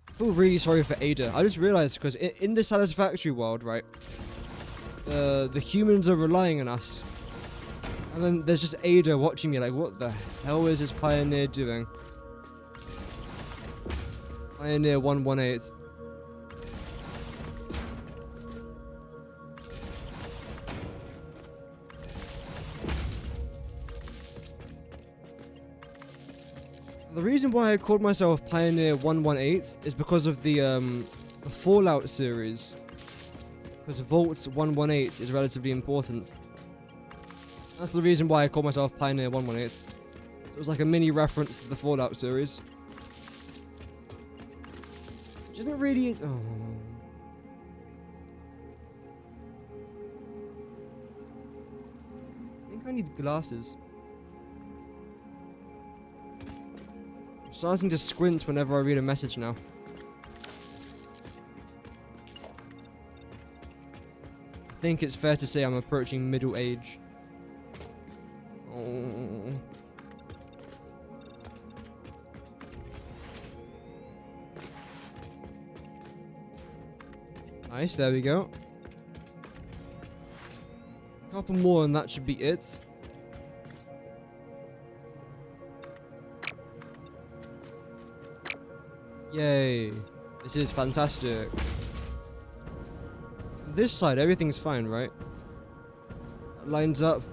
I feel really sorry for Ada. I just realized, because in the Satisfactory world, right, the humans are relying on us. And then there's just Ada watching me like, what the hell is this Pioneer doing? Pioneer 1.18. The reason why I called myself Pioneer 1.18 is because of the Fallout series. Because Vaults 1.18 is relatively important. That's the reason why I called myself Pioneer 1.18. It was like a mini reference to the Fallout series. Which isn't really... Oh. I think I need glasses. I'm starting to squint whenever I read a message now. I think it's fair to say I'm approaching middle age. Oh. Nice, there we go. A couple more and that should be it. Yay. This is fantastic. This side, everything's fine, right? That lines up.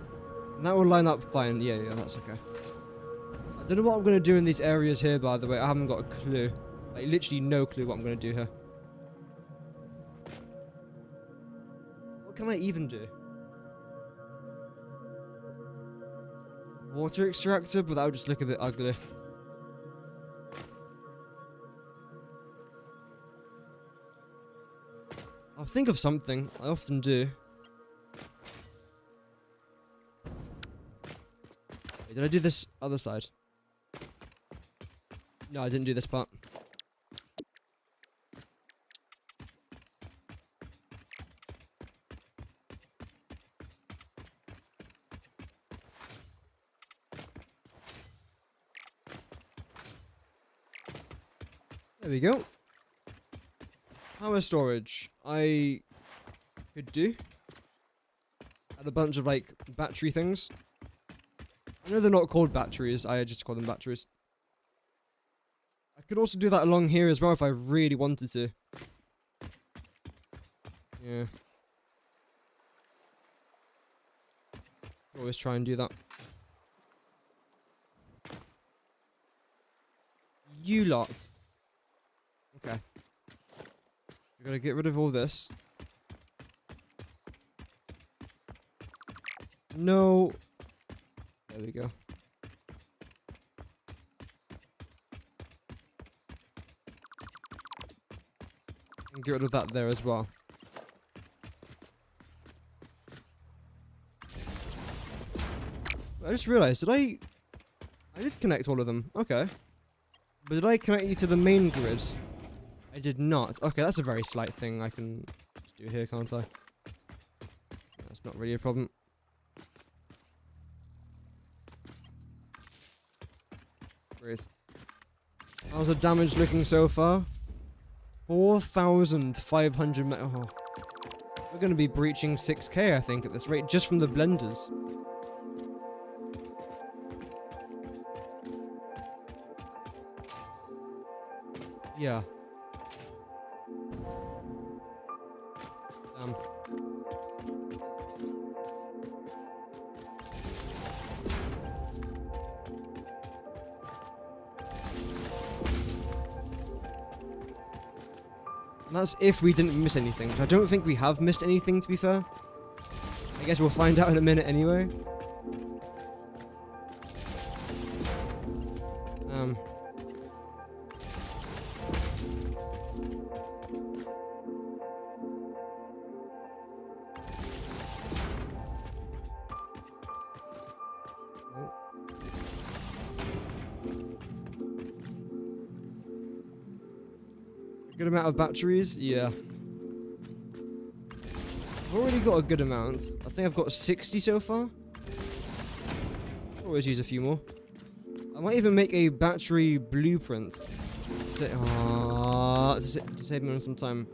And that will line up fine. Yeah, that's okay. I don't know what I'm going to do in these areas here, by the way. I haven't got a clue. Like, literally no clue what I'm going to do here. What can I even do? Water extractor, but that would just look a bit ugly. I'll think of something. I often do. Wait, did I do this other side? No, I didn't do this part. There we go. Power storage. I could do. Add a bunch of, like, battery things. I know they're not called batteries. I just call them batteries. I could also do that along here as well if I really wanted to. Yeah. Always try and do that. You lots. Okay. We gotta get rid of all this. No. There we go. And get rid of that there as well. I just realized, I did connect all of them. Okay. But did I connect you to the main grid? I did not. Okay, that's a very slight thing I can just do here, can't I? That's not really a problem. Great. How's the damage looking so far? 4,500 metal. Oh. We're going to be breaching 6k, I think, at this rate, just from the blenders. Yeah. And that's if we didn't miss anything. I don't think we have missed anything, to be fair. I guess we'll find out in a minute anyway. Good amount of batteries? Yeah. I've already got a good amount. I think I've got 60 so far. Always use a few more. I might even make a battery blueprint. To save me on some time.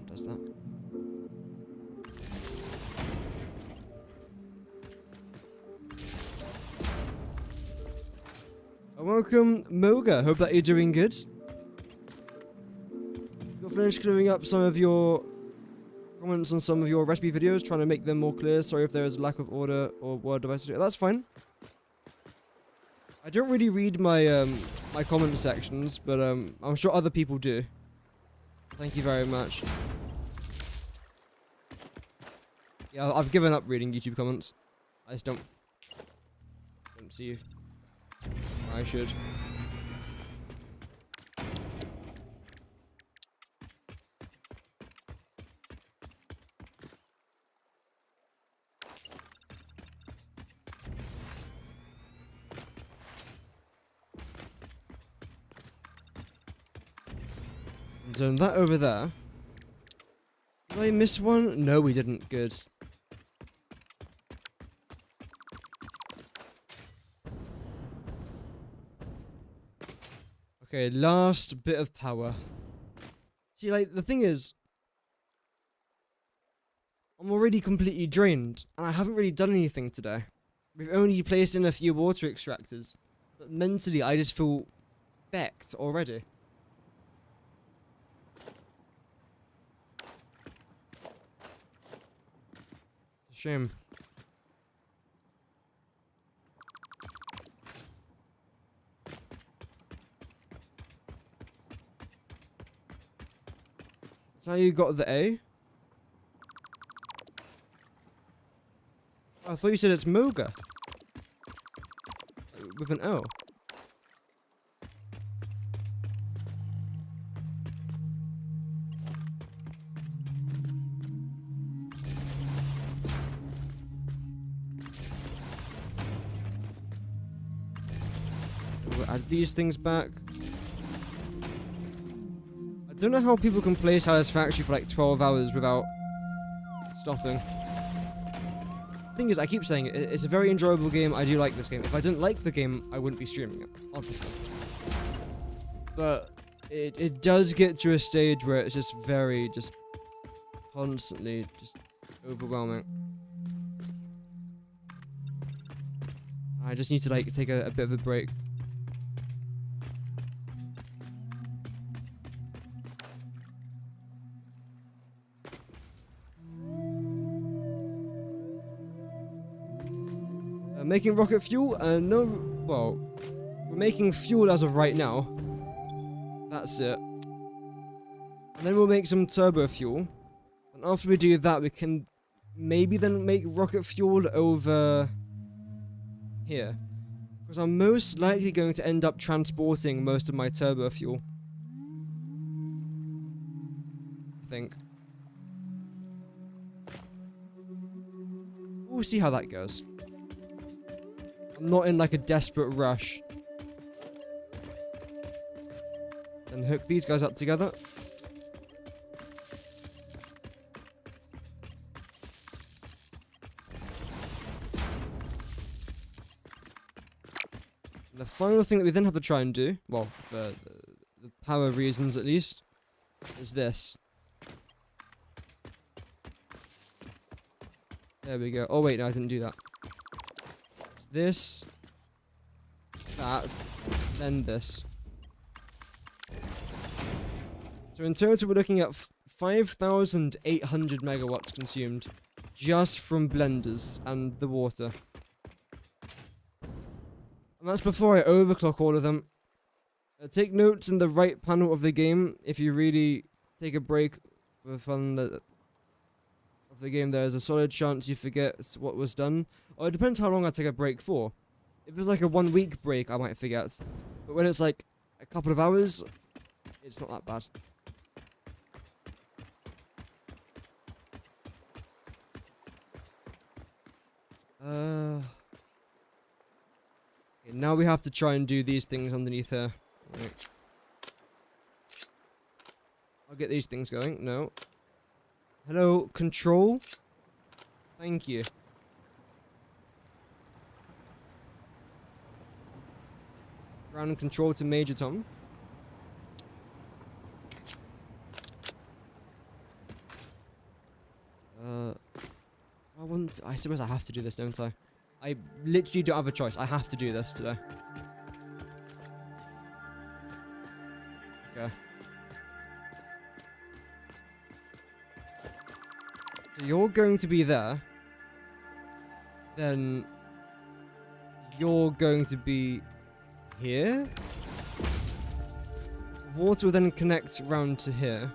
What does that? Welcome, Moga. Hope that you're doing good. You'll finish clearing up some of your comments on some of your recipe videos, trying to make them more clear. Sorry if there is a lack of order or word device to do. That's fine. I don't really read my my comment sections, but I'm sure other people do. Thank you very much. Yeah, I've given up reading YouTube comments. I just don't see you. I should. And turn that over there. Did I miss one? No, we didn't. Good. Okay, last bit of power. See, like, the thing is, I'm already completely drained, and I haven't really done anything today. We've only placed in a few water extractors, but mentally, I just feel fecked already. Shame. So you got the A? Oh, I thought you said it's Moga. With an O. We'll add these things back. I don't know how people can play Satisfactory for like 12 hours without stopping. Thing is, I keep saying it's a very enjoyable game. I do like this game. If I didn't like the game, I wouldn't be streaming it, obviously. But it does get to a stage where it's just constantly just overwhelming. I just need to like take a bit of a break. Making rocket fuel? No, well, we're making fuel as of right now. That's it. And then we'll make some turbo fuel. And after we do that, we can maybe then make rocket fuel over here. Because I'm most likely going to end up transporting most of my turbo fuel. I think. We'll see how that goes. I'm not in like a desperate rush. And hook these guys up together. And the final thing that we then have to try and do, well, for the power reasons at least, is this. There we go. Oh wait, no, I didn't do that. This, that, then this. So in total, we're looking at 5,800 megawatts consumed just from blenders and the water. And that's before I overclock all of them. Take notes in the right panel of the game if you really take a break for fun of the game. There's a solid chance you forget what was done. Or it depends how long I take a break for. If it's like a 1 week break, I might forget. But when it's like a couple of hours, it's not that bad. Okay, now we have to try and do these things underneath here. Right. I'll get these things going. No. Hello, control. Thank you. Ground control to Major Tom. I suppose I have to do this, don't I? I literally don't have a choice. I have to do this today. Okay. So you're going to be there. Then you're going to be here. Water will then connect round to here.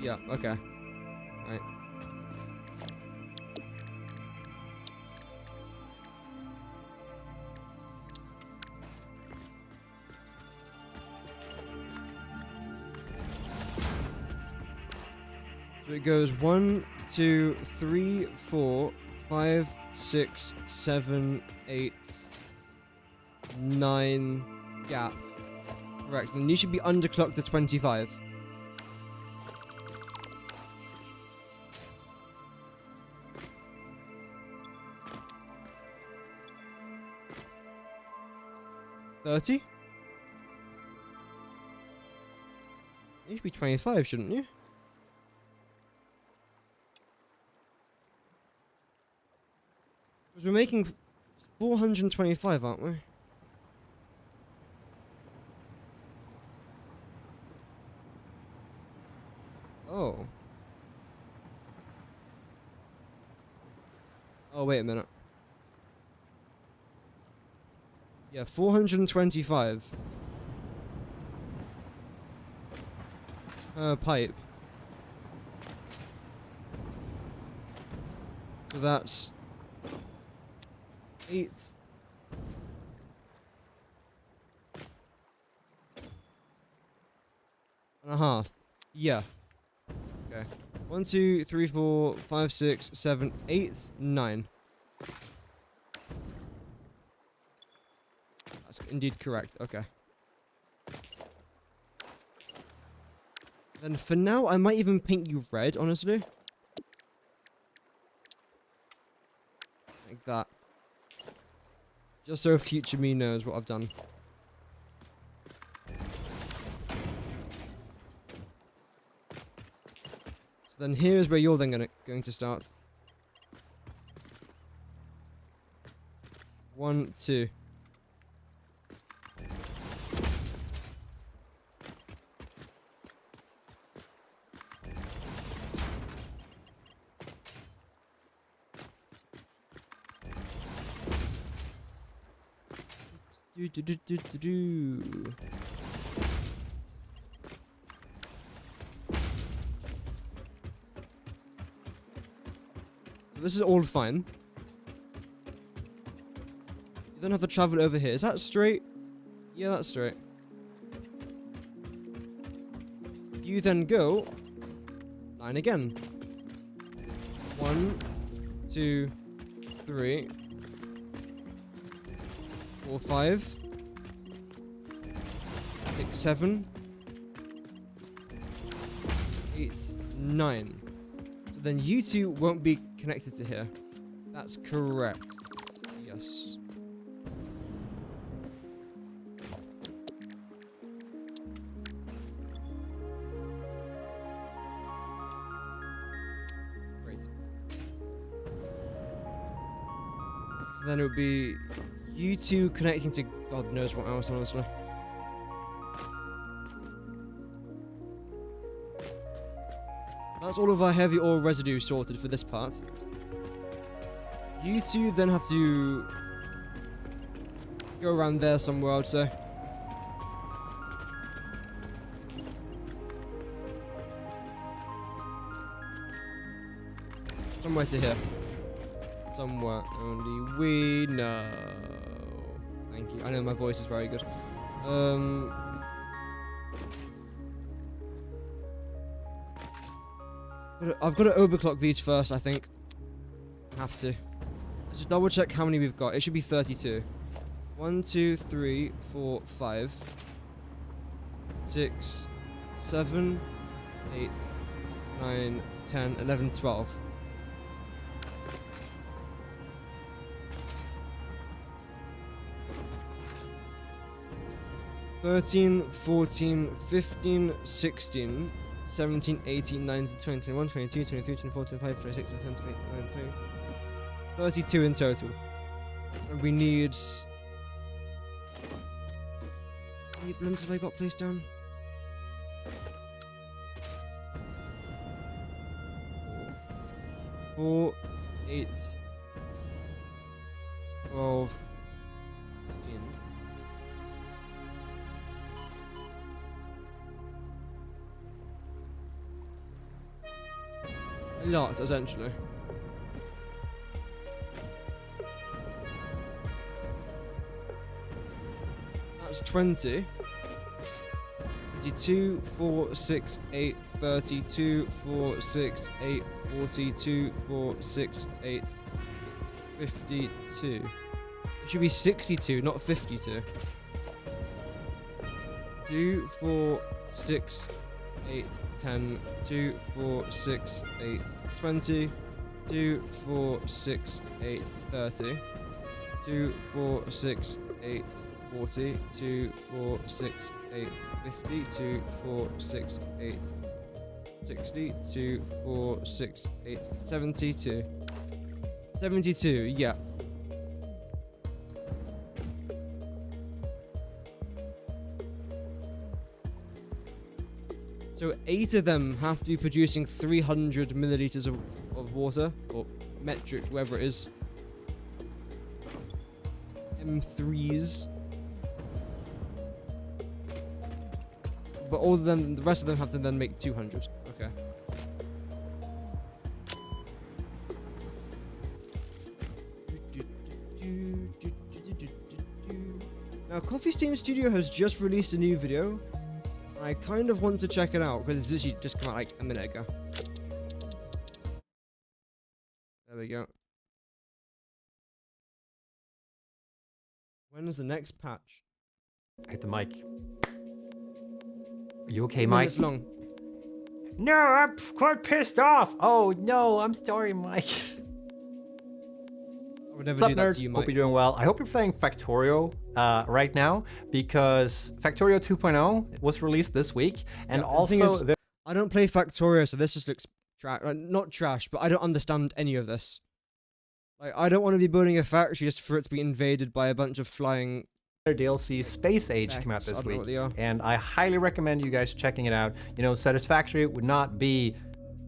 Yeah, okay. Right. So it goes 1, 2, 3, 4, 5, 6, 7, 8, 9 gap. Correct. Then you should be underclocked to 25. $30? You should be 25, shouldn't you? Because we're making 425, aren't we? Oh. Oh, wait a minute. Yeah, 425 per pipe. So that's 8. And a half. Yeah. Okay. 1, 2, 3, 4, 5, 6, 7, 8, 9. That's indeed correct. Okay. Then for now, I might even paint you red, honestly. Like that. Just so future me knows what I've done. So then here's where you're then going to start. 1, 2. Do. This is all fine. You don't have to travel over here. Is that straight? Yeah, that's straight. You then go 9 again. 1, 2, 3, 4, 5, 6, 7, 8, 9. So then you two won't be connected to here. That's correct. Yes. Great. So then it would be you two connecting to God knows what else, honestly. That's all of our heavy ore residue sorted for this part. You two then have to go around there somewhere, I'd say. Somewhere to here. Somewhere only we know. Thank you. I know my voice is very good. I've got to overclock these first, I think. I have to. Let's just double check how many we've got. It should be 32. 1, 2, 3, 4, 5, 6, 7, 8, 9, 10, 11, 12. (13, 14, 15, 16, 17, 18, 19, 20, 21, 22, 23, 24, 25, 26, 27, 28, 29, 30, 32 in total. And we need... How many blends have I got placed down? 4, 8, 12, 16. A lot, essentially. That's 20. 22, 4, 6, 8, 32, 4, 6, 8, 42, 4, 6, 8, 52. It should be 62, not 52. 2, 4, 6, 8, 10, 2, 4, 6, 8, 20, 2, 4, 6, 8, 30, 2, 4, 6, 8, 40, 2, 4, 6, 8, 50, 2, 4, 6, 8, 60, 2, 4, 6, 8, 72. 72, yeah. So 8 of them have to be producing 300 milliliters of water, or metric, whatever it is. M3s. But all of them, the rest of them have to then make 200. Okay. Now, Coffee Stain Studio has just released a new video. I kind of want to check it out because it's literally just come out like a minute ago. There we go. When is the next patch? Hit the mic. Are you okay, 2 Mike? minutes long. No, I'm quite pissed off. Oh no, I'm sorry, Mike. I would never What's do up, that nerds? to you, Hope Mike. you're doing well. I hope you're playing Factorio right now, because Factorio 2.0 was released this week, and Yeah, also I don't play Factorio, so this just looks not trash, but I don't understand any of this. Like, I don't want to be building a factory just for it to be invaded by a bunch of flying. their DLC Space Age came out Facts, I this don't know week, what they are. and I highly recommend you guys checking it out. You know, Satisfactory would not be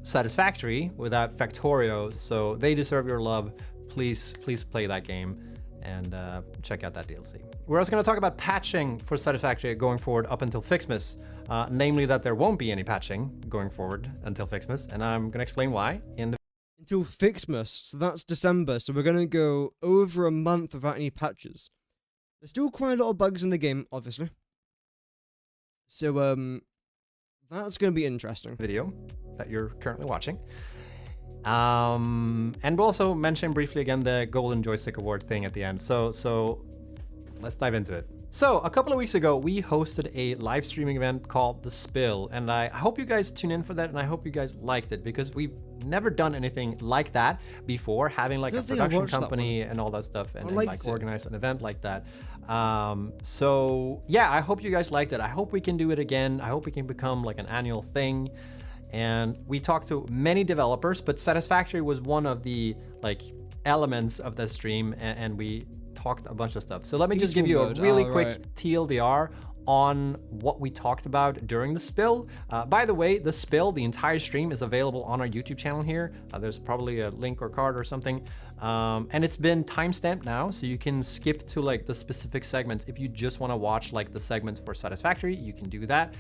Satisfactory without Factorio, so they deserve your love. Please play that game and check out that DLC. We're also going to talk about patching for Satisfactory going forward up until Fixmas, namely that there won't be any patching going forward until Fixmas, and I'm going to explain why in the Until Fixmas, so that's December, so we're gonna go over a month without any patches. There's still quite a lot of bugs in the game, obviously. So, that's gonna be interesting. video that you're currently watching. And we'll also mention briefly again the Golden Joystick Award thing at the end. So let's dive into it. So a couple of weeks ago, we hosted a live streaming event called The Spill, and I hope you guys tune in for that, and I hope you guys liked it, because we've never done anything like that before, having like a production company and all that stuff, and like organize an event like that. So yeah, I hope you guys liked it. I hope we can do it again. I hope we can become like an annual thing. And we talked to many developers, but Satisfactory was one of the like elements of the stream, and we talked a bunch of stuff. So let me just give you a really quick TLDR on what we talked about during the spill. By the way, the spill, the entire stream is available on our YouTube channel here. There's probably a link or card or something. And it's been timestamped now, so you can skip to like the specific segments. If you just want to watch like the segments for Satisfactory, you can do that.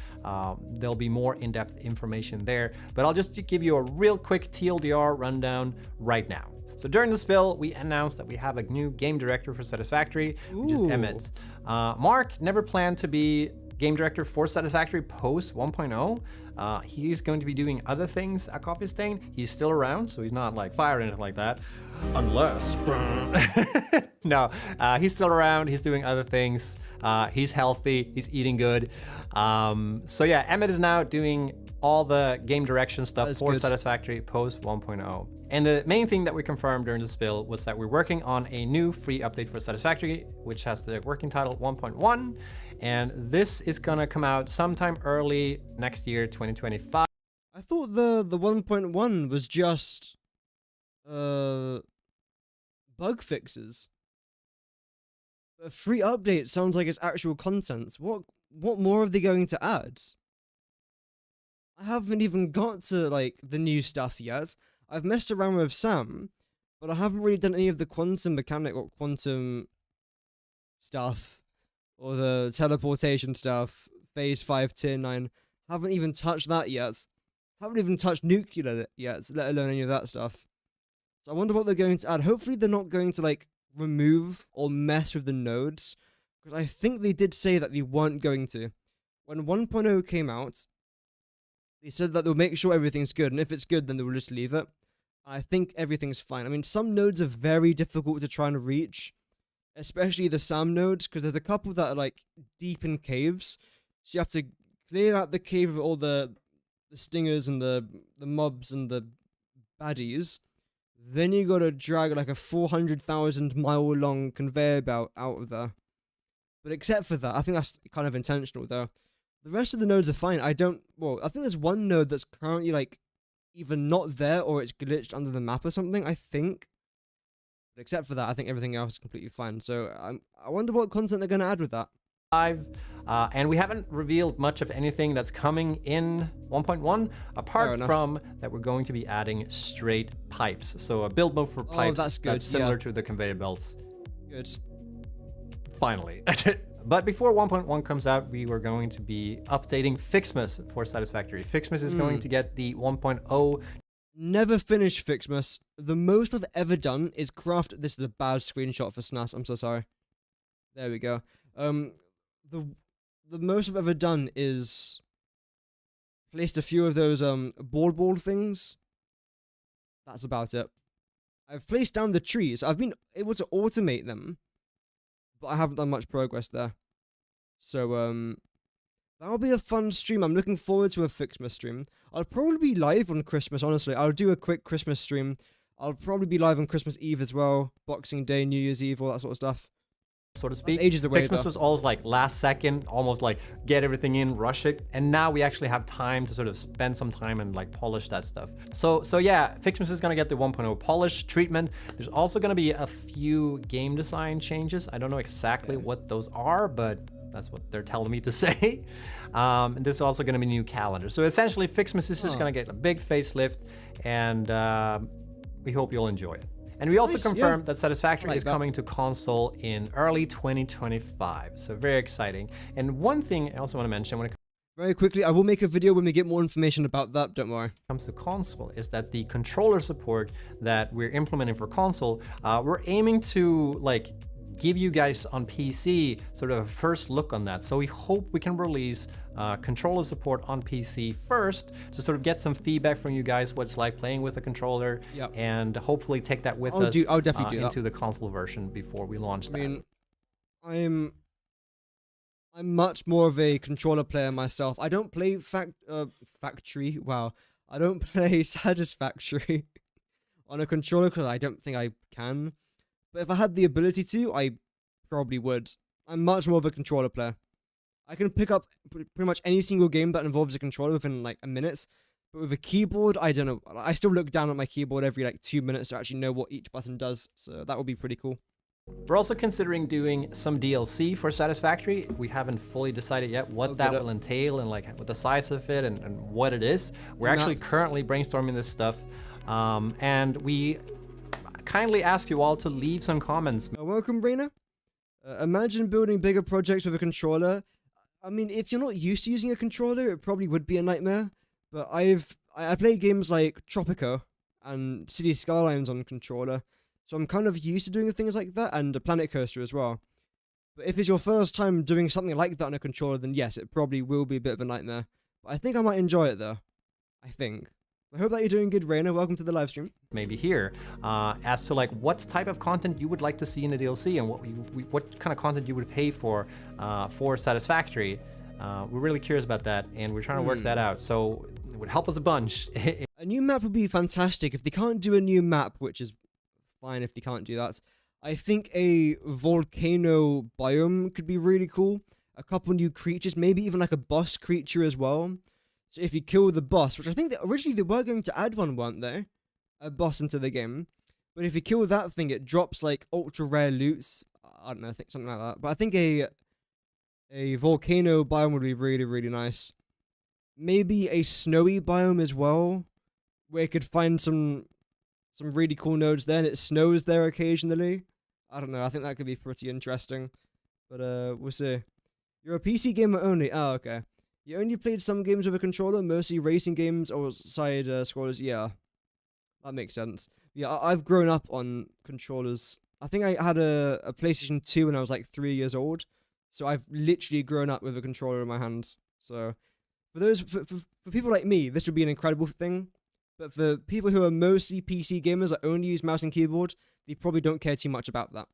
There'll be more in-depth information there, but I'll just give you a real quick TLDR rundown right now. So during the spill, we announced that we have a new game director for Satisfactory, which is Emmett. Mark never planned to be game director for Satisfactory post 1.0. He's going to be doing other things at Coffee Stain. He's still around, so he's not like fired or anything like that. Unless... No, he's still around. He's doing other things. He's healthy. He's eating good. So yeah, Emmett is now doing all the game direction stuff for Satisfactory post 1.0. And the main thing that we confirmed during the spill was that we're working on a new free update for Satisfactory, which has the working title 1.1. And this is gonna come out sometime early next year, 2025. I thought the 1.1 was just bug fixes. A free update sounds like it's actual content. What more are they going to add? I haven't even got to like the new stuff yet. I've messed around with Sam, but I haven't really done any of the quantum mechanic or quantum stuff, or the teleportation stuff, phase 5, tier 9. Haven't even touched that yet. Haven't even touched nuclear yet, let alone any of that stuff. So I wonder what they're going to add. Hopefully they're not going to like remove or mess with the nodes, because I think they did say that they weren't going to. When 1.0 came out, they said that they'll make sure everything's good, and if it's good, then they'll just leave it. I think everything's fine. I mean, some nodes are very difficult to try and reach, especially the SAM nodes, because there's a couple that are like deep in caves. So you have to clear out the cave of all the stingers and the mobs and the baddies. Then you gotta drag like a 400,000 mile long conveyor belt out of there. But except for that, I think that's kind of intentional though. The rest of the nodes are fine. I think there's one node that's currently like either not there or it's glitched under the map or something, I think. But except for that, I think everything else is completely fine. So I wonder what content they're going to add with that. And we haven't revealed much of anything that's coming in 1.1, apart from that we're going to be adding straight pipes. So a build mode for pipes that's similar to the conveyor belts. Good. Finally. But before 1.1 comes out, we were going to be updating Fixmas for Satisfactory. Fixmas is going to get the 1.0. Never finished Fixmas. The most I've ever done is craft... This is a bad screenshot for SNAS. I'm so sorry. There we go. The most I've ever done is placed a few of those ball things. That's about it. I've placed down the trees. I've been able to automate them, but I haven't done much progress there. So that'll be a fun stream. I'm looking forward to a Fixmas stream. I'll probably be live on Christmas, honestly. I'll do a quick Christmas stream. I'll probably be live on Christmas Eve as well, Boxing Day, New Year's Eve, all that sort of stuff. So to speak. Ages away, Fixmas though. was always like last second, almost like get everything in, rush it, and now we actually have time to sort of spend some time and like polish that stuff. So yeah, Fixmas is gonna get the 1.0 polish treatment. There's also gonna be a few game design changes. I don't know exactly what those are, but that's what they're telling me to say. And there's also gonna be new calendar. So essentially, Fixmas is just gonna get a big facelift, and we hope you'll enjoy it. And we also confirmed that Satisfactory is coming to console in early 2025. So very exciting. And one thing I also want to mention when it Very quickly, I will make a video when we get more information about that, don't worry. comes to console is that the controller support that we're implementing for console, we're aiming to like give you guys on PC sort of a first look on that. So we hope we can release controller support on PC first to sort of get some feedback from you guys, what it's like playing with a controller, and hopefully take that with us I'll definitely do into the console version before we launch that. I mean, I'm much more of a controller player myself. I don't play Factory. Wow, I don't play Satisfactory on a controller because I don't think I can. But if I had the ability to, I probably would. I'm much more of a controller player. I can pick up pretty much any single game that involves a controller within like a minute. But with a keyboard, I don't know. I still look down at my keyboard every like 2 minutes to actually know what each button does. So that would be pretty cool. We're also considering doing some DLC for Satisfactory. We haven't fully decided yet what that will entail and like what the size of it and what it is. We're actually currently brainstorming this stuff. And we kindly ask you all to leave some comments. Welcome, Rainer. Imagine building bigger projects with a controller. I mean, if you're not used to using a controller, it probably would be a nightmare. But I play games like Tropico and City Skylines on controller, so I'm kind of used to doing things like that, and a Planet Coaster as well. But if it's your first time doing something like that on a controller, then yes, it probably will be a bit of a nightmare. But I think I might enjoy it though. I think. I hope that you're doing good, Rainer. Welcome to the live stream. Maybe here, as to like what type of content you would like to see in the DLC and what kind of content you would pay for Satisfactory. We're really curious about that, and we're trying to work that out. So it would help us a bunch. A new map would be fantastic. If they can't do a new map, which is fine if they can't do that, I think a volcano biome could be really cool. A couple new creatures, maybe even like a boss creature as well. So if you kill the boss, which I think that originally they were going to add one, weren't they? A boss into the game. But if you kill that thing, it drops like ultra rare loots. I don't know, I think something like that. But I think a volcano biome would be really, really nice. Maybe a snowy biome as well, where you could find some really cool nodes there, and it snows there occasionally. I don't know, I think that could be pretty interesting. But we'll see. You're a PC gamer only. Oh, okay. You only played some games with a controller, mostly racing games or side scrollers. Yeah, that makes sense. Yeah, I've grown up on controllers. I think I had a PlayStation 2 when I was like 3 years old. So I've literally grown up with a controller in my hands. So for people like me, this would be an incredible thing. But for people who are mostly PC gamers that only use mouse and keyboard, they probably don't care too much about that.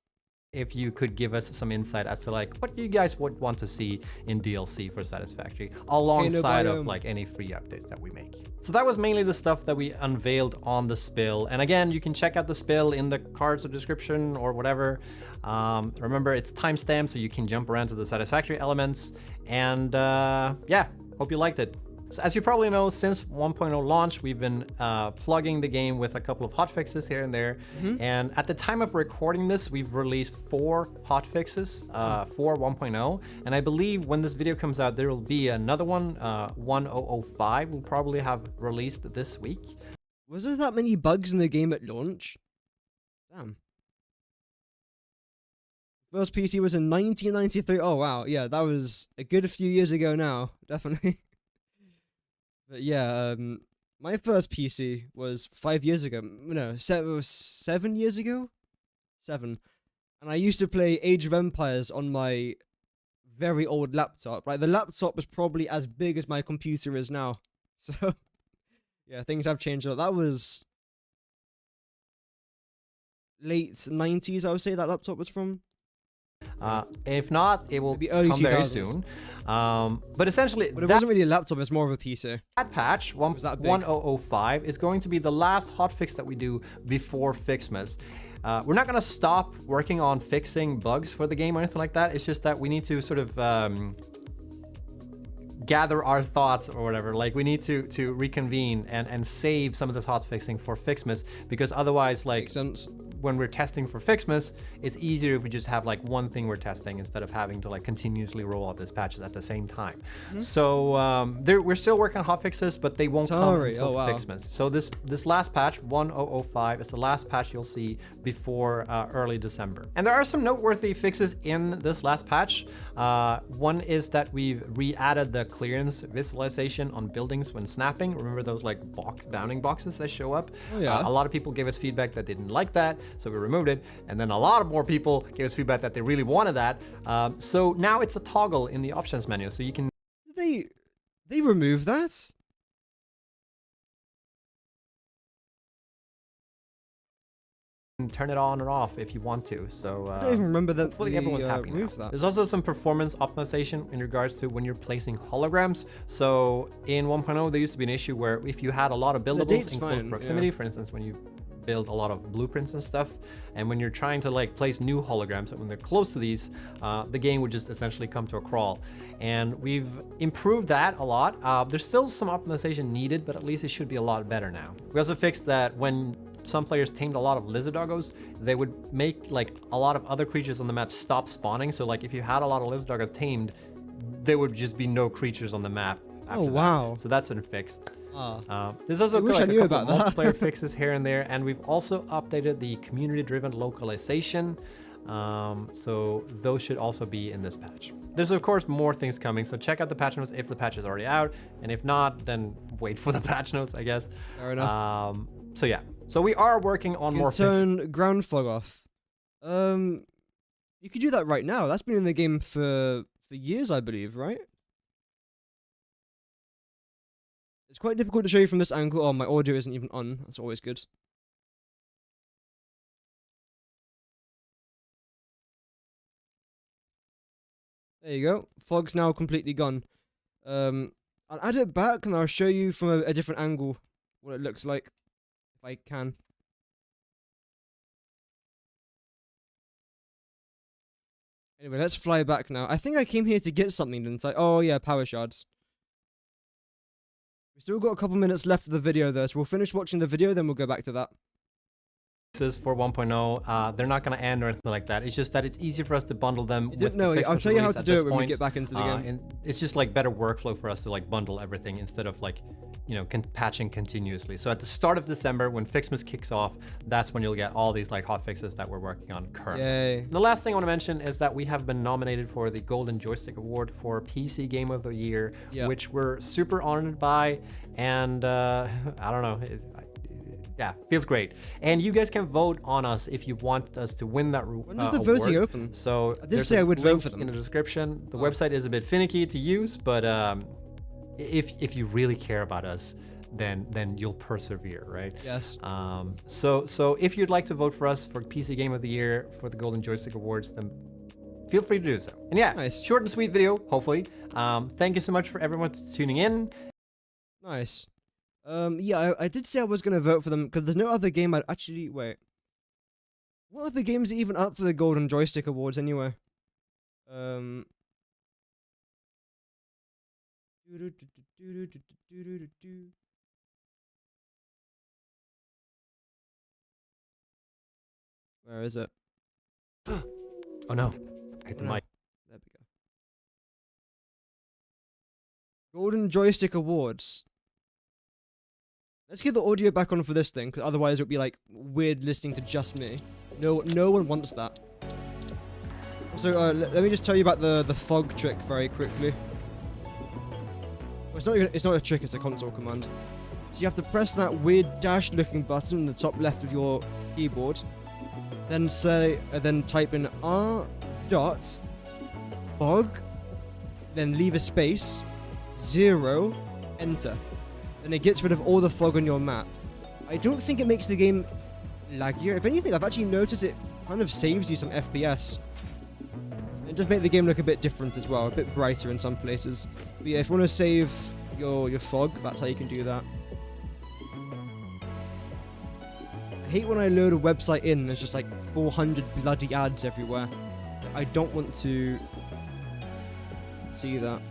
If you could give us some insight as to like what you guys would want to see in DLC for Satisfactory alongside of like any free updates that we make. So that was mainly the stuff that we unveiled on the spill. And again, you can check out the spill in the cards or description or whatever. Remember, it's timestamped so you can jump around to the Satisfactory elements. And yeah, hope you liked it. So as you probably know, since 1.0 launch, we've been plugging the game with a couple of hotfixes here and there. And at the time of recording this, we've released 4 hotfixes for 1.0. And I believe when this video comes out, there will be another one, 1.005, will probably have released this week. Was there that many bugs in the game at launch? Damn. First PC was in 1993. Oh, wow. Yeah, that was a good few years ago now. Definitely. But yeah, my first PC was 5 years ago. No, 7 years ago? 7. And I used to play Age of Empires on my very old laptop. Like, the laptop was probably as big as my computer is now. So, yeah, things have changed a lot. That was late 90s, I would say that laptop was from. If not, it will Maybe early come very 2000s. soon. But essentially, But it wasn't really a laptop, it's more of a PC. that patch, that big? 1.005, is going to be the last hotfix that we do before Fixmas. We're not going to stop working on fixing bugs for the game or anything like that. It's just that we need to sort of gather our thoughts or whatever. Like, we need to reconvene and save some of this hotfixing for Fixmas, because otherwise, like, Makes sense. when we're testing for Fixmas, it's easier if we just have like one thing we're testing instead of having to like continuously roll out these patches at the same time. So we're still working on hotfixes, but they won't come until Fixmas. So this last patch, 1.005, is the last patch you'll see before early December. And there are some noteworthy fixes in this last patch. One is that we've re-added the clearance visualization on buildings when snapping. Remember those like bounding boxes that show up? Oh, yeah. A lot of people gave us feedback that they didn't like that, so we removed it. And then a lot of more people gave us feedback that they really wanted that. So now it's a toggle in the options menu, so you can They removed that? turn it on or off if you want to. So I don't even remember that hopefully everyone's happy now. removed that. There's also some performance optimization in regards to when you're placing holograms. So in 1.0, there used to be an issue where if you had a lot of buildables date's in close fine, proximity, yeah. for instance, when you build a lot of blueprints and stuff, and when you're trying to like place new holograms, when they're close to these, the game would just essentially come to a crawl. And we've improved that a lot. There's still some optimization needed, but at least it should be a lot better now. We also fixed that when some players tamed a lot of lizard doggos, they would make like a lot of other creatures on the map stop spawning. So like if you had a lot of lizard doggos tamed, there would just be no creatures on the map after that. Wow. So that's been fixed. Ah. There's also wish like I a knew couple about that. multiplayer fixes here and there, and we've also updated the community-driven localization. So those should also be in this patch. There's of course more things coming, so check out the patch notes if the patch is already out, and if not, then wait for the patch notes, I guess. Fair enough. So yeah, so we are working on You more can fixes. turn ground fog off. You could do that right now. That's been in the game for years, I believe, right? It's quite difficult to show you from this angle. Oh, my audio isn't even on. That's always good. There you go. Fog's now completely gone. I'll add it back and I'll show you from a different angle what it looks like, if I can. Anyway, let's fly back now. I think I came here to get something, didn't I? Oh yeah, power shards. We've still got a couple minutes left of the video though, so we'll finish watching the video, then we'll go back to that. For 1.0, they're not going to end or anything like that. It's just that it's easier for us to bundle them. No, I'll tell you how to do it when we get back into the game. And it's just like better workflow for us to like bundle everything instead of like, you know, patching continuously. So at the start of December, when Fixmas kicks off, that's when you'll get all these like hot fixes that we're working on currently. Yay. The last thing I want to mention is that we have been nominated for the Golden Joystick Award for PC Game of the Year, which we're super honored by. And I don't know. Yeah, feels great. And you guys can vote on us if you want us to win that award. When does the voting open? So I did say I would vote for them. In the description. The website is a bit finicky to use, but if you really care about us, then you'll persevere, right? Yes. So if you'd like to vote for us for PC Game of the Year for the Golden Joystick Awards, then feel free to do so. And yeah, Nice. Short and sweet video, hopefully. Thank you so much for everyone tuning in. Nice. Yeah, I did say I was gonna vote for them because there's no other game I'd actually wait. What other games are even up for the Golden Joystick Awards anyway? Where is it? Oh no, I hit the No. mic. There we go. Golden Joystick Awards. Let's get the audio back on for this thing, because otherwise it would be like weird listening to just me. No one wants that. Also, let me just tell you about the fog trick very quickly. Well, it's not a trick, it's a console command. So you have to press that weird dash-looking button in the top left of your keyboard, then type in r.fog, then leave a space, 0, enter. And it gets rid of all the fog on your map. I don't think it makes the game laggier. If anything, I've actually noticed it kind of saves you some FPS. just make the game look a bit different as well, a bit brighter in some places. But yeah, if you want to save your fog, that's how you can do that. I hate when I load a website in and there's just like 400 bloody ads everywhere. I don't want to see that.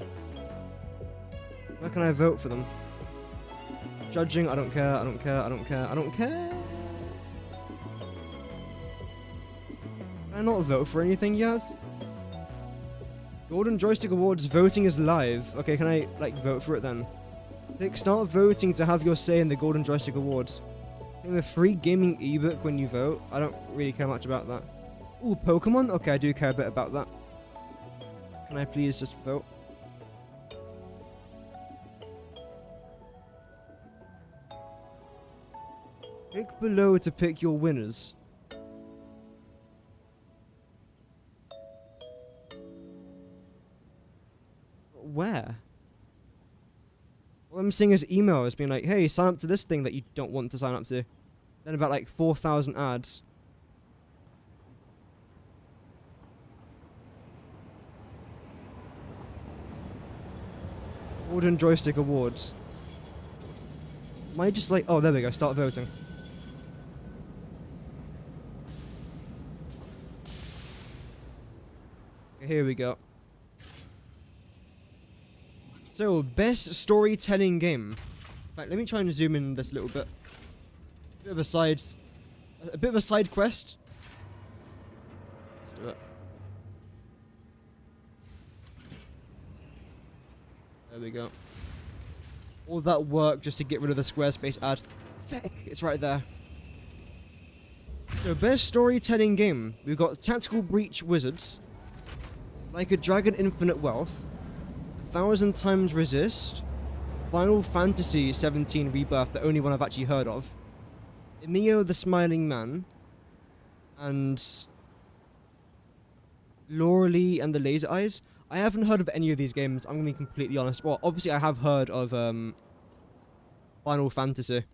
Where can I vote for them? Judging, I don't care, I don't care, I don't care, I don't care. Can I not vote for anything yet? Golden Joystick Awards voting is live. Okay, can I, like, vote for it then? Click start voting to have your say in the Golden Joystick Awards. Getting a free gaming ebook when you vote. I don't really care much about that. Ooh, Pokemon? Okay, I do care a bit about that. Can I please just vote? Click below to pick your winners. Where? All I'm seeing is emails being like, hey, sign up to this thing that you don't want to sign up to. Then about like 4,000 ads. Golden Joystick Awards. Am I just like, oh, there we go, start voting. Okay, here we go. So, best storytelling game. In fact, let me try and zoom in this a little bit. A bit of a side quest. Let's do it. There we go. All that work just to get rid of the Squarespace ad. Thick, it's right there. So, best storytelling game. We've got Tactical Breach Wizards, Like a Dragon Infinite Wealth, 1,000 Times Resist, Final Fantasy 17 Rebirth, the only one I've actually heard of, Emio the Smiling Man, and Laurely and the Laser Eyes. I haven't heard of any of these games, I'm going to be completely honest. Well, obviously I have heard of Final Fantasy.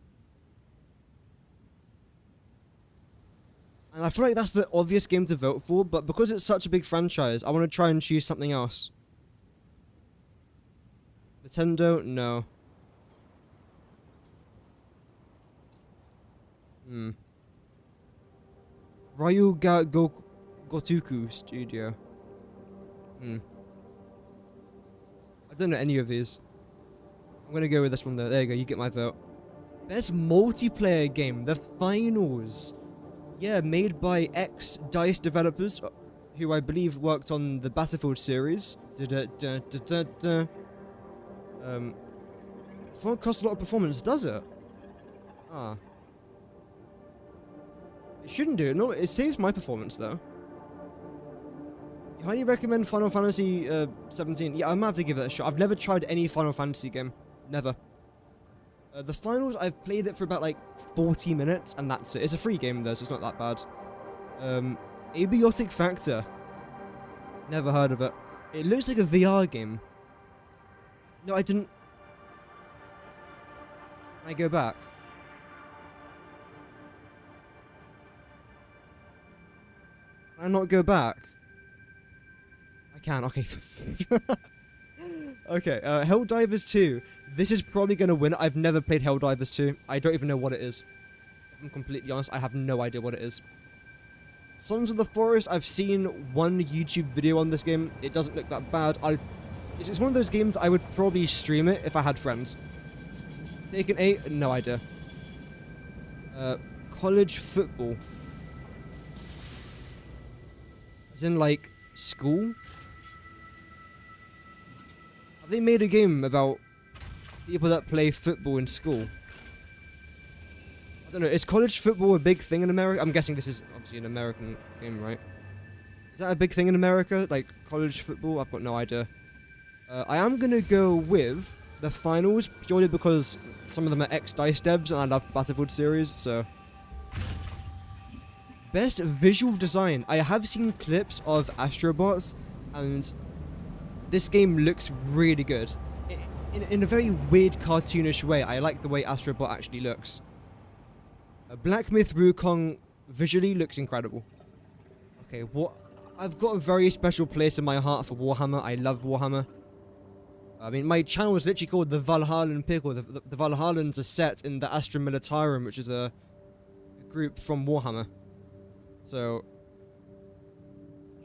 And I feel like that's the obvious game to vote for, but because it's such a big franchise, I want to try and choose something else. Nintendo? No. Ryuga Gotoku Studio. I don't know any of these. I'm gonna go with this one though. There you go, you get my vote. Best multiplayer game, The Finals. Yeah, made by ex-DICE developers, who I believe worked on the Battlefield series. Phone costs a lot of performance, does it? Ah. It shouldn't do it. No, it saves my performance though. You highly recommend Final Fantasy 17. Yeah, I might have to give it a shot. I've never tried any Final Fantasy game. Never. The Finals, I've played it for about like 40 minutes, and that's it. It's a free game though, so it's not that bad. Abiotic Factor. Never heard of it. It looks like a VR game. No, I didn't. Can I go back? Can I not go back? I can, okay. Okay, Helldivers 2. This is probably going to win. I've never played Helldivers 2. I don't even know what it is. If I'm completely honest, I have no idea what it is. Sons of the Forest, I've seen one YouTube video on this game. It doesn't look that bad. It's one of those games I would probably stream it if I had friends. Taken 8, no idea. College football. As in, like, school? Have they made a game about people that play football in school? I don't know, is college football a big thing in America? I'm guessing this is obviously an American game, right? Is that a big thing in America? Like, college football? I've got no idea. I am gonna go with The Finals, purely because some of them are ex-DICE devs, and I love the Battlefield series, so... Best visual design. I have seen clips of Astrobots, and this game looks really good. In a very weird, cartoonish way. I like the way Astrobot actually looks. Black Myth Wukong visually looks incredible. Okay, what? I've got a very special place in my heart for Warhammer. I love Warhammer. I mean, my channel is literally called the Valhallan Pickle. The Valhallans are set in the Astra Militarum, which is a group from Warhammer. So,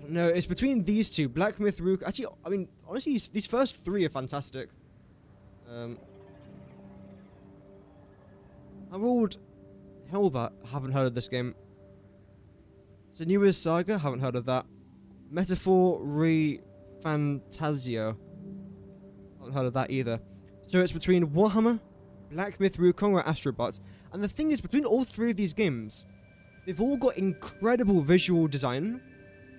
no, it's between these two. Black Myth, Rook. Actually, I mean, honestly, these first three are fantastic. Harold Hellbat, haven't heard of this game. Senua's Saga, haven't heard of that. Metaphor Re Fantasio, haven't heard of that either. So it's between Warhammer, Black Myth, Wukong, or Astrobots. And the thing is, between all three of these games, they've all got incredible visual design,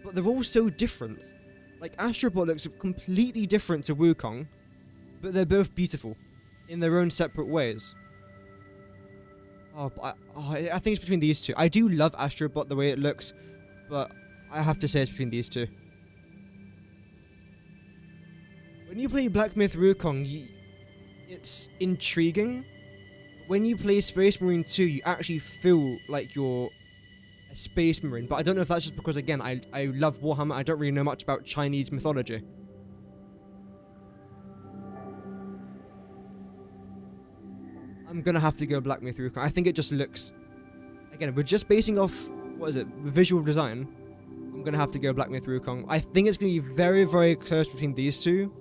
but they're all so different. Like, Astrobot looks completely different to Wukong, but they're both beautiful in their own separate ways. I think it's between these two. I do love Astrobot the way it looks, but I have to say it's between these two. When you play Black Myth Wukong, it's intriguing. When you play Space Marine 2, you actually feel like you're a Space Marine, but I don't know if that's just because, again, I love Warhammer. I don't really know much about Chinese mythology. I'm gonna have to go Black Myth Wukong. I think it just looks... Again, we're just basing off... What is it? The visual design. I'm gonna have to go Black Myth Wukong. I think it's gonna be very, very close between these two.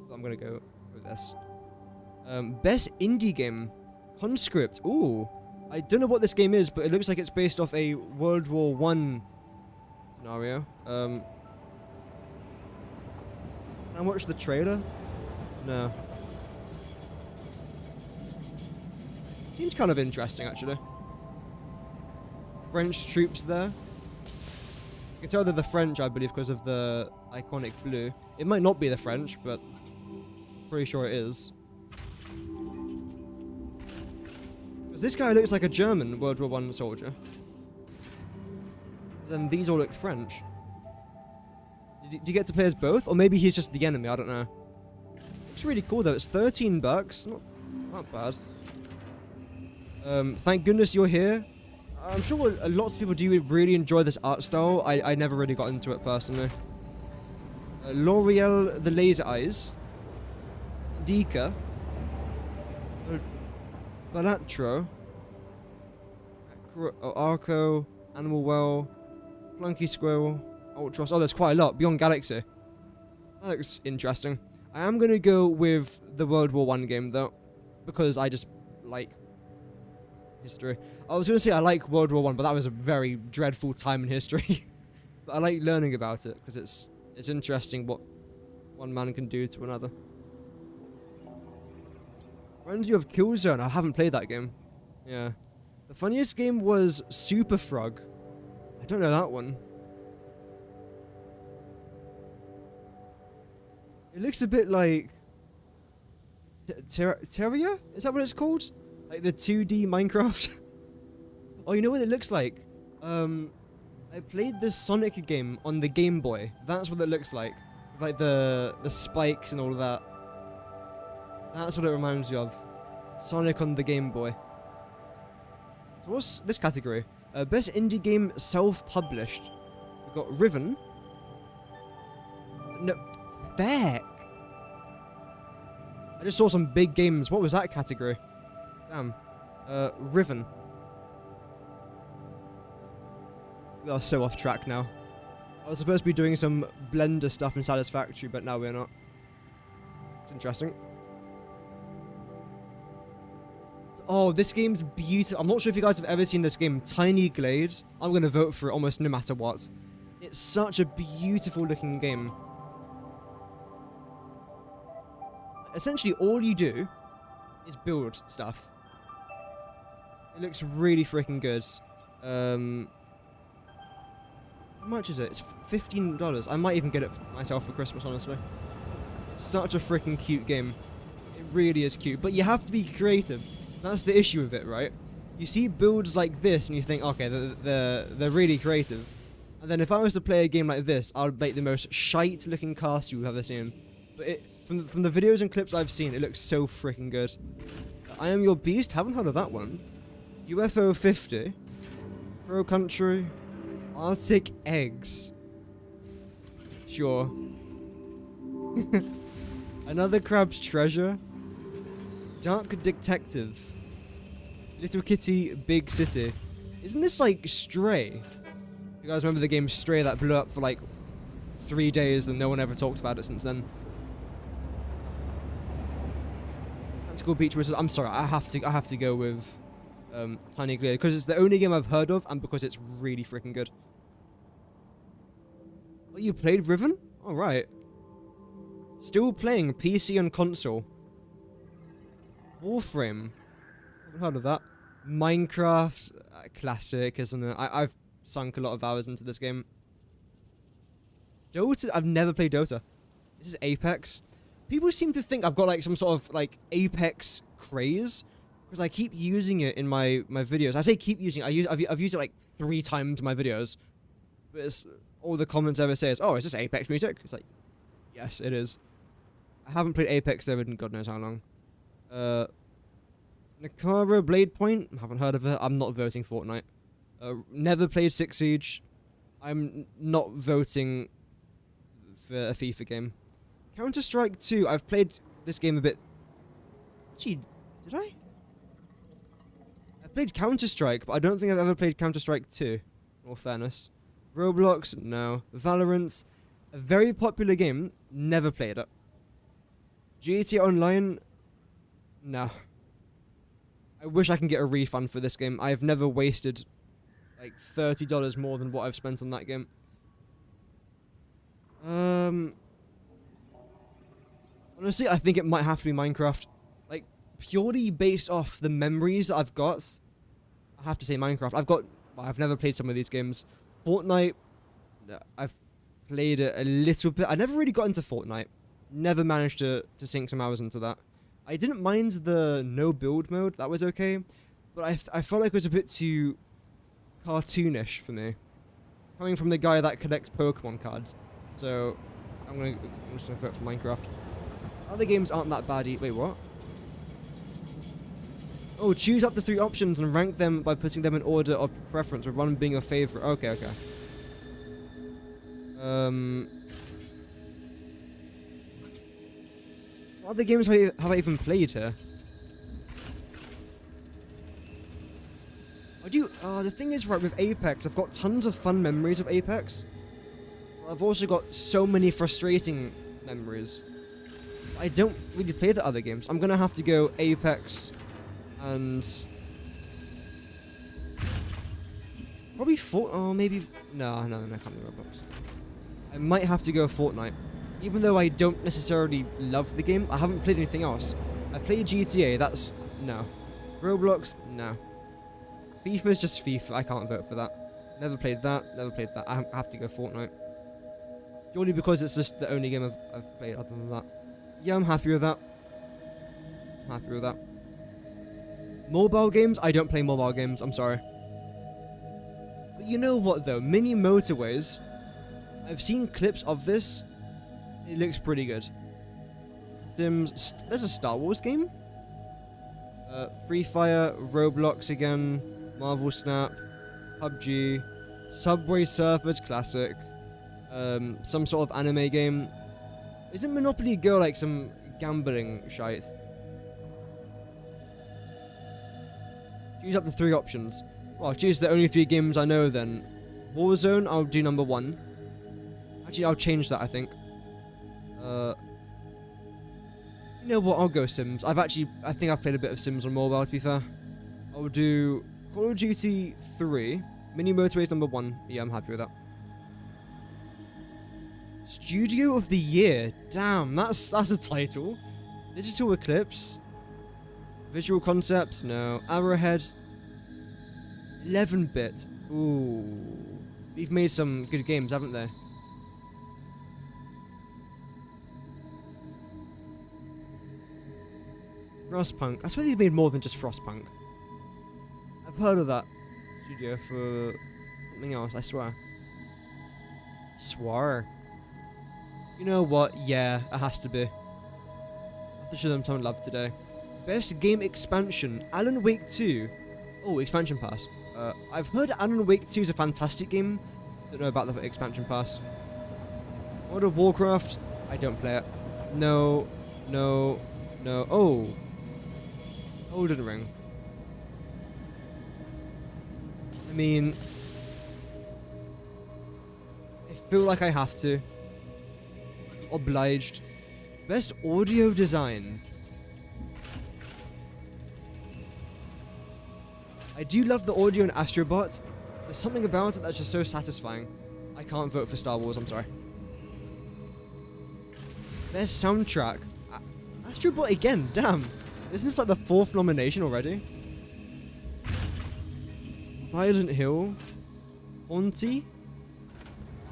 But I'm gonna go with this. Best indie game. Conscript. Ooh. I don't know what this game is, but it looks like it's based off a World War I scenario. Can I watch the trailer? No. Seems kind of interesting, actually. French troops there. You can tell they're the French, I believe, because of the iconic blue. It might not be the French, but pretty sure it is. Because this guy looks like a German World War I soldier. Then these all look French. Do you get to play as both? Or maybe he's just the enemy, I don't know. Looks really cool, though. It's $13. Not bad. Thank goodness you're here. I'm sure lots of people do really enjoy this art style. I never really got into it personally. L'Oreal, the Laser Eyes. Dika. Balatro. Arco. Animal Well. Plunky Squirrel. Ultros. Oh, there's quite a lot. Beyond Galaxy. That looks interesting. I am going to go with the World War I game, though. Because I just like... history. I was going to say I like World War I, but that was a very dreadful time in history. But I like learning about it, because it's interesting what one man can do to another. Reminds you of Killzone. I haven't played that game. Yeah. The funniest game was Super Frog. I don't know that one. It looks a bit like... Terraria? Is that what it's called? Like the 2D Minecraft? Oh, you know what it looks like? I played this Sonic game on the Game Boy. That's what it looks like. With like the spikes and all of that. That's what it reminds you of. Sonic on the Game Boy. So what's this category? Best indie game self-published. We've got Riven. No, Beck. I just saw some big games. What was that category? Damn. Riven. We are so off track now. I was supposed to be doing some Blender stuff in Satisfactory, but now we're not. It's interesting. Oh, this game's beautiful. I'm not sure if you guys have ever seen this game, Tiny Glades. I'm going to vote for it almost no matter what. It's such a beautiful looking game. Essentially, all you do is build stuff. It looks really freaking good. How much is it? It's $15. I might even get it myself for Christmas, honestly. It's such a freaking cute game. It really is cute. But you have to be creative. That's the issue with it, right? You see builds like this and you think, okay, they're really creative. And then if I was to play a game like this, I would make the most shite looking castle you've ever seen. But from the videos and clips I've seen, it looks so freaking good. I Am Your Beast? Haven't heard of that one. UFO 50. Pro Country. Arctic Eggs. Sure. Another Crab's Treasure. Dark Detective. Little Kitty, Big City. Isn't this like Stray? You guys remember the game Stray that blew up for like 3 days and no one ever talked about it since then? Tactical Beach Wizard. I'm sorry, I have to go with Tiny Glare because it's the only game I've heard of and because it's really freaking good. Oh, you played Riven? All right. Still playing PC and console. Warframe. Haven't heard of that. Minecraft. Classic, isn't it? I've sunk a lot of hours into this game. Dota? I've never played Dota. This is Apex. People seem to think I've got like some sort of like Apex craze because I keep using it in my videos. I say keep using it. I've used it like 3 times in my videos. But it's, all the comments ever say is, oh, is this Apex music? It's like, yes, it is. I haven't played Apex though in God knows how long. Nakara Blade Point? Haven't heard of it. I'm not voting Fortnite. Never played Six Siege. I'm not voting for a FIFA game. Counter-Strike 2. I've played this game a bit. Actually, did I? I've played Counter-Strike, but I don't think I've ever played Counter-Strike 2. In all fairness. Roblox? No. Valorant? A very popular game. Never played it. GTA Online? No. I wish I can get a refund for this game. I have never wasted like $30 more than what I've spent on that game. Honestly, I think it might have to be Minecraft. Like, purely based off the memories that I've got, I have to say Minecraft. I've never played some of these games. Fortnite, I've played it a little bit. I never really got into Fortnite. Never managed to sink some hours into that. I didn't mind the no build mode. That was okay. But I felt like it was a bit too cartoonish for me. Coming from the guy that collects Pokemon cards. So, I'm just going to vote for Minecraft. Other games aren't that bad. Wait, what? Oh, choose up to 3 options and rank them by putting them in order of preference, with one being your favorite. Okay, okay. What other games have I even played here? The thing is, right, with Apex, I've got tons of fun memories of Apex. I've also got so many frustrating memories. I don't really play the other games. I'm gonna have to go Apex and probably maybe no, I can't do Roblox. I might have to go Fortnite. Even though I don't necessarily love the game, I haven't played anything else. I played GTA, that's no. Roblox, no. FIFA is just FIFA, I can't vote for that. Never played that, never played that. I have to go Fortnite. Purely because it's just the only game I've played other than that. Yeah, I'm happy with that. I'm happy with that. Mobile games? I don't play mobile games, I'm sorry. But you know what though? Mini motorways. I've seen clips of this. It looks pretty good. Sims. There's a Star Wars game? Free Fire, Roblox again, Marvel Snap, PUBG, Subway Surfers Classic, some sort of anime game. Isn't Monopoly Go like some gambling shite? Choose up to 3 options. Well, choose the only 3 games I know then. Warzone, I'll do number 1. Actually, I'll change that, I think. You know what, I'll go Sims. I think I've played a bit of Sims on mobile, to be fair. I'll do Call of Duty 3. Mini Motorways number 1. Yeah, I'm happy with that. Studio of the Year. Damn, that's a title. Digital Eclipse. Visual Concepts. No. Arrowhead. 11-bit. Ooh. They've made some good games, haven't they? Frostpunk. I swear they've made more than just Frostpunk. I've heard of that studio for something else, I swear. Swear. You know what? Yeah, it has to be. I have to show them some love today. Best game expansion. Alan Wake 2. Oh, expansion pass. I've heard Alan Wake 2 is a fantastic game. Don't know about the expansion pass. World of Warcraft. I don't play it. No. No. No. Oh. Elden Ring. I mean, I feel like I have to. Obliged. Best audio design. I do love the audio in Astrobot. There's something about it that's just so satisfying. I can't vote for Star Wars, I'm sorry. Best soundtrack. Astrobot again, damn. Isn't this like the 4th nomination already? Silent Hill. Haunty.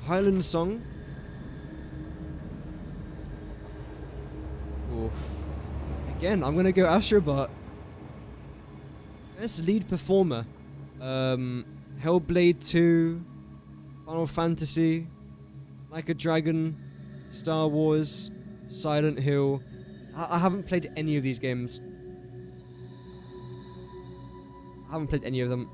Highland Song. Oof. Again, I'm gonna go Astrobot. Best lead performer. Hellblade 2. Final Fantasy. Like a Dragon. Star Wars. Silent Hill. I haven't played any of these games. I haven't played any of them.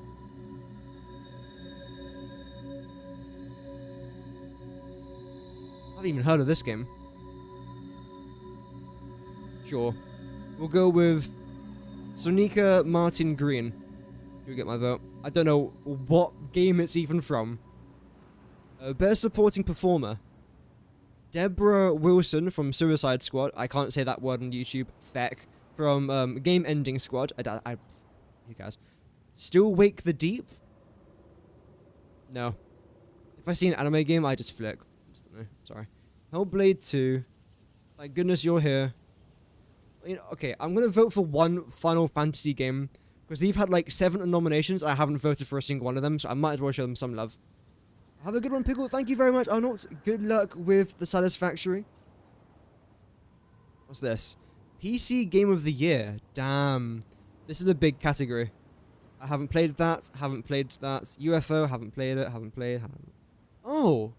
I haven't even heard of this game. Sure. We'll go with Sonika Martin Green. You get my vote. I don't know what game it's even from. Best supporting performer. Deborah Wilson from Suicide Squad. I can't say that word on YouTube. Feck. From Game Ending Squad. You guys. Still Wake the Deep? No. If I see an anime game, I just flick. Just don't know. Sorry. Hellblade 2. Thank goodness you're here. You know, okay, I'm gonna vote for one Final Fantasy game because they've had like 7 nominations. I haven't voted for a single one of them, so I might as well show them some love. Have a good one, Pickle. Thank you very much, Arnold. Good luck with the Satisfactory. What's this? PC Game of the Year. Damn. This is a big category. I haven't played that. Haven't played that. UFO. Haven't played it. Haven't. Oh.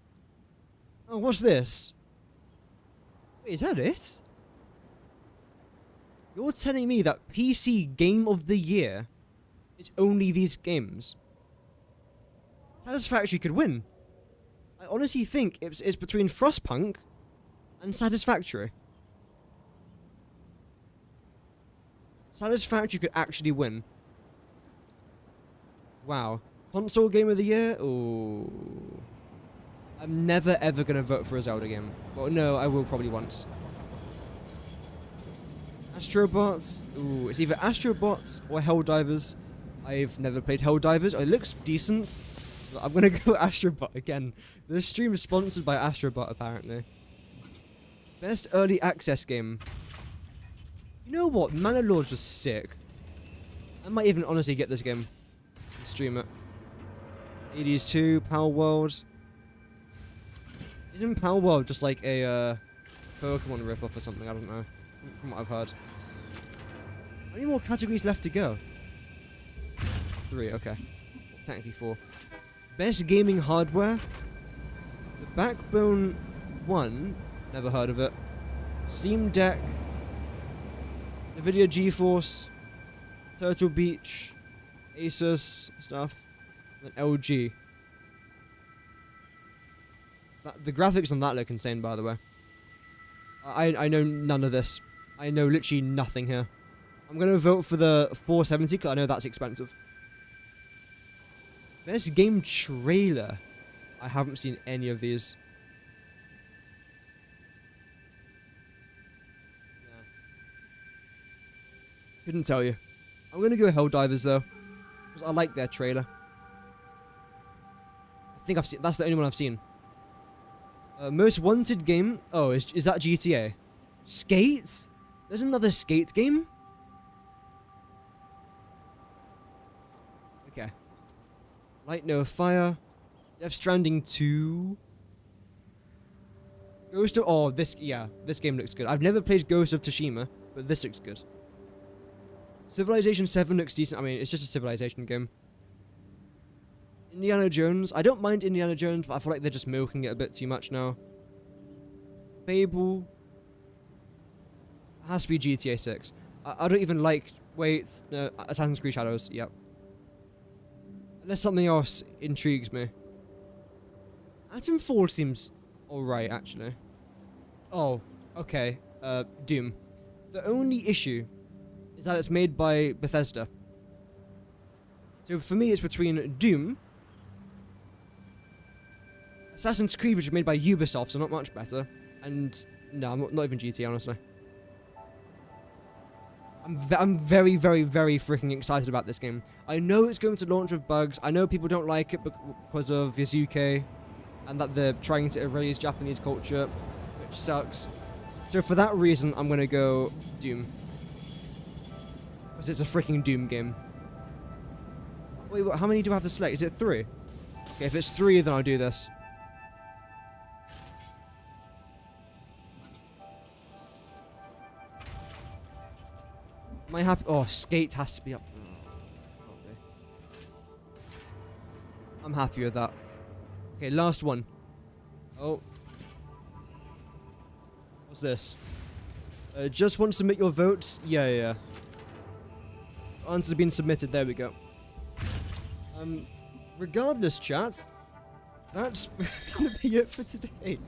Oh, what's this? Wait, is that it? You're telling me that PC Game of the Year is only these games? Satisfactory could win. I honestly think it's between Frostpunk and Satisfactory. Satisfactory could actually win. Wow. Console Game of the Year? Ooh. I'm never ever gonna vote for a Zelda game. Well, no, I will probably once. Astrobots. Ooh, it's either Astrobots or Helldivers. I've never played Helldivers. It looks decent. But I'm gonna go Astrobot again. The stream is sponsored by Astrobot, apparently. Best early access game. You know what? Mana Lords was sick. I might even honestly get this game and stream it. Hades 2, Power World. Isn't Power World just like a Pokemon ripoff or something? I don't know. From what I've heard. How many more categories left to go? 3, okay. Technically 4. Best gaming hardware. The Backbone 1. Never heard of it. Steam Deck. Nvidia GeForce. Turtle Beach. Asus stuff. And LG. The graphics on that look insane, by the way. I know none of this. I know literally nothing here. I'm going to vote for the 470 because I know that's expensive. Best game trailer. I haven't seen any of these. Yeah. Couldn't tell you. I'm going to go Helldivers though. Because I like their trailer. I think I've seen... That's the only one I've seen. Most wanted game. Oh, is that GTA? Skate? There's another Skate game? Okay. Light No Fire. Death Stranding 2. Ghost of... Oh, this game looks good. I've never played Ghost of Tsushima, but this looks good. Civilization 7 looks decent. I mean, it's just a Civilization game. Indiana Jones. I don't mind Indiana Jones, but I feel like they're just milking it a bit too much now. Fable. It has to be GTA 6. I don't even like... Wait, no, Assassin's Creed Shadows. Yep. Unless something else intrigues me. Atomfall seems Alright, actually. Oh, okay. Doom. The only issue is that it's made by Bethesda. So for me, it's between Doom, Assassin's Creed, which is made by Ubisoft, so not much better, and no, not even GT, honestly. I'm very, very, very freaking excited about this game. I know it's going to launch with bugs. I know people don't like it because of Yazuke, and that they're trying to erase Japanese culture, which sucks. So for that reason, I'm gonna go Doom. Because it's a freaking Doom game. Wait, what, how many do I have to select? Is it 3? Okay, if it's 3, then I'll do this. My happy... Oh, Skate has to be up. I'm happy with that. Okay, last one. Oh. What's this? Just want to submit your votes? Yeah. Answers have been submitted. There we go. Regardless, chat, that's gonna be it for today.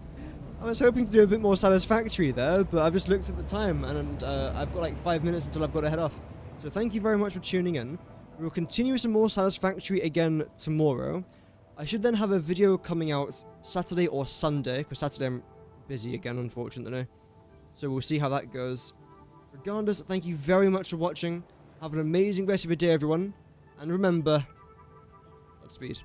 I was hoping to do a bit more Satisfactory there, but I've just looked at the time, and I've got like 5 minutes until I've got to head off. So thank you very much for tuning in. We will continue some more Satisfactory again tomorrow. I should then have a video coming out Saturday or Sunday, because Saturday I'm busy again, unfortunately. So we'll see how that goes. Regardless, thank you very much for watching. Have an amazing rest of your day, everyone. And remember, Godspeed.